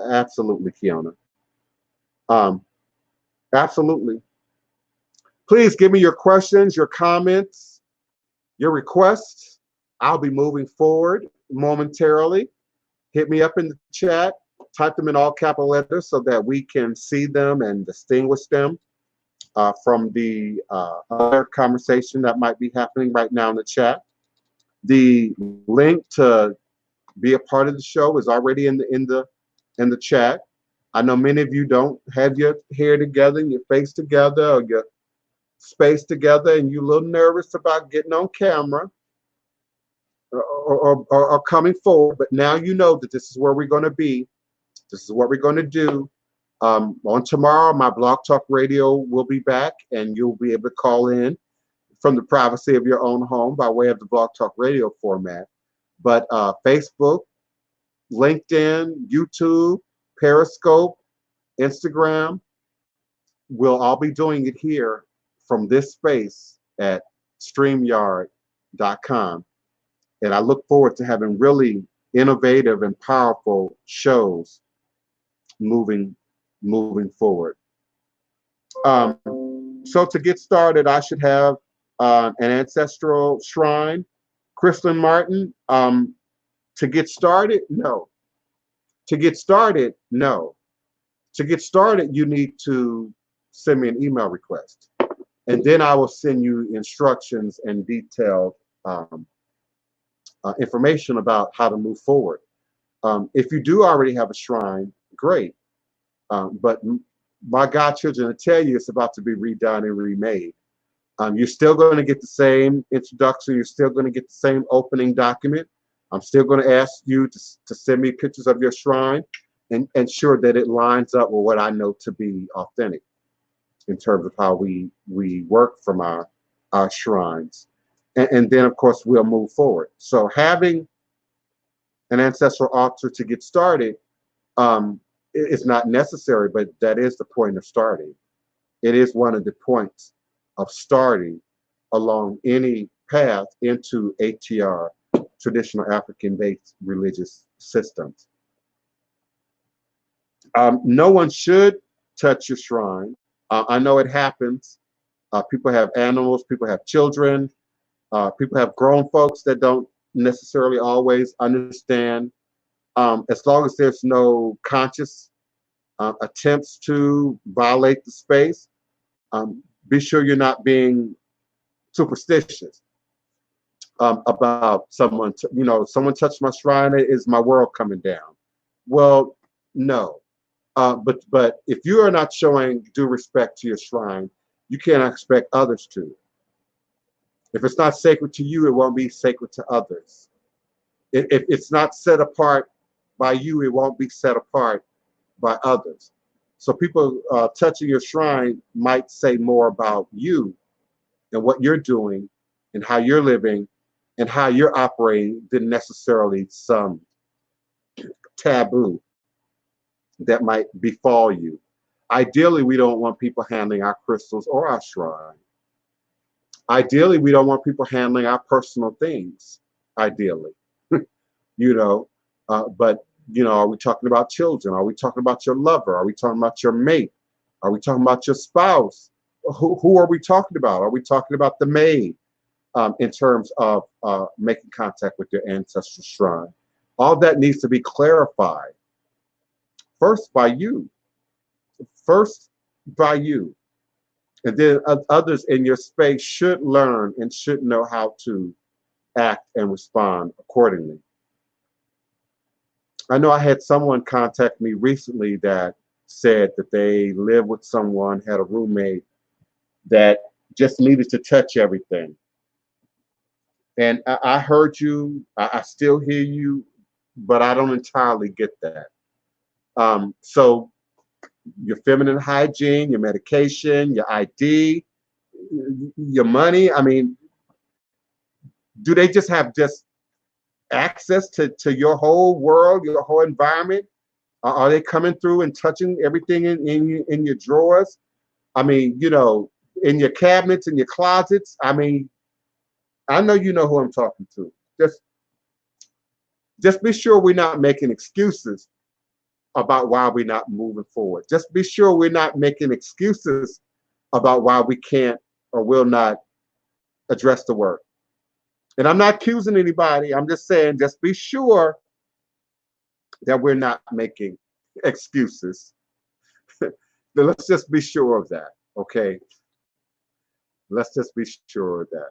Absolutely, Kiona. Absolutely. Please give me your questions, your comments, your requests. I'll be moving forward momentarily. Hit me up in the chat. Type them in all capital letters so that we can see them and distinguish them from the other conversation that might be happening right now in the chat. The link to be a part of the show is already in the chat. I know many of you don't have your hair together, your face together, or your space together, and you're a little nervous about getting on camera or coming forward. But now you know that this is where we're going to be. This is what we're going to do. On tomorrow, my Blog Talk Radio will be back, and you'll be able to call in from the privacy of your own home by way of the Blog Talk Radio format. But Facebook, LinkedIn, YouTube, Periscope, Instagram, we'll all be doing it here from this space at StreamYard.com. And I look forward to having really innovative and powerful shows moving forward. So to get started, I should have an ancestral shrine. Kristen Martin, to get started, no. To get started, no. To get started, you need to send me an email request. And then I will send you instructions and detailed information about how to move forward. If you do already have a shrine, great. But my godchildren will tell you it's about to be redone and remade. You're still going to get the same introduction. You're still going to get the same opening document. I'm still going to ask you to send me pictures of your shrine and ensure that it lines up with what I know to be authentic in terms of how we work from our shrines. And then, of course, we'll move forward. So having an ancestral altar to get started is not necessary, but that is the point of starting. It is one of the points of starting along any path into ATR, traditional African-based religious systems. No one should touch your shrine. I know it happens. People have animals, people have children, people have grown folks that don't necessarily always understand. As long as there's no conscious attempts to violate the space, be sure you're not being superstitious about someone. Someone touched my shrine, is my world coming down? Well, no. But if you are not showing due respect to your shrine, you can't expect others to. If it's not sacred to you, it won't be sacred to others. If it's not set apart by you, it won't be set apart by others. So people touching your shrine might say more about you and what you're doing and how you're living and how you're operating than necessarily some taboo that might befall you. Ideally, we don't want people handling our crystals or our shrine. Ideally, we don't want people handling our personal things. Ideally, but are we talking about children? Are we talking about your lover? Are we talking about your mate? Are we talking about your spouse? Who are we talking about? Are we talking about the maid in terms of making contact with your ancestral shrine? All that needs to be clarified first by you. First by you. And then others in your space should learn and should know how to act and respond accordingly. I know I had someone contact me recently that said that they lived with someone, had a roommate that just needed to touch everything. And I heard you, I still hear you, but I don't entirely get that. So your feminine hygiene, your medication, your ID, your money, I mean, do they just have access to your whole world, your whole environment? Are they coming through and touching everything in your drawers? I mean, in your cabinets, in your closets? I mean, I know you know who I'm talking to. Just be sure we're not making excuses about why we're not moving forward. Just be sure we're not making excuses about why we can't or will not address the work. And I'm not accusing anybody. I'm just saying, just be sure that we're not making excuses. Let's just be sure of that, okay? Let's just be sure of that.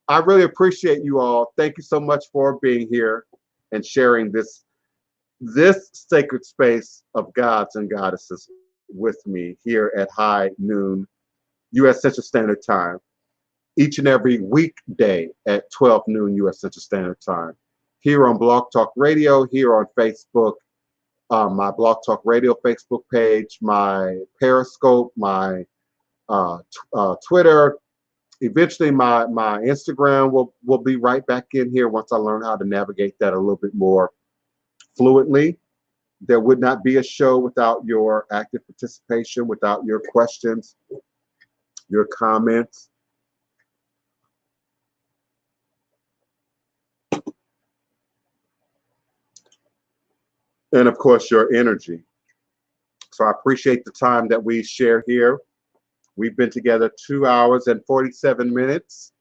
I really appreciate you all. Thank you so much for being here and sharing this sacred space of gods and goddesses with me here at high noon U.S. Central Standard Time, each and every weekday at 12 noon U.S. Central Standard Time, here on Blog Talk Radio, here on Facebook, my Blog Talk Radio Facebook page, my Periscope, my Twitter. Eventually, my Instagram will be right back in here once I learn how to navigate that a little bit more fluently. There would not be a show without your active participation, without your questions, your comments. And of course, your energy. So I appreciate the time that we share here. We've been together 2 hours and 47 minutes.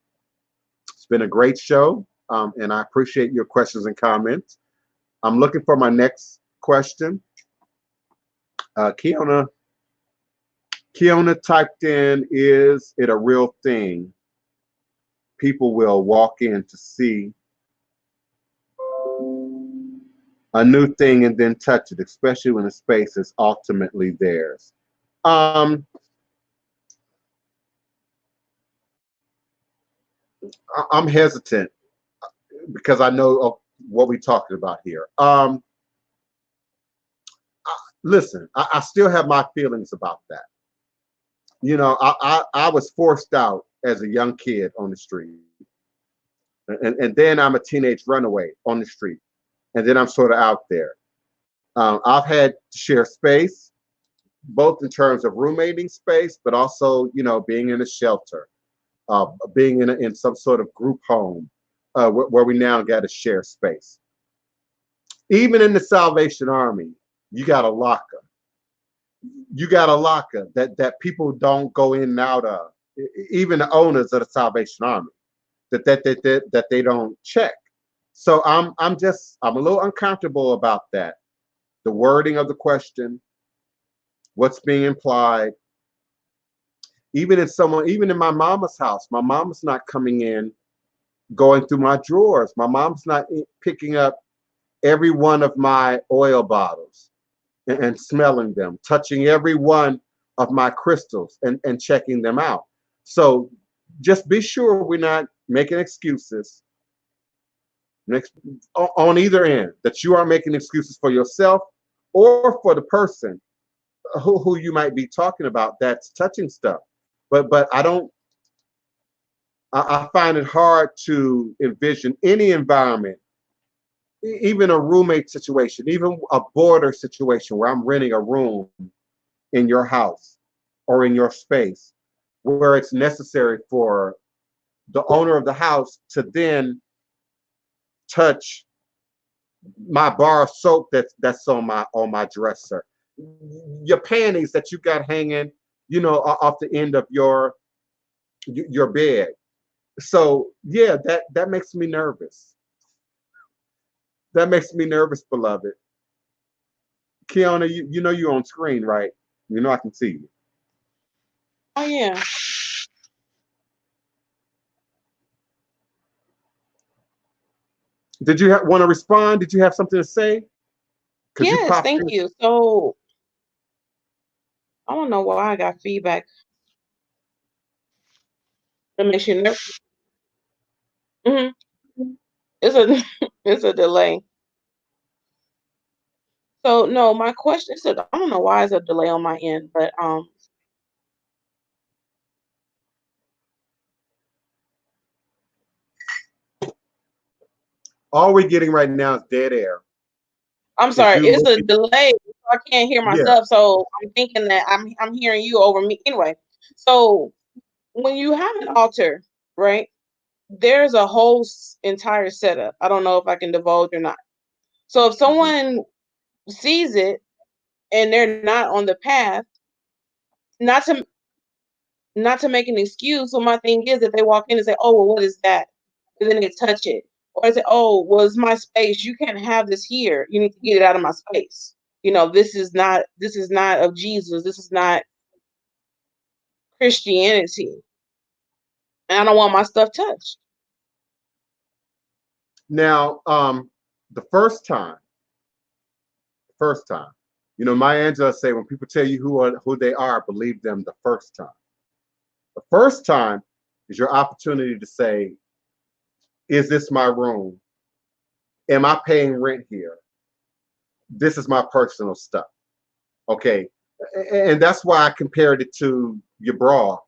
It's been a great show, and I appreciate your questions and comments. I'm looking for my next question. Kiona typed in, is it a real thing? People will walk in to see a new thing and then touch it, especially when the space is ultimately theirs. I'm hesitant because I know of what we're talking about here. Listen, I still have my feelings about that. You know, I was forced out as a young kid on the street. And then I'm a teenage runaway on the street. And then I'm sort of out there. I've had to share space, both in terms of roommating space, but also, you know, being in a shelter, being in some sort of group home where we now got to share space. Even in the Salvation Army, you got a locker. You got a locker that people don't go in and out of. Even the owners of the Salvation Army, that they don't check. So I'm a little uncomfortable about that. The wording of the question, what's being implied. Even in my mama's house, my mama's not coming in, going through my drawers. My mom's not picking up every one of my oil bottles and smelling them, touching every one of my crystals and checking them out. So just be sure we're not making excuses on either end, that you aren't making excuses for yourself or for the person who you might be talking about that's touching stuff. But I find it hard to envision any environment, even a roommate situation, even a boarder situation where I'm renting a room in your house or in your space, where it's necessary for the owner of the house to then touch my bar of soap that's on my dresser, your panties that you got hanging, you know, off the end of your bed. So yeah, that makes me nervous. That makes me nervous, beloved. Kiana, you know you're on screen, right? You know I can see you. Oh yeah. Did you want to respond? Did you have something to say? Yes, thank you. So I don't know why I got feedback. That makes you nervous. It's a delay. So no, my question is, I don't know why it's a delay on my end, but all we're getting right now is dead air. I'm sorry, it's a delay. So I can't hear myself, so I'm thinking that I'm hearing you over me. Anyway, so when you have an altar, right? There's a whole entire setup. I don't know if I can divulge or not. So if someone sees it and they're not on the path, not to not to make an excuse. So my thing is, if they walk in and say, "Oh, well, what is that?" and then they touch it, or they say, "Oh, well, it's my space. You can't have this here. You need to get it out of my space. You know, this is not of Jesus. This is not Christianity, and I don't want my stuff touched." Now, the first time, Maya Angelou say, when people tell you who they are, believe them the first time. The first time is your opportunity to say, is this my room? Am I paying rent here? This is my personal stuff. Okay. And that's why I compared it to your bra.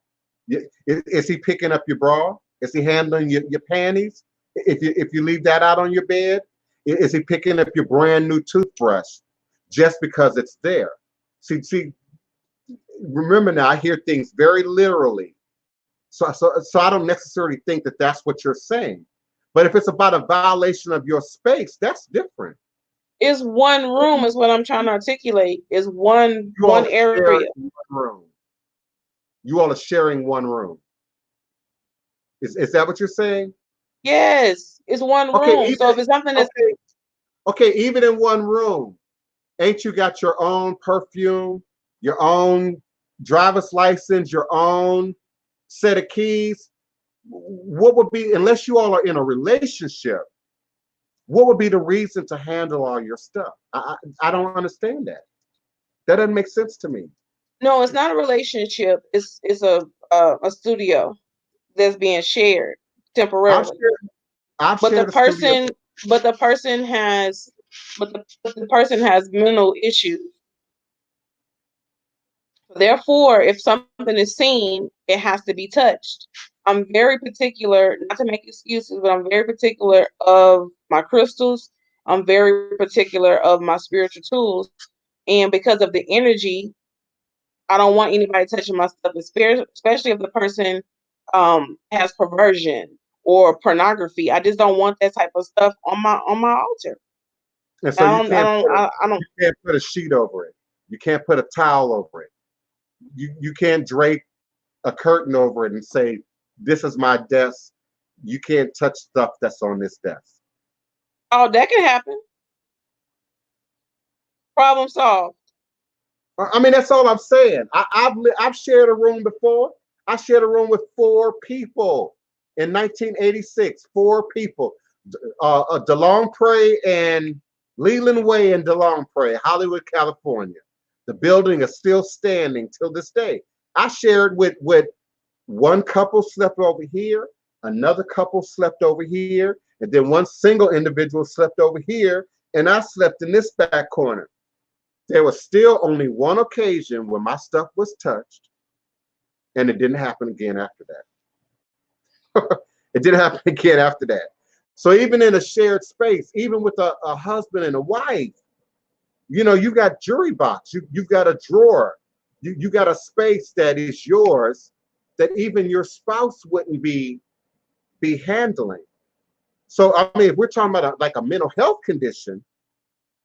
Is he picking up your bra? Is he handling your panties? If you leave that out on your bed, is he picking up your brand new toothbrush just because it's there? See, remember now, I hear things very literally. So I don't necessarily think that that's what you're saying. But if it's about a violation of your space, that's different. It's one room is what I'm trying to articulate. Is one area. One room. You all are sharing one room. Is that what you're saying? Yes, it's one room. So if it's something that's okay, even in one room, ain't you got your own perfume, your own driver's license, your own set of keys? What would be, unless you all are in a relationship, what would be the reason to handle all your stuff? I don't understand that. That doesn't make sense to me. No, it's not a relationship. It's a studio that's being shared temporarily. But the person has mental issues. Therefore, if something is seen, it has to be touched. I'm very particular, not to make excuses, but I'm very particular of my crystals. I'm very particular of my spiritual tools. And because of the energy, I don't want anybody touching my stuff, especially if the person has perversion or pornography. I just don't want that type of stuff on my altar. And so you can't put a sheet over it. You can't put a towel over it. You can't drape a curtain over it and say, this is my desk. You can't touch stuff that's on this desk. Oh, that can happen. Problem solved. I mean, that's all I'm saying. I've shared a room before. I shared a room with 4 people in 1986. 4 people. DeLong Prey and Leland Way in DeLong Prey, Hollywood, California. The building is still standing till this day. I shared with one couple slept over here, another couple slept over here, and then one single individual slept over here, and I slept in this back corner. There was still only one occasion where my stuff was touched, and it didn't happen again after that. It didn't happen again after that. So even in a shared space, even with a husband and a wife, you got jewelry box, you've got a drawer, you got a space that is yours that even your spouse wouldn't be handling. So I mean, if we're talking about a mental health condition,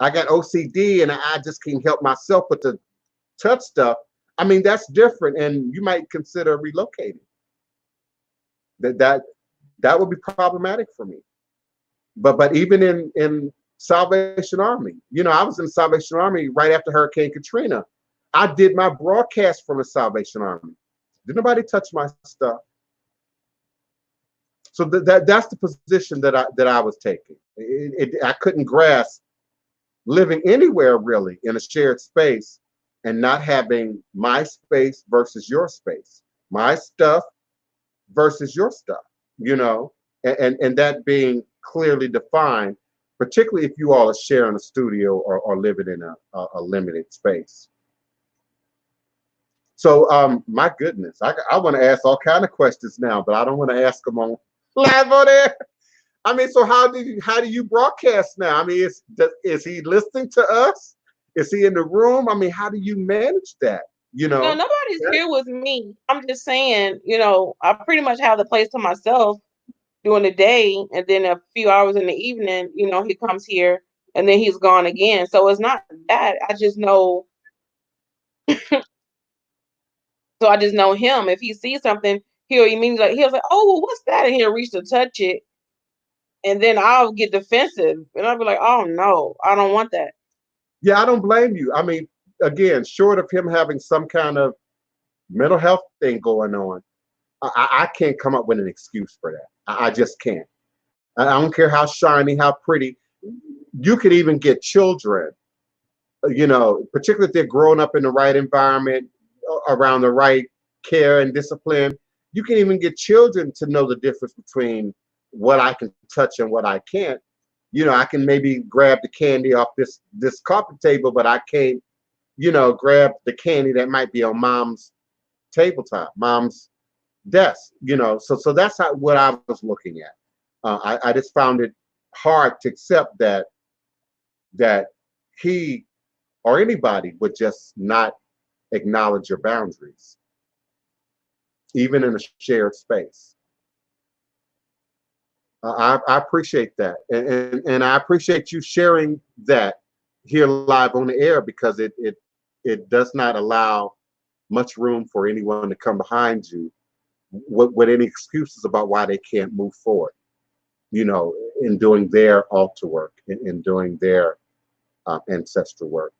I got OCD and I just can't help myself but to touch stuff. I mean, that's different, and you might consider relocating. That would be problematic for me. But even in Salvation Army, I was in the Salvation Army right after Hurricane Katrina. I did my broadcast from the Salvation Army. Did nobody touch my stuff? So that's the position that I was taking. I couldn't grasp living anywhere really in a shared space and not having my space versus your space, my stuff versus your stuff, and that being clearly defined, particularly if you all are sharing a studio or living in a limited space. So my goodness, I want to ask all kind of questions now, but I don't want to ask them on live on air. I mean, so how do you broadcast now? I mean, is he listening to us? Is he in the room? I mean, how do you manage that? No, nobody's here with me. I'm just saying, I pretty much have the place to myself during the day, and then a few hours in the evening, he comes here and then he's gone again. So it's not that. I just know So I just know him. If he sees something, he'll immediately he'll say, "Oh, well, what's that?" And he'll reach to touch it, and then I'll get defensive, and I'll be like, "Oh no, I don't want that." Yeah, I don't blame you. I mean, again, short of him having some kind of mental health thing going on, I can't come up with an excuse for that. I just can't. I don't care how shiny, how pretty. You could even get children, you know, particularly if they're growing up in the right environment, around the right care and discipline. You can even get children to know the difference between what I can touch and what I can't. You know, I can maybe grab the candy off this coffee table, but I can't, you know, grab the candy that might be on mom's tabletop, mom's desk. You know, so that's what I was looking at. I just found it hard to accept that he or anybody would just not acknowledge your boundaries, even in a shared space. I appreciate that, and I appreciate you sharing that here live on the air, because it does not allow much room for anyone to come behind you with any excuses about why they can't move forward, you know, in doing their altar work, in doing their ancestral work.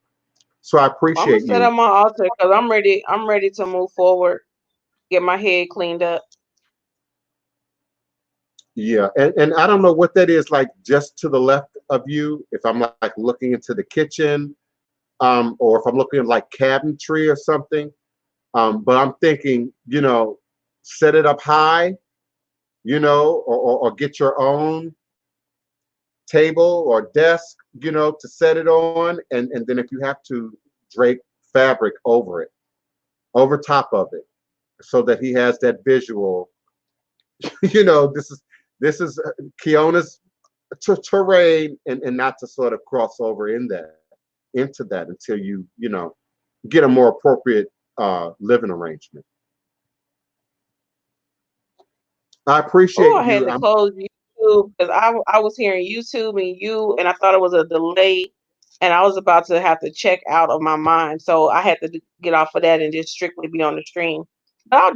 So I I'm gonna appreciate set you. up my altar because I'm ready. I'm ready to move forward, get my head cleaned up. Yeah, and I don't know what that is like just to the left of you. If I'm like looking into the kitchen, or if I'm looking at like cabinetry or something, but I'm thinking, you know, set it up high, you know, or get your own table or desk, you know, to set it on, and then if you have to, drape fabric over it, over top of it, so that he has that visual. You know, this is Keona's terrain, and not to sort of cross over into that until you know, get a more appropriate living arrangement. I Oh, appreciate I had you. to close YouTube because I was hearing YouTube and you, and I thought it was a delay, and I was about to have to check out of my mind. So I had to get off of that and just strictly be on the stream. But I'll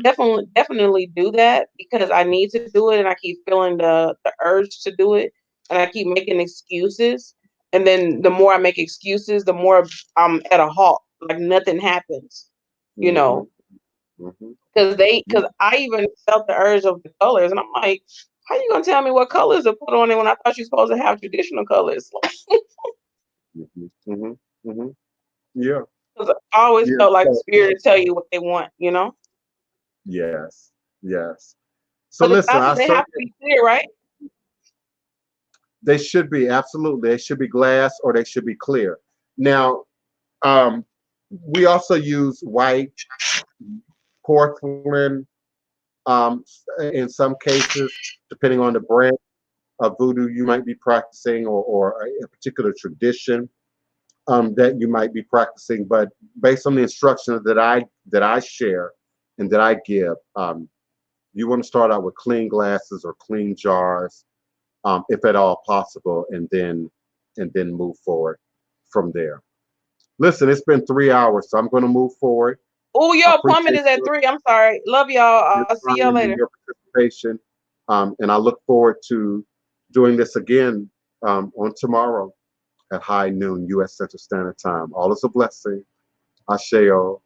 definitely do that because I need to do it, and I keep feeling the urge to do it, and I keep making excuses. And then the more I make excuses, the more I'm at a halt, like nothing happens, you Hmm. know. Hmm. Because I even felt the urge of the colors, and I'm like, how you gonna tell me what colors to put on it when I thought you're supposed to have traditional colors? Hmm. Hmm. Hmm. Yeah. 'Cause I always Yeah. felt like the So, spirit to tell you what they want, you know. yes. Yes. So But the listen, I glasses, they have to certainly, be clear, right? they should be, absolutely. They should be glass or they should be clear. Now, um, we also use white, porcelain, in some cases, depending on the brand of voodoo you might be practicing, or a particular tradition that you might be practicing. But based on the instructions that I share and that I give, you want to start out with clean glasses or clean jars, if at all possible, and then move forward from there. Listen, it's been 3 hours, so I'm going to move forward. Oh, I your appointment appreciate is at 3. I'm sorry. Love y'all. your I'll see y'all time and later. your participation. And I look forward to doing this again on tomorrow at high noon, U.S. Central Standard Time. All is a blessing. Asheo.